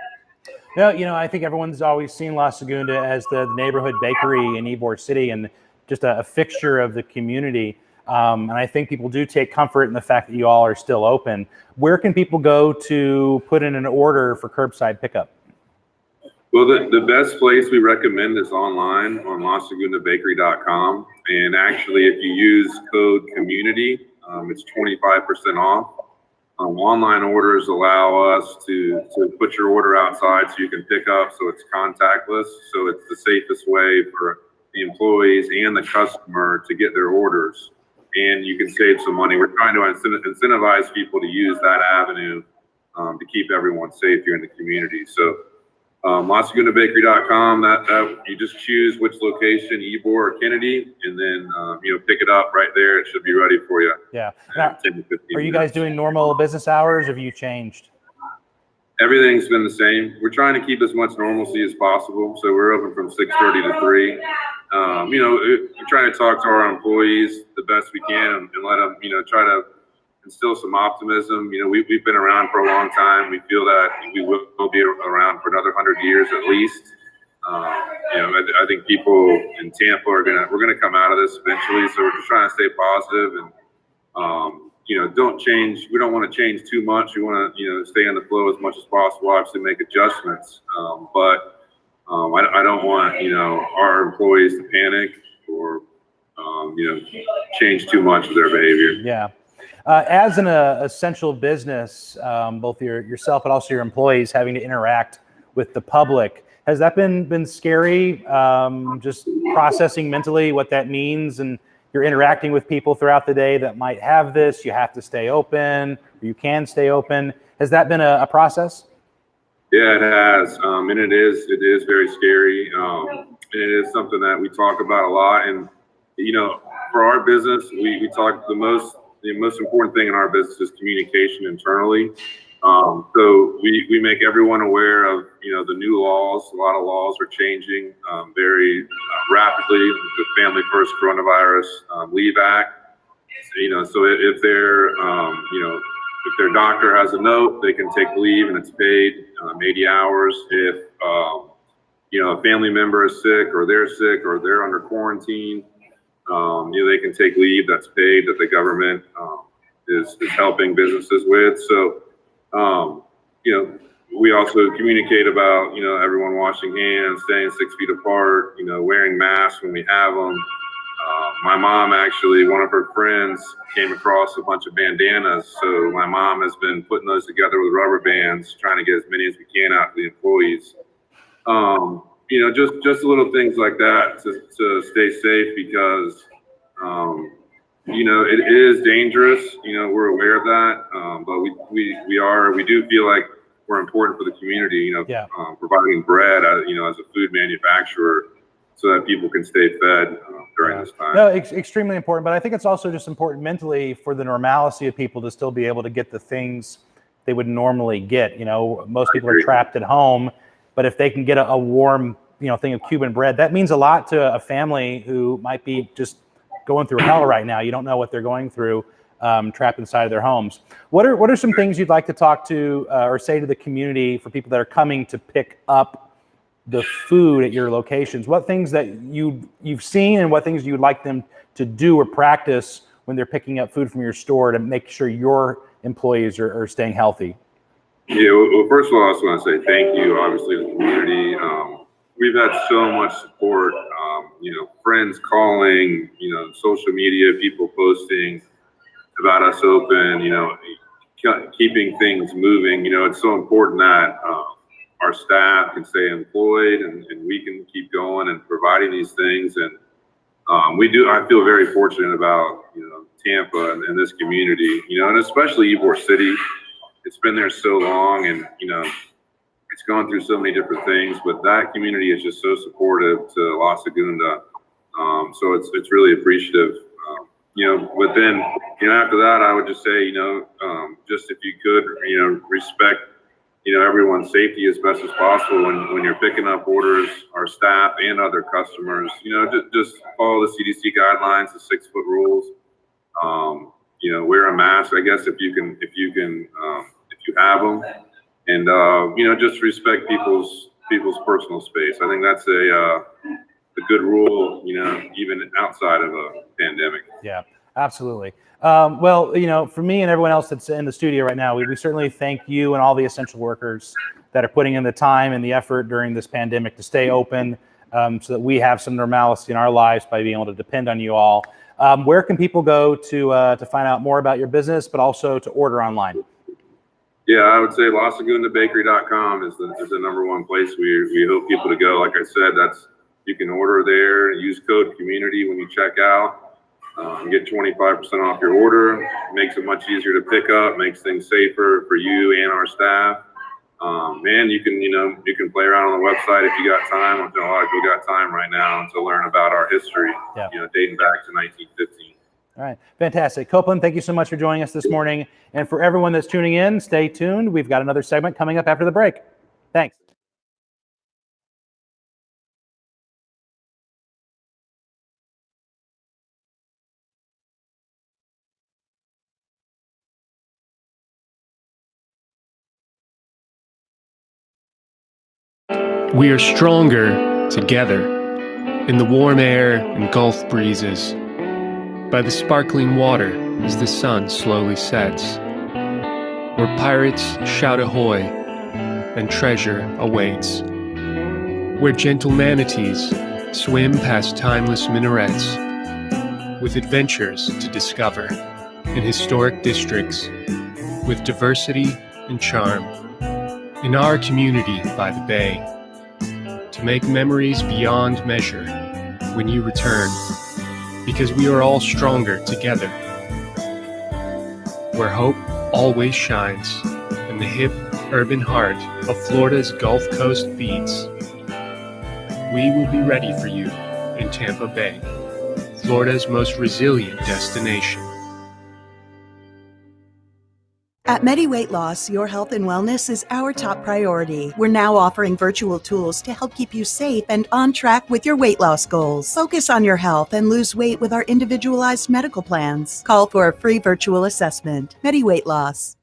No, I think everyone's always seen La Segunda as the neighborhood bakery in Ybor City and just a fixture of the community. And I think people do take comfort in the fact that you all are still open. Where can people go to put in an order for curbside pickup? Well, the best place we recommend is online on LaSegundaBakery.com. And actually, if you use code COMMUNITY, it's 25% off. Online orders allow us to put your order outside so you can pick up, so it's contactless. So it's the safest way for the employees and the customer to get their orders. And you can save some money. We're trying to incentivize people to use that avenue to keep everyone safe here in the community. So LaSegundaBakery.com, that you just choose which location, Ybor or Kennedy, and then pick it up right there. It should be ready for you. Yeah. Now, are you guys doing normal business hours, or have you changed? Everything's been the same. We're trying to keep as much normalcy as possible. So we're open from 6:30 to 3. We're trying to talk to our employees the best we can and let them, try to instill some optimism. We've been around for a long time. We feel that we will be around for another 100 years at least. I think people in Tampa we're gonna come out of this eventually. So we're just trying to stay positive and don't change. We don't want to change too much. We want to stay in the flow as much as possible. Obviously, make adjustments, but I don't want our employees to panic or change too much of their behavior. Yeah. As an essential business, both yourself but also your employees having to interact with the public, has that been scary? Just processing mentally what that means, and you're interacting with people throughout the day that might have this. You have to stay open, or you can stay open. Has that been a process? Yeah, it has, and it is very scary. And it is something that we talk about a lot. And for our business, we talk the most important thing in our business is communication internally. So we make everyone aware of the new laws. A lot of laws are changing very rapidly. The Family First Coronavirus Leave Act. So if their doctor has a note, they can take leave and it's paid 80 hours. If a family member is sick or they're under quarantine, they can take leave that's paid that the government is helping businesses with. So You know, we also communicate about, you know, everyone washing hands, staying 6 feet apart, you know, wearing masks when we have them. My mom actually, one of her friends came across a bunch of bandanas. So my mom has been putting those together with rubber bands, trying to get as many as we can out to the employees. You know, just little things like that to stay safe because, you know, it is dangerous. You know, we're aware of that. But we do feel like we're important for the community, you know, providing bread, you know, as a food manufacturer so that people can stay fed during this time. No, extremely important. But I think it's also just important mentally for the normalcy of people to still be able to get the things they would normally get. You know, most people are trapped at home, but if they can get a warm, you know, thing of Cuban bread, that means a lot to a family who might be just going through hell right now. You don't know what they're going through, trapped inside of their homes. What are some things you'd like to talk to or say to the community for people that are coming to pick up the food at your locations? What things that you've seen and what things you'd like them to do or practice when they're picking up food from your store to make sure your employees are staying healthy? Yeah, well, first of all, I just want to say thank you, obviously, to the community. We've had so much support, you know, friends calling, you know, social media, people posting about us open, you know, keeping things moving. You know, it's so important that our staff can stay employed and we can keep going and providing these things. And I feel very fortunate about, you know, Tampa and this community, you know, and especially Ybor City. It's been there so long and, you know, it's gone through so many different things, but that community is just so supportive to La Segunda. So it's really appreciative. You know, but then, you know, after that, I would just say, you know, just if you could, you know, respect, you know, everyone's safety as best as possible when you're picking up orders, our staff and other customers, you know, just follow the CDC guidelines, the 6-foot rules. You know, wear a mask, I guess, if you have them, and you know, just respect people's personal space. I think that's a good rule, you know, even outside of a pandemic. Yeah, absolutely. Well, you know, for me and everyone else that's in the studio right now, we certainly thank you and all the essential workers that are putting in the time and the effort during this pandemic to stay open, so that we have some normalcy in our lives by being able to depend on you all. Where can people go to find out more about your business, but also to order online? Yeah, I would say LaSegundaBakery.com is the number one place we hope people to go. Like I said, you can order there and use code community when you check out. Get 25% off your order. Makes it much easier to pick up. Makes things safer for you and our staff. And you can play around on the website if you got time. I know a lot of people got time right now to learn about our history. Yeah. You know, dating back to 1915. All right, fantastic. Copeland, thank you so much for joining us this morning. And for everyone that's tuning in, stay tuned. We've got another segment coming up after the break. Thanks. We are stronger together in the warm air and Gulf breezes, by the sparkling water as the sun slowly sets, where pirates shout ahoy and treasure awaits, where gentle manatees swim past timeless minarets, with adventures to discover in historic districts, with diversity and charm, in our community by the bay, to make memories beyond measure when you return, because we are all stronger together, where hope always shines in the hip urban heart of Florida's Gulf Coast beats. We will be ready for you in Tampa Bay, Florida's most resilient destination. At Medi Weight Loss, your health and wellness is our top priority. We're now offering virtual tools to help keep you safe and on track with your weight loss goals. Focus on your health and lose weight with our individualized medical plans. Call for a free virtual assessment. Medi Weight Loss.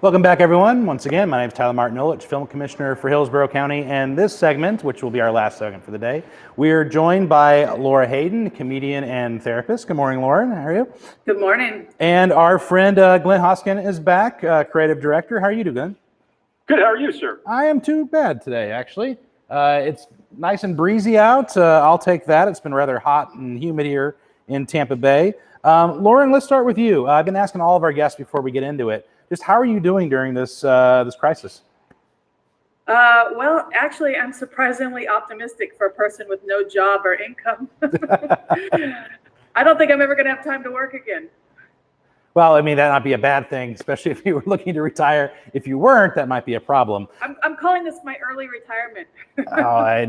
Welcome back, everyone. Once again, my name is Tyler Martin Ulich, Film Commissioner for Hillsborough County, and this segment, which will be our last segment for the day, we are joined by Laura Hayden, comedian and therapist. Good morning, Laura. How are you? Good morning. And our friend Glenn Hoskin is back, creative director. How are you doing, Glenn? Good. How are you, sir? I am too bad today, actually. It's nice and breezy out. I'll take that. It's been rather hot and humid here in Tampa Bay. Lauren, let's start with you. I've been asking all of our guests before we get into it, just how are you doing during this this crisis? Well, actually, I'm surprisingly optimistic for a person with no job or income. I don't think I'm ever going to have time to work again. Well, I mean, that might be a bad thing, especially if you were looking to retire. If you weren't, that might be a problem. I'm calling this my early retirement.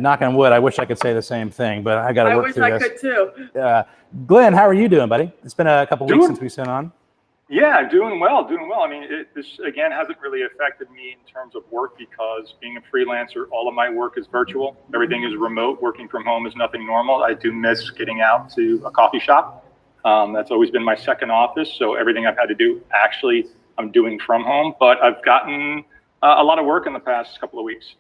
Knock on wood, I wish I could say the same thing, but I got to work through this. I wish I could too. Glenn, how are you doing, buddy? It's been a couple weeks since we sent on. Yeah, doing well. I mean, this, again, hasn't really affected me in terms of work because being a freelancer, all of my work is virtual. Everything is remote. Working from home is nothing normal. I do miss getting out to a coffee shop. That's always been my second office. So everything I've had to do, actually, I'm doing from home. But I've gotten a lot of work in the past couple of weeks.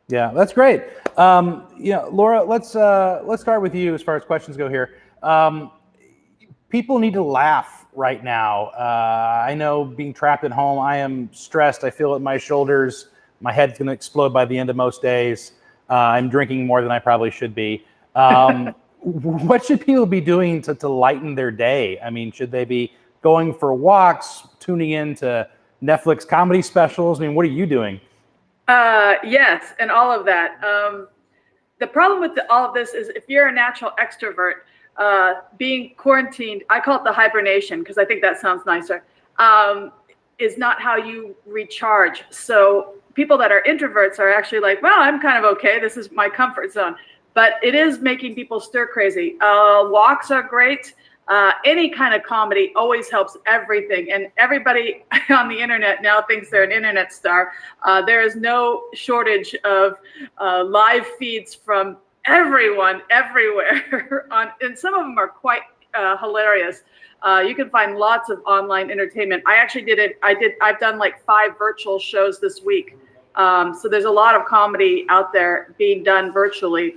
Yeah, that's great. Laura, let's start with you as far as questions go here. People need to laugh right now. I know being trapped at home, I am stressed. I feel it in my shoulders. My head's going to explode by the end of most days. I'm drinking more than I probably should be. What should people be doing to lighten their day? I mean, should they be going for walks, tuning in to Netflix comedy specials? I mean, what are you doing? Yes, and all of that. The problem with all of this is if you're a natural extrovert, being quarantined, I call it the hibernation because I think that sounds nicer, is not how you recharge. So people that are introverts are actually like, well, I'm kind of okay. This is my comfort zone. But it is making people stir crazy. Walks are great. Any kind of comedy always helps everything. And everybody on the internet now thinks they're an internet star. There is no shortage of live feeds from everyone, everywhere. And some of them are quite hilarious. You can find lots of online entertainment. I actually did it. I've done like 5 virtual shows this week. So there's a lot of comedy out there being done virtually.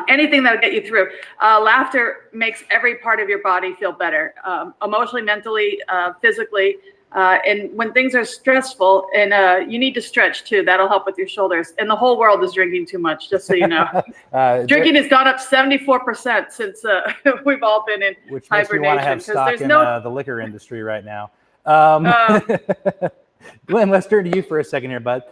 Anything that'll get you through. Laughter makes every part of your body feel better, emotionally, mentally, physically. And when things are stressful, and you need to stretch too, that'll help with your shoulders. And the whole world is drinking too much, just so you know. Drinking has gone up 74% since we've all been in which hibernation. Makes me want to have stock in the liquor industry right now. Glenn, let's turn to you for a second here, bud.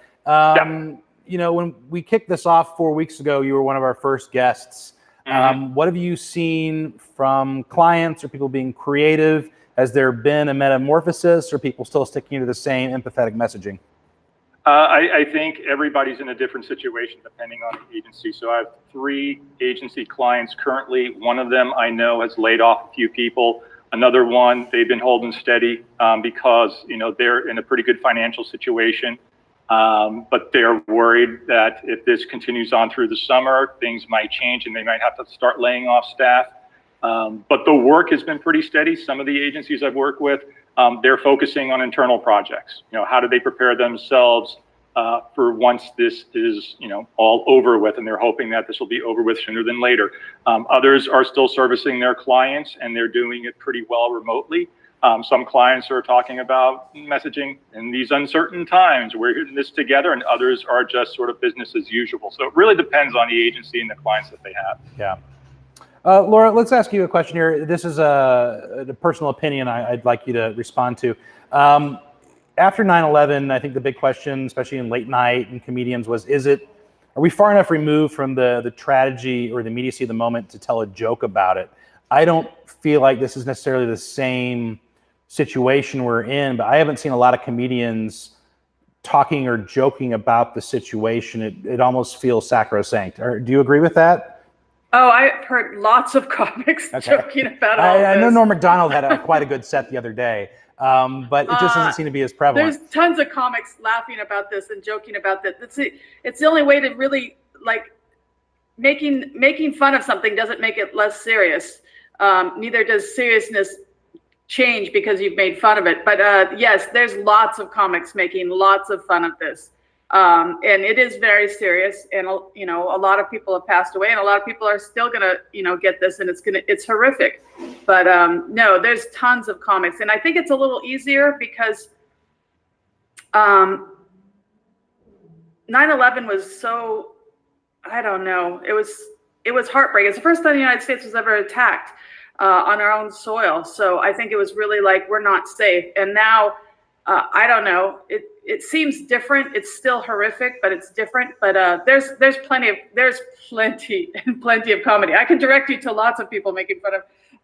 You know, when we kicked this off 4 weeks ago, you were one of our first guests. What have you seen from clients or people being creative? Has there been a metamorphosis or people still sticking to the same empathetic messaging? I think everybody's in a different situation depending on the agency. So I have 3 agency clients currently. One of them I know has laid off a few people. Another one, they've been holding steady because, you know, they're in a pretty good financial situation. But they're worried that if this continues on through the summer, things might change and they might have to start laying off staff. But the work has been pretty steady. Some of the agencies I've worked with, they're focusing on internal projects. You know, how do they prepare themselves for once this is, you know, all over with, and they're hoping that this will be over with sooner than later. Others are still servicing their clients and they're doing it pretty well remotely. Some clients are talking about messaging in these uncertain times. We're in this together, and others are just sort of business as usual. So it really depends on the agency and the clients that they have. Yeah. Laura, let's ask you a question here. This is a personal opinion I'd like you to respond to. After 9/11, I think the big question, especially in late night and comedians, was, are we far enough removed from the tragedy or the immediacy of the moment to tell a joke about it? I don't feel like this is necessarily the same situation we're in, but I haven't seen a lot of comedians talking or joking about the situation. It almost feels sacrosanct. Do you agree with that? Oh, I've heard lots of comics joking about all I know this. Norm Macdonald had quite a good set the other day, but it just doesn't seem to be as prevalent. There's tons of comics laughing about this and joking about that. It's the only way to really, like, making fun of something doesn't make it less serious. Neither does seriousness change because you've made fun of it. But yes, there's lots of comics making lots of fun of this. And it is very serious. And, you know, a lot of people have passed away and a lot of people are still going to, you know, get this, and it's horrific. But no, there's tons of comics. And I think it's a little easier because 9/11 was so, I don't know, it was heartbreaking. It's the first time the United States was ever attacked on our own soil. So I think it was really like, we're not safe. And now, I don't know, it seems different. It's still horrific, but it's different. But there's plenty of comedy. I can direct you to lots of people making fun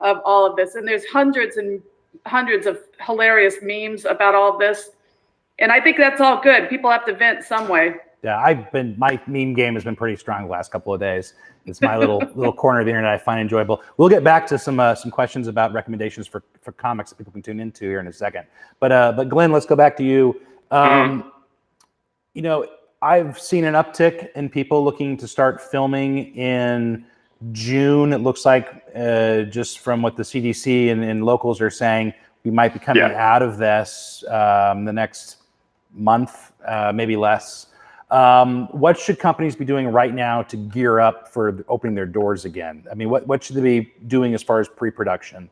of all of this. And there's hundreds and hundreds of hilarious memes about all of this. And I think that's all good. People have to vent some way. Yeah, my meme game has been pretty strong the last couple of days. It's my little corner of the internet I find enjoyable. We'll get back to some questions about recommendations for comics that people can tune into here in a second. But Glenn, let's go back to you. You know, I've seen an uptick in people looking to start filming in June. It looks like just from what the CDC and locals are saying, we might be coming out of this the next month, maybe less. What should companies be doing right now to gear up for opening their doors again? I mean, what should they be doing as far as pre-production?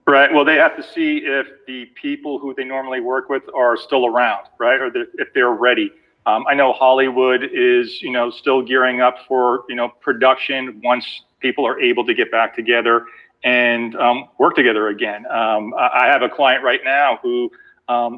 Right. Well, they have to see if the people who they normally work with are still around, right? Or if they're ready. I know Hollywood is, you know, still gearing up for, you know, production once people are able to get back together and work together again. I have a client right now who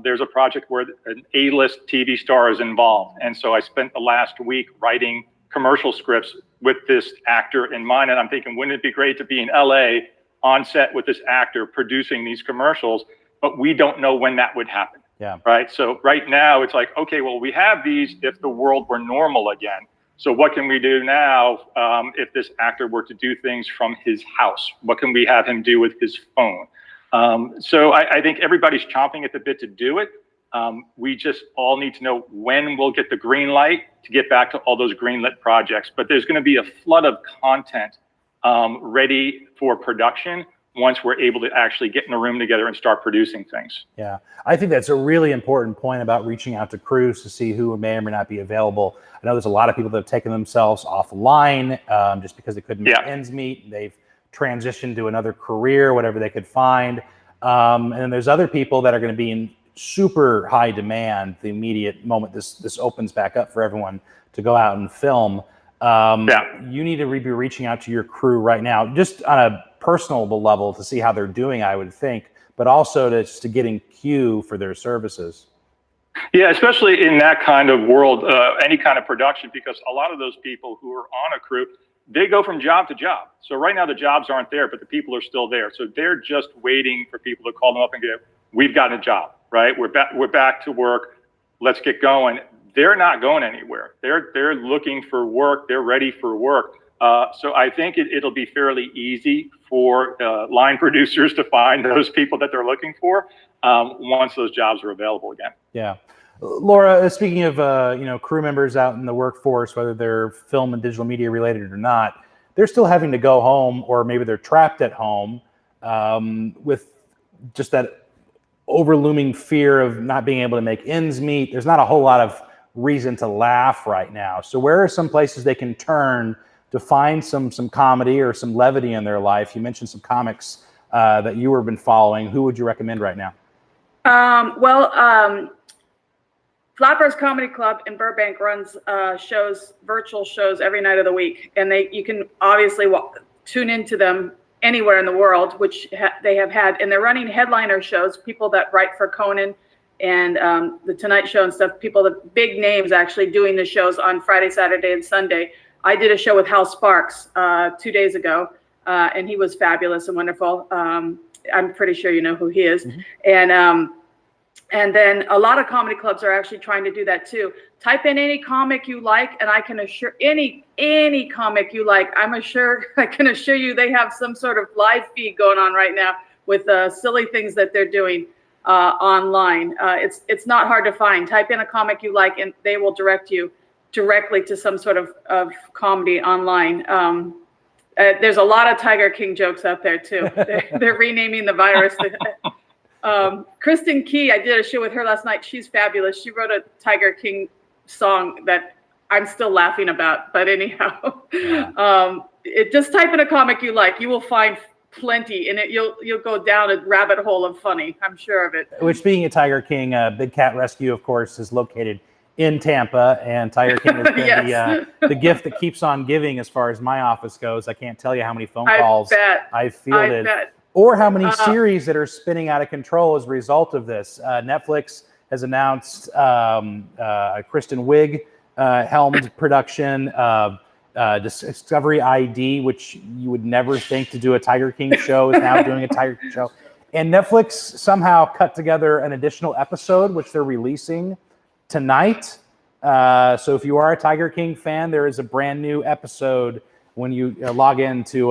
there's a project where an A-list TV star is involved. And so I spent the last week writing commercial scripts with this actor in mind. And I'm thinking, wouldn't it be great to be in LA on set with this actor producing these commercials? But we don't know when that would happen. Yeah. Right. So right now it's like, okay, well, we have these if the world were normal again. So what can we do now if this actor were to do things from his house? What can we have him do with his phone? So I think everybody's chomping at the bit to do it. We just all need to know when we'll get the green light to get back to all those greenlit projects. But there's going to be a flood of content ready for production once we're able to actually get in a room together and start producing things. Yeah, I think that's a really important point about reaching out to crews to see who may or may not be available. I know there's a lot of people that have taken themselves offline just because they couldn't make ends meet. They've transitioned to another career, whatever they could find. And then there's other people that are going to be in super high demand the immediate moment this opens back up for everyone to go out and film. You need to be reaching out to your crew right now, just on a personal level to see how they're doing, I would think, but also to get in queue for their services. Yeah, especially in that kind of world, any kind of production, because a lot of those people who are on a crew, they go from job to job. So right now the jobs aren't there, but the people are still there. So they're just waiting for people to call them up and go, we've got a job, right? We're back to work. Let's get going. They're not going anywhere. They're looking for work. They're ready for work. So I think it'll be fairly easy for line producers to find those people that they're looking for once those jobs are available again. Yeah. Laura, speaking of crew members out in the workforce, whether they're film and digital media related or not, they're still having to go home, or maybe they're trapped at home with just that overlooming fear of not being able to make ends meet. There's not a whole lot of reason to laugh right now. So where are some places they can turn to find some comedy or some levity in their life? You mentioned some comics that you have been following. Who would you recommend right now? Flappers Comedy Club in Burbank runs virtual shows every night of the week, and you can obviously tune into them anywhere in the world, which they have had, and they're running headliner shows, people that write for Conan and the Tonight Show and stuff, the big names actually doing the shows on Friday, Saturday, and Sunday. I did a show with Hal Sparks 2 days ago, and he was fabulous and wonderful. I'm pretty sure you know who he is. Mm-hmm. And then a lot of comedy clubs are actually trying to do that too. Type in any comic you like, and I can assure any comic you like, I can assure you they have some sort of live feed going on right now with silly things that they're doing online. It's not hard to find. Type in a comic you like, and they will direct you directly to some sort of comedy online. There's a lot of Tiger King jokes out there too. They're renaming the virus Kristen Key, I did a show with her last night. She's fabulous. She wrote a Tiger King song that I'm still laughing about. But anyhow, just type in a comic you like. You will find plenty, and you'll go down a rabbit hole of funny. I'm sure of it. Which, speaking of Tiger King, Big Cat Rescue, of course, is located in Tampa, and Tiger King has been the gift that keeps on giving as far as my office goes. I can't tell you how many phone calls I've fielded, or how many series that are spinning out of control as a result of this. Netflix has announced Kristen Wiig helmed production of Discovery ID, which you would never think to do a Tiger King show, is now doing a Tiger King show. And Netflix somehow cut together an additional episode, which they're releasing tonight. So if you are a Tiger King fan, there is a brand new episode when you log in to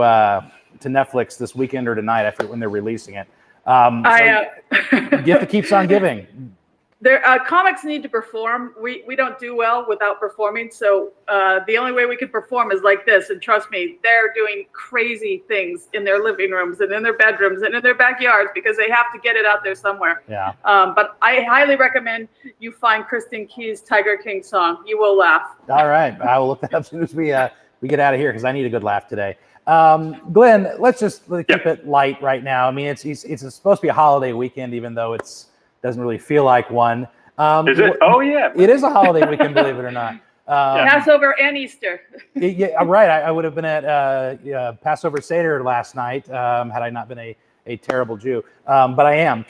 Netflix this weekend or tonight. I forget when they're releasing it. Gift that keeps on giving. Comics need to perform. We don't do well without performing. So the only way we can perform is like this. And trust me, they're doing crazy things in their living rooms and in their bedrooms and in their backyards because they have to get it out there somewhere. Yeah. But I highly recommend you find Kristen Key's Tiger King song. You will laugh. All right. I will look that up as soon as we get out of here because I need a good laugh today. Glenn, let's just keep it light right now. I mean, it's supposed to be a holiday weekend, even though doesn't really feel like one. Is it? Oh, yeah. It is a holiday weekend, believe it or not. Passover and Easter. Yeah, right. I would have been at Passover Seder last night had I not been a terrible Jew. But I am.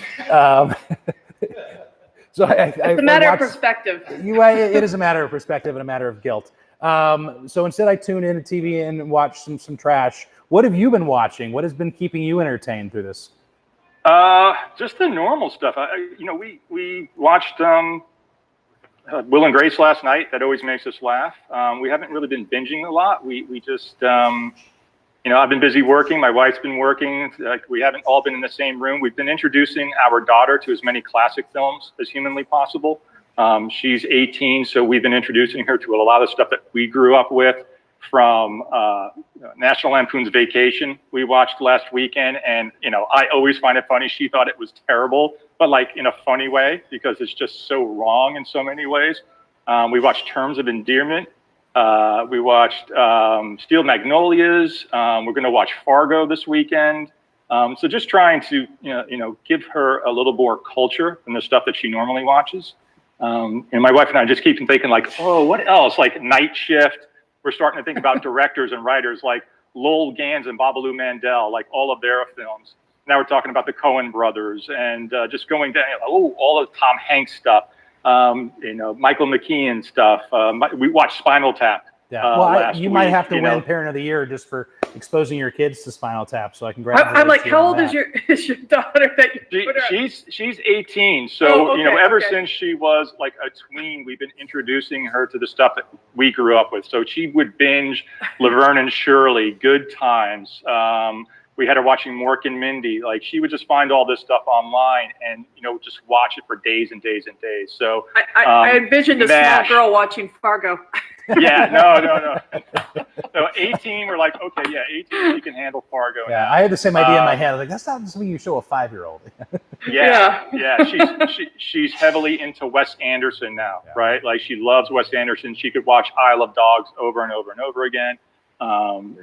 So it's a matter of perspective. It is a matter of perspective and a matter of guilt. So instead, I tune into TV and watch some trash. What have you been watching? What has been keeping you entertained through this? Just the normal stuff. We watched Will and Grace last night. That always makes us laugh. We haven't really been binging a lot. We just, I've been busy working. My wife's been working. We haven't all been in the same room. We've been introducing our daughter to as many classic films as humanly possible. She's 18, so we've been introducing her to a lot of stuff that we grew up with. From National Lampoon's Vacation we watched last weekend, and I always find it funny. She thought it was terrible, but like in a funny way because it's just so wrong in so many ways. We watched Terms of Endearment. We watched Steel Magnolias. We're going to watch Fargo this weekend. So just trying to give her a little more culture than the stuff that she normally watches. And my wife and I just keep thinking like, oh, what else? Like Night Shift. We're starting to think about directors and writers like Lowell Gans and Babalu Mandel, like all of their films. Now we're talking about the Coen brothers and just going down, all of Tom Hanks stuff, Michael McKean stuff. We watched Spinal Tap. Yeah, you might have to win Parent of the Year just for exposing your kids to Spinal Tap. So I congratulate you. I'm like, how old is your daughter that you put her? She's 18. So ever since she was like a tween, we've been introducing her to the stuff that we grew up with. So she would binge Laverne and Shirley, Good Times. We had her watching Mork and Mindy. Like she would just find all this stuff online and just watch it for days and days and days. So I envisioned a small girl watching Fargo. Yeah, no. So 18, we're like, okay, yeah, 18, she can handle Fargo. Yeah, I had the same idea in my head. I was like, that's not something you show a 5-year-old. Yeah. She's heavily into Wes Anderson now, right? Like she loves Wes Anderson. She could watch Isle of Dogs over and over and over again.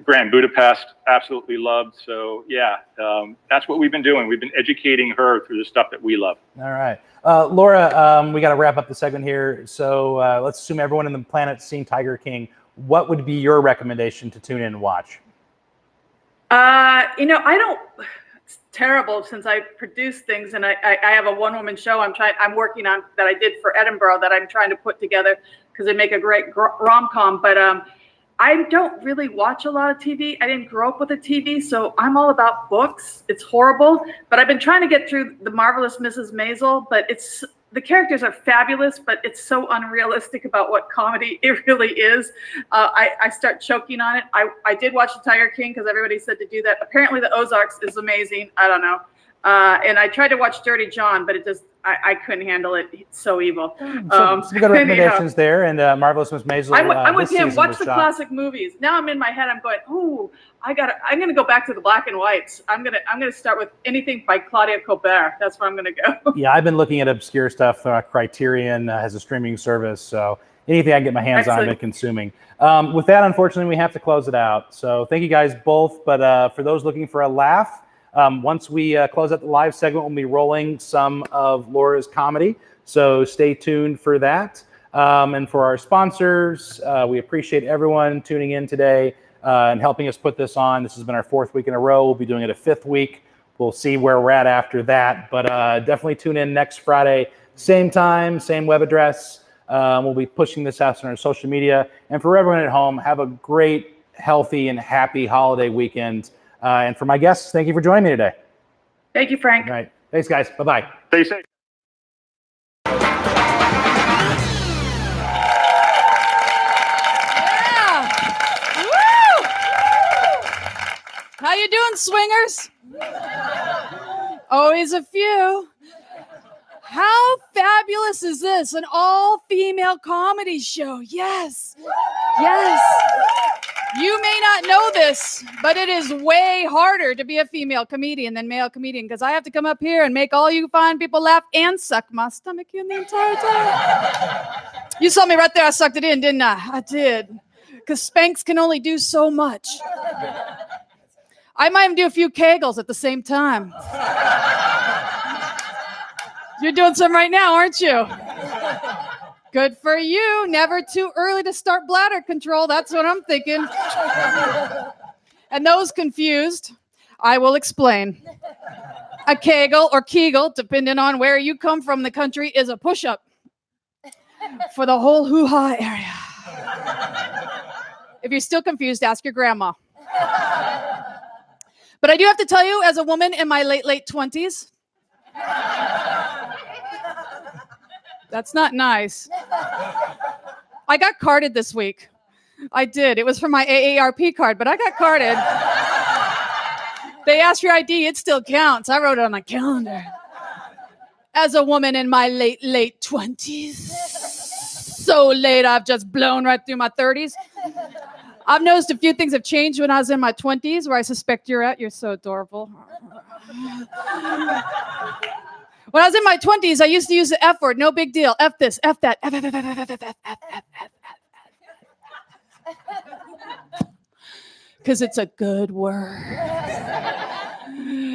Grand Budapest, absolutely loved. So yeah, that's what we've been doing. We've been educating her through the stuff that we love. All right. Laura, we got to wrap up the segment here. So let's assume everyone on the planet's seen Tiger King. What would be your recommendation to tune in and watch? I don't. It's terrible since I produce things and I have a one-woman show I'm working on that I did for Edinburgh that I'm trying to put together because they make a great rom-com. But I don't really watch a lot of TV. I didn't grow up with a TV, so I'm all about books. It's horrible, but I've been trying to get through The Marvelous Mrs. Maisel, but the characters are fabulous, but it's so unrealistic about what comedy it really is. I start choking on it. I did watch The Tiger King because everybody said to do that. Apparently The Ozarks is amazing. I don't know. And I tried to watch Dirty John, but I couldn't handle it. It's so evil. Some good recommendations there, and Marvelous Miss Maisel. I'm with this him. season Watch was the shot- classic movies. Now I'm in my head. I'm going, ooh, I'm gonna go back to the black and whites. I'm gonna start with anything by Claudia Colbert. That's where I'm gonna go. Yeah, I've been looking at obscure stuff. Criterion has a streaming service, so anything I can get my hands on, I've been consuming. With that, unfortunately, we have to close it out. So thank you guys both. But for those looking for a laugh, once we close out the live segment, we'll be rolling some of Laura's comedy. So stay tuned for that. And for our sponsors, we appreciate everyone tuning in today and helping us put this on. This has been our 4th week in a row. We'll be doing it a 5th week. We'll see where we're at after that. But definitely tune in next Friday, same time, same web address. We'll be pushing this out on our social media. And for everyone at home, have a great, healthy, and happy holiday weekend. And for my guests, thank you for joining me today. Thank you, Frank. All right. Thanks, guys. Bye-bye. Stay safe. How you doing, swingers? Always a few. How fabulous is this? An all-female comedy show. Yes. Yes. You may not know this, but it is way harder to be a female comedian than male comedian because I have to come up here and make all you fine people laugh and suck my stomach in the entire time. You saw me right there. I sucked it in, didn't I? I did. Because Spanx can only do so much. I might even do a few Kegels at the same time. You're doing some right now, aren't you? Good for you. Never too early to start bladder control. That's what I'm thinking. And those confused, I will explain. A Kegel or Kegel, depending on where you come from in the country, is a push-up for the whole hoo-ha area. If you're still confused, ask your grandma. But I do have to tell you, as a woman in my late 20s, that's not nice. I got carded this week. I did. It was for my AARP card, but I got carded. They asked your ID, it still counts. I wrote it on my calendar. As a woman in my late 20s, so late I've just blown right through my 30s. I've noticed a few things have changed when I was in my 20s, where I suspect you're at. You're so adorable. When I was in my 20s, I used to use the F word. No big deal. F this, F that. F, F, F, F, F, F, F, F, F, F, F. Because it's a good word.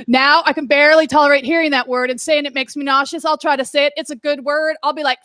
Now I can barely tolerate hearing that word and saying it makes me nauseous. I'll try to say it. It's a good word. I'll be like,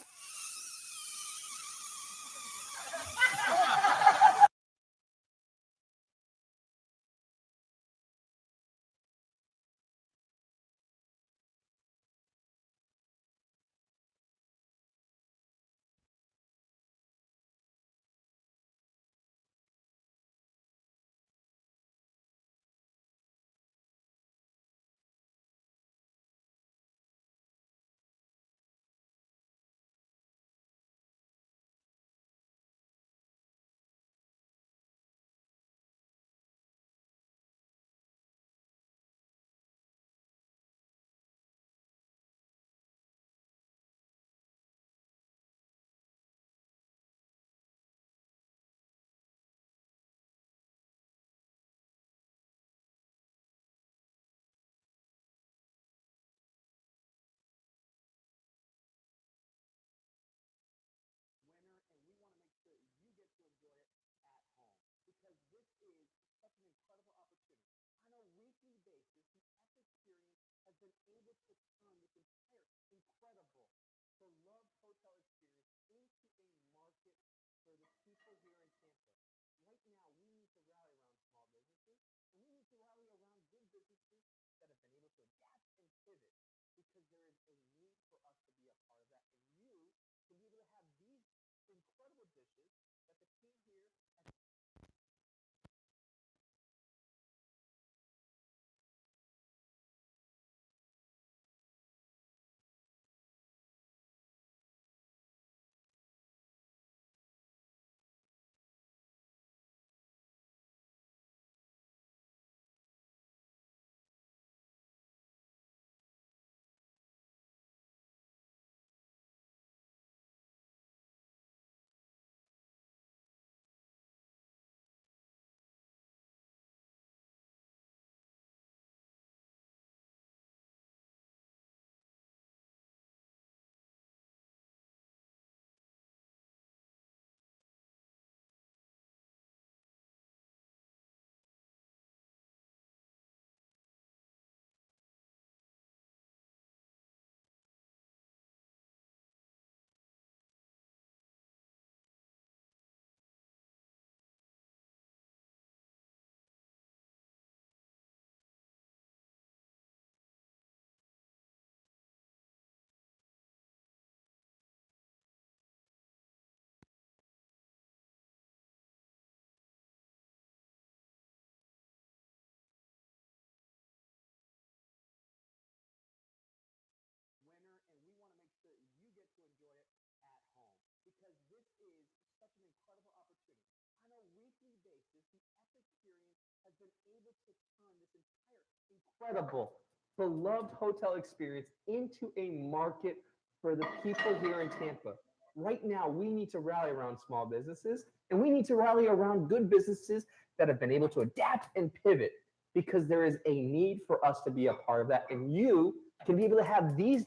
incredible, beloved hotel experience into a market for the people here in Tampa. Right now, we need to rally around small businesses, and we need to rally around good businesses that have been able to adapt and pivot, because there is a need for us to be a part of that. And you can be able to have these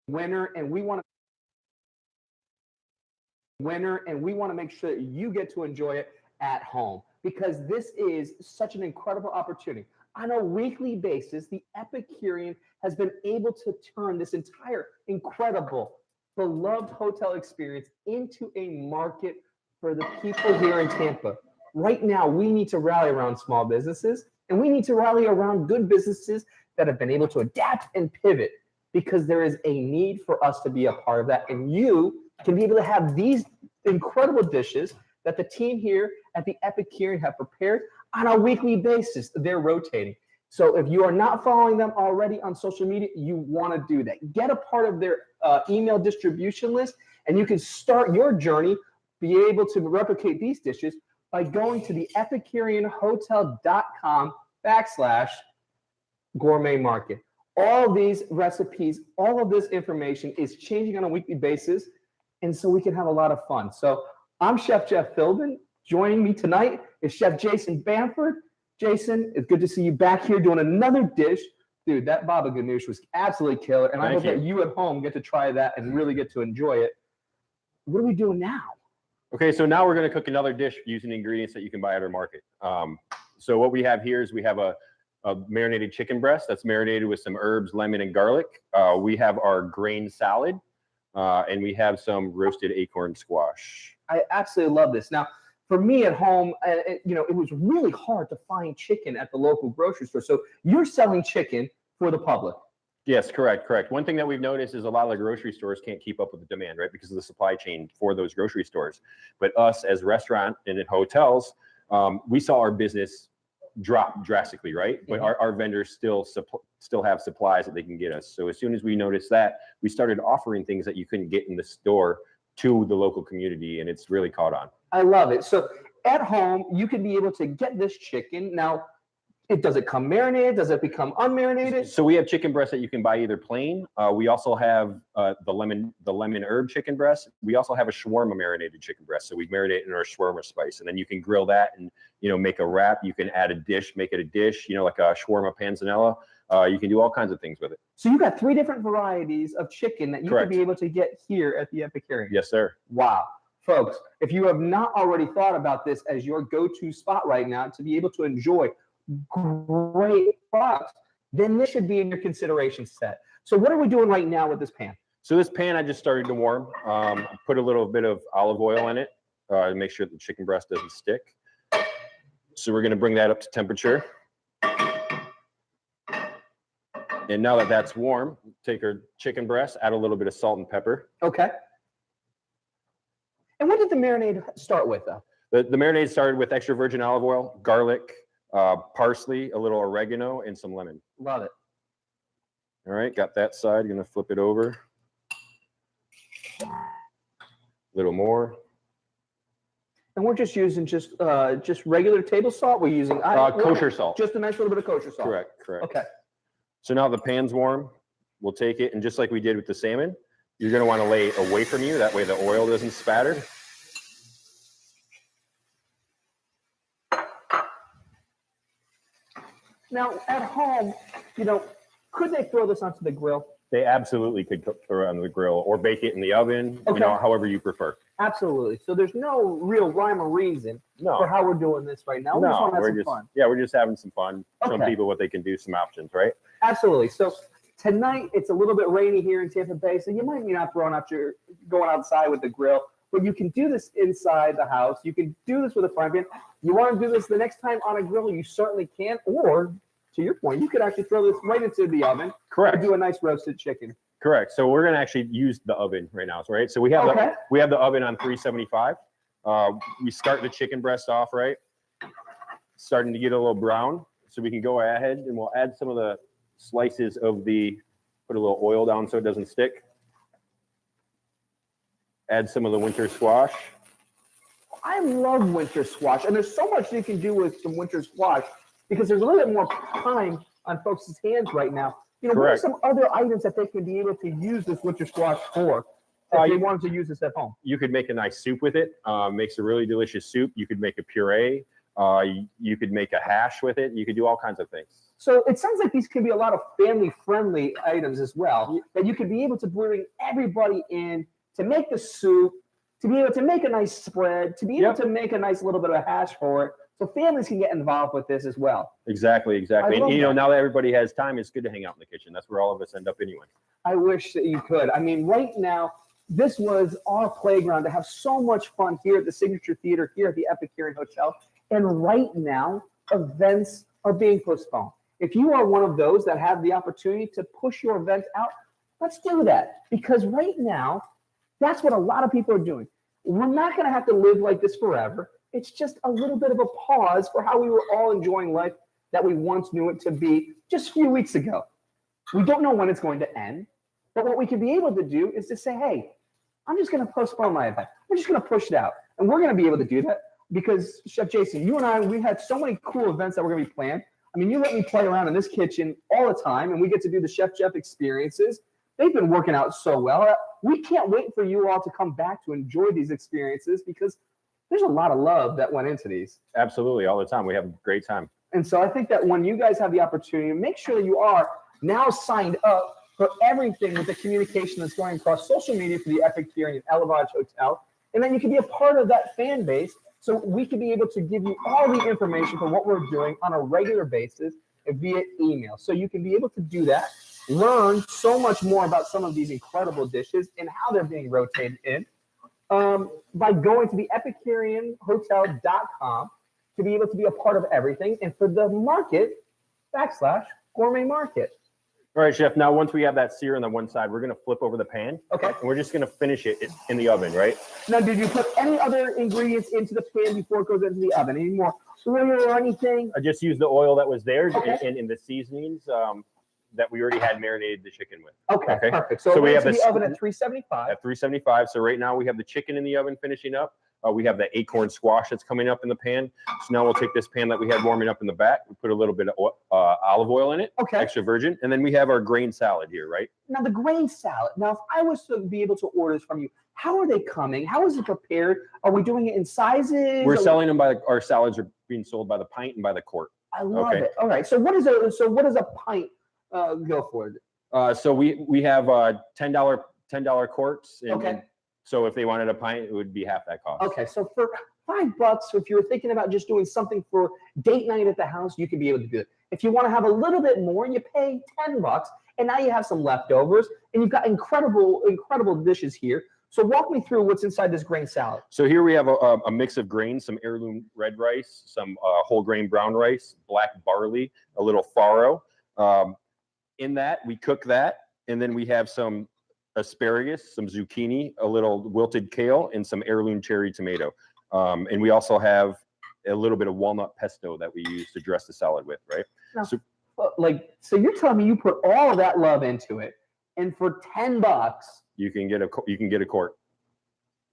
winner, and we want to make sure that you get to enjoy it at home, because this is such an incredible opportunity. On a weekly basis, the Epicurean has been able to turn this entire incredible, beloved hotel experience into a market for the people here in Tampa. Right now, we need to rally around small businesses, and we need to rally around good businesses that have been able to adapt and pivot, because there is a need for us to be a part of that. And you can be able to have these incredible dishes that the team here at the Epicurean have prepared on a weekly basis. They're rotating. So if you are not following them already on social media, you want to do that. Get a part of their email distribution list, and you can start your journey, be able to replicate these dishes by going to the epicureanhotel.com/gourmet market. All these recipes, all of this information is changing on a weekly basis, and so we can have a lot of fun. So I'm Chef Jeff Philbin. Joining me tonight is Chef Jason Bamford. Jason, it's good to see you back here doing another dish. Dude, that baba ganoush was absolutely killer, and I hope that you at home get to try that and really get to enjoy it. What are we doing now? Okay, so now we're going to cook another dish using ingredients that you can buy at our market. So what we have here is we have a marinated chicken breast that's marinated with some herbs, lemon, and garlic. We have our grain salad, and we have some roasted acorn squash. I absolutely love this. Now, for me at home, it was really hard to find chicken at the local grocery store. So you're selling chicken for the public. Yes, correct. One thing that we've noticed is a lot of the grocery stores can't keep up with the demand, right? Because of the supply chain for those grocery stores. But us as restaurant and in hotels, we saw our business drop drastically, right? But our vendors still have supplies that they can get us. So as soon as we noticed that, we started offering things that you couldn't get in the store to the local community, and it's really caught on. I love it. So at home, you can be able to get this chicken. Now, does it come marinated? Does it become unmarinated? So we have chicken breast that you can buy either plain. We also have the lemon herb chicken breast. We also have a shawarma marinated chicken breast. So we marinate in our shawarma spice, and then you can grill that and make a wrap. You can add a dish, make it a dish. Like a shawarma panzanella. You can do all kinds of things with it. So you got 3 different varieties of chicken that you can be able to get here at the Epicurean. Yes, sir. Wow. Folks, if you have not already thought about this as your go-to spot right now to be able to enjoy great products, then this should be in your consideration set. So what are we doing right now with this pan? So this pan I just started to warm. Put a little bit of olive oil in it to make sure the chicken breast doesn't stick. So we're going to bring that up to temperature. And now that that's warm, take our chicken breast, add a little bit of salt and pepper. Okay. And what did the marinade start with, though? The marinade started with extra virgin olive oil, garlic, parsley, a little oregano, and some lemon. Love it. All right, got that side. Going to flip it over. A little more. And we're just using just regular table salt. We're using kosher salt. Just a nice little bit of kosher salt. Correct. Okay. So now the pan's warm. We'll take it, and just like we did with the salmon, you're going to want to lay it away from you. That way the oil doesn't spatter. Now, at home, could they throw this onto the grill? They absolutely could throw it on the grill or bake it in the oven, however you prefer. Absolutely. So there's no real rhyme or reason for how we're doing this right now. We just want to have some fun. Yeah, we're just having some fun. Showing people what they can do, some options, right? Absolutely. So tonight, it's a little bit rainy here in Tampa Bay, so you might be not going outside with the grill, but you can do this inside the house. You can do this with a frying pan. You want to do this the next time on a grill, you certainly can. Or, to your point, you could actually throw this right into the oven. Correct. Do a nice roasted chicken. Correct. So we're going to actually use the oven right now, right? So we have the oven on 375. We start the chicken breast off, right? Starting to get a little brown. So we can go ahead and we'll add some of the slices of put a little oil down so it doesn't stick. Add some of the winter squash. I love winter squash, and there's so much you can do with some winter squash because there's a little bit more time on folks' hands right now. You know, what are Correct. some other items that they can be able to use this winter squash for if they wanted to use this at home? You could make a nice soup with it. Makes a really delicious soup. You could make a puree. You could make a hash with it. You could do all kinds of things. So it sounds like these could be a lot of family-friendly items as well, that you could be able to bring everybody in to make the soup, to be able to make a nice spread, to be able to make a nice little bit of a hash for it. So families can get involved with this as well. Exactly. I And love you know, that. now that everybody has time, it's good to hang out in the kitchen. That's where all of us end up anyway. I wish that you could. I mean, right now, this was our playground to have so much fun here at the Signature Theater, here at the Epicurean Hotel. And right now, events are being postponed. If you are one of those that have the opportunity to push your event out, let's do that. Because right now, that's what a lot of people are doing. We're not going to have to live like this forever. It's just a little bit of a pause for how we were all enjoying life that we once knew it to be just a few weeks ago. We don't know when it's going to end, but what we can be able to do is to say, hey, I'm just going to postpone my event. We're just going to push it out. And we're going to be able to do that because, Chef Jason, you and I, we had so many cool events that were going to be planned. I mean, you let me play around in this kitchen all the time, and we get to do the Chef Jeff experiences. They've been working out so well. We can't wait for you all to come back to enjoy these experiences because there's a lot of love that went into these. Absolutely. All the time. We have a great time. And so I think that when you guys have the opportunity, make sure that you are now signed up for everything with the communication that's going across social media for the Epicurean Elevage Hotel. And then you can be a part of that fan base so we can be able to give you all the information for what we're doing on a regular basis via email. So you can be able to do that, learn so much more about some of these incredible dishes and how they're being rotated in by going to the EpicureanHotel.com to be able to be a part of everything. And for the market, /gourmet market. All right, Chef. Now, once we have that sear on the one side, we're going to flip over the pan. Okay. And we're just going to finish it in the oven, right? Now, did you put any other ingredients into the pan before it goes into the oven? Any more oil or anything? I just used the oil that was there Okay. and the seasonings that we already had marinated the chicken with. Okay, perfect. So, we have the this oven at 375. At 375. So right now we have the chicken in the oven finishing up. We have the acorn squash that's coming up in the pan. So now we'll take this pan that we had warming up in the back. We put a little bit of olive oil in it, extra virgin, and then we have our grain salad here, right? Now, the grain salad. Now, if I was to be able to order this from you, how are they coming? How is it prepared? Are we doing it in sizes? We're selling them by our salads are being sold by the pint and by the quart. I love it. All right. So what is a pint go for? So we have $10 quarts. And, Okay. and so if they wanted a pint, it would be half that cost. Okay, so for $5, if you're thinking about just doing something for date night at the house, you can be able to do it. If you want to have a little bit more, you pay $10, and now you have some leftovers, and you've got incredible dishes here. So walk me through what's inside this grain salad. So here we have a mix of grains, some heirloom red rice, some whole grain brown rice, black barley, a little farro. In that, we cook that, and then we have some asparagus, some zucchini, a little wilted kale, and some heirloom cherry tomato. And we also have a little bit of walnut pesto that we use to dress the salad with, right? Now, so you're telling me you put all of that love into it, and for $10, you can get a quart.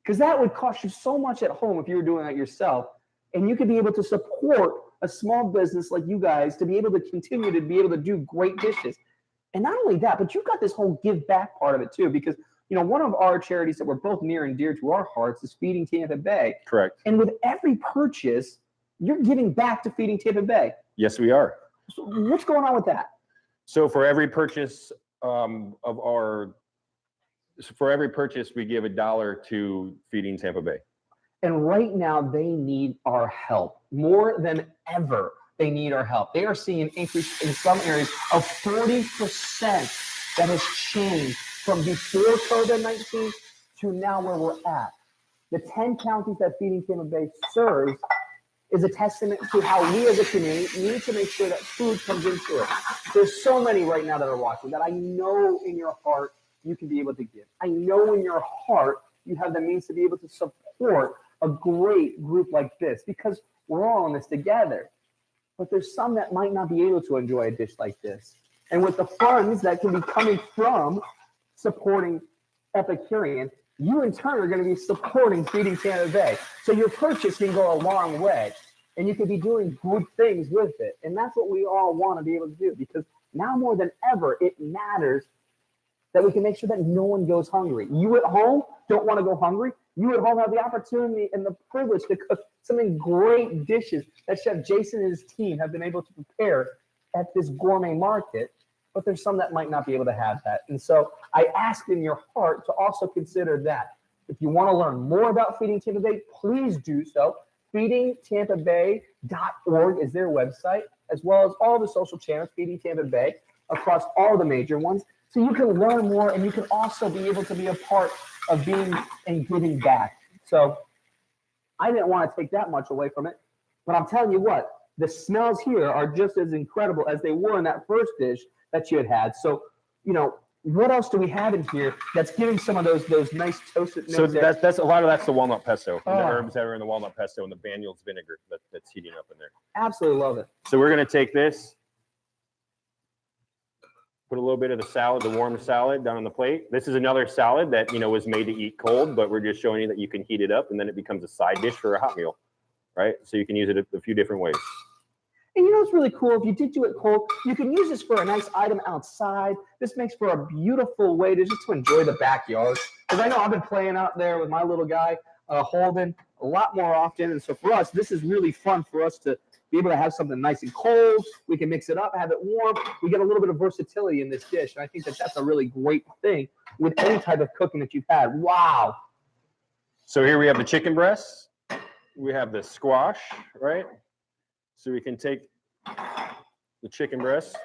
because that would cost you so much at home if you were doing that yourself, and you could be able to support a small business like you guys to be able to continue to be able to do great dishes. And not only that, but you've got this whole give back part of it too, because one of our charities that we're both near and dear to our hearts is Feeding Tampa Bay. Correct. And with every purchase, you're giving back to Feeding Tampa Bay. Yes, we are. So what's going on with that? So for every purchase we give $1 to Feeding Tampa Bay. And right now they need our help more than ever. They need our help. They are seeing an increase in some areas of 40% that has changed from before COVID-19 to now where we're at. The 10 counties that Feeding Tampa Bay serves is a testament to how we as a community need to make sure that food comes into it. There's so many right now that are watching that I know in your heart you can be able to give. I know in your heart you have the means to be able to support a great group like this because we're all in this together. But there's some that might not be able to enjoy a dish like this. And with the funds that can be coming from supporting Epicurean, you in turn are going to be supporting Feeding Tampa Bay. So your purchase can go a long way, and you can be doing good things with it. And that's what we all want to be able to do, because now more than ever, it matters that we can make sure that no one goes hungry. You at home don't want to go hungry. You at home have the opportunity and the privilege to cook some great dishes that Chef Jason and his team have been able to prepare at this gourmet market. But there's some that might not be able to have that. And so I ask in your heart to also consider that. If you want to learn more about Feeding Tampa Bay, please do so. FeedingTampaBay.org is their website, as well as all the social channels, Feeding Tampa Bay, across all the major ones. So you can learn more, and you can also be able to be a part of being and giving back. So I didn't want to take that much away from it, but I'm telling you what, the smells here are just as incredible as they were in that first dish that you had. So, you know, what else do we have in here that's giving some of those nice toasted notes? So that's a lot of that's the walnut pesto, Oh. the herbs that are in the walnut pesto and the Banyuls vinegar that's heating up in there. Absolutely love it. So we're going to take this, put a little bit of the salad, the warm salad, down on the plate. This is another salad that, you know, was made to eat cold, but we're just showing you that you can heat it up and then it becomes a side dish for a hot meal, right? So you can use it a few different ways. And you know what's really cool? If you did do it cold, you can use this for a nice item outside. This makes for a beautiful way to just to enjoy the backyard. Because I know I've been playing out there with my little guy, Holden, a lot more often. And so for us, this is really fun for us to be able to have something nice and cold. We can mix it up, have it warm. We get a little bit of versatility in this dish. And I think that that's a really great thing with any type of cooking that you've had. Wow. So here we have the chicken breasts. We have the squash, right? So we can take the chicken breast.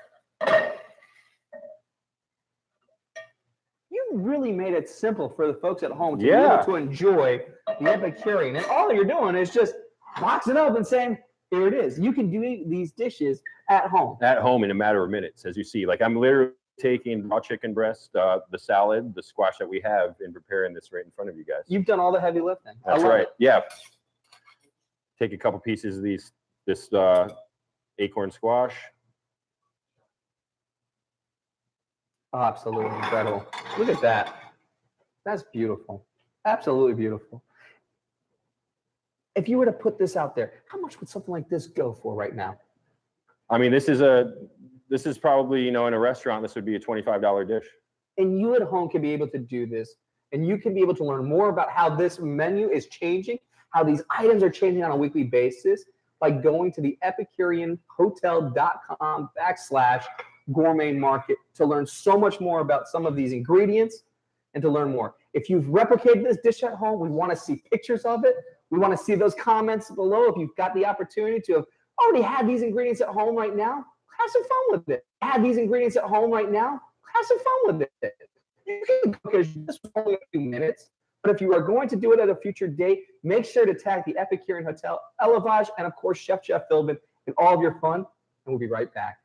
You really made it simple for the folks at home to be Yeah. able to enjoy the Epicurean. And all you're doing is just boxing up and saying, here it is. You can do these dishes at home. At home in a matter of minutes, as you see. Like I'm literally taking raw chicken breast, the salad, the squash that we have, and preparing this right in front of you guys. You've done all the heavy lifting. I That's love right. it. Yeah. Take a couple pieces of this acorn squash. Oh, absolutely incredible. Look at that. That's beautiful. Absolutely beautiful. If you were to put this out there, how much would something like this go for right now? I mean, this is probably, you know, in a restaurant, this would be a $25 dish. And you at home can be able to do this, and you can be able to learn more about how this menu is changing, how these items are changing on a weekly basis by going to the EpicureanHotel.com/gourmet market to learn so much more about some of these ingredients and to learn more. If you've replicated this dish at home, we want to see pictures of it. We want to see those comments below. If you've got the opportunity to have already had these ingredients at home right now, have some fun with it. Had these ingredients at home right now, have some fun with it. You can cook as this was only a few minutes, but if you are going to do it at a future date, make sure to tag the Epicurean Hotel, Elevage, and of course Chef Philbin in all of your fun, and we'll be right back.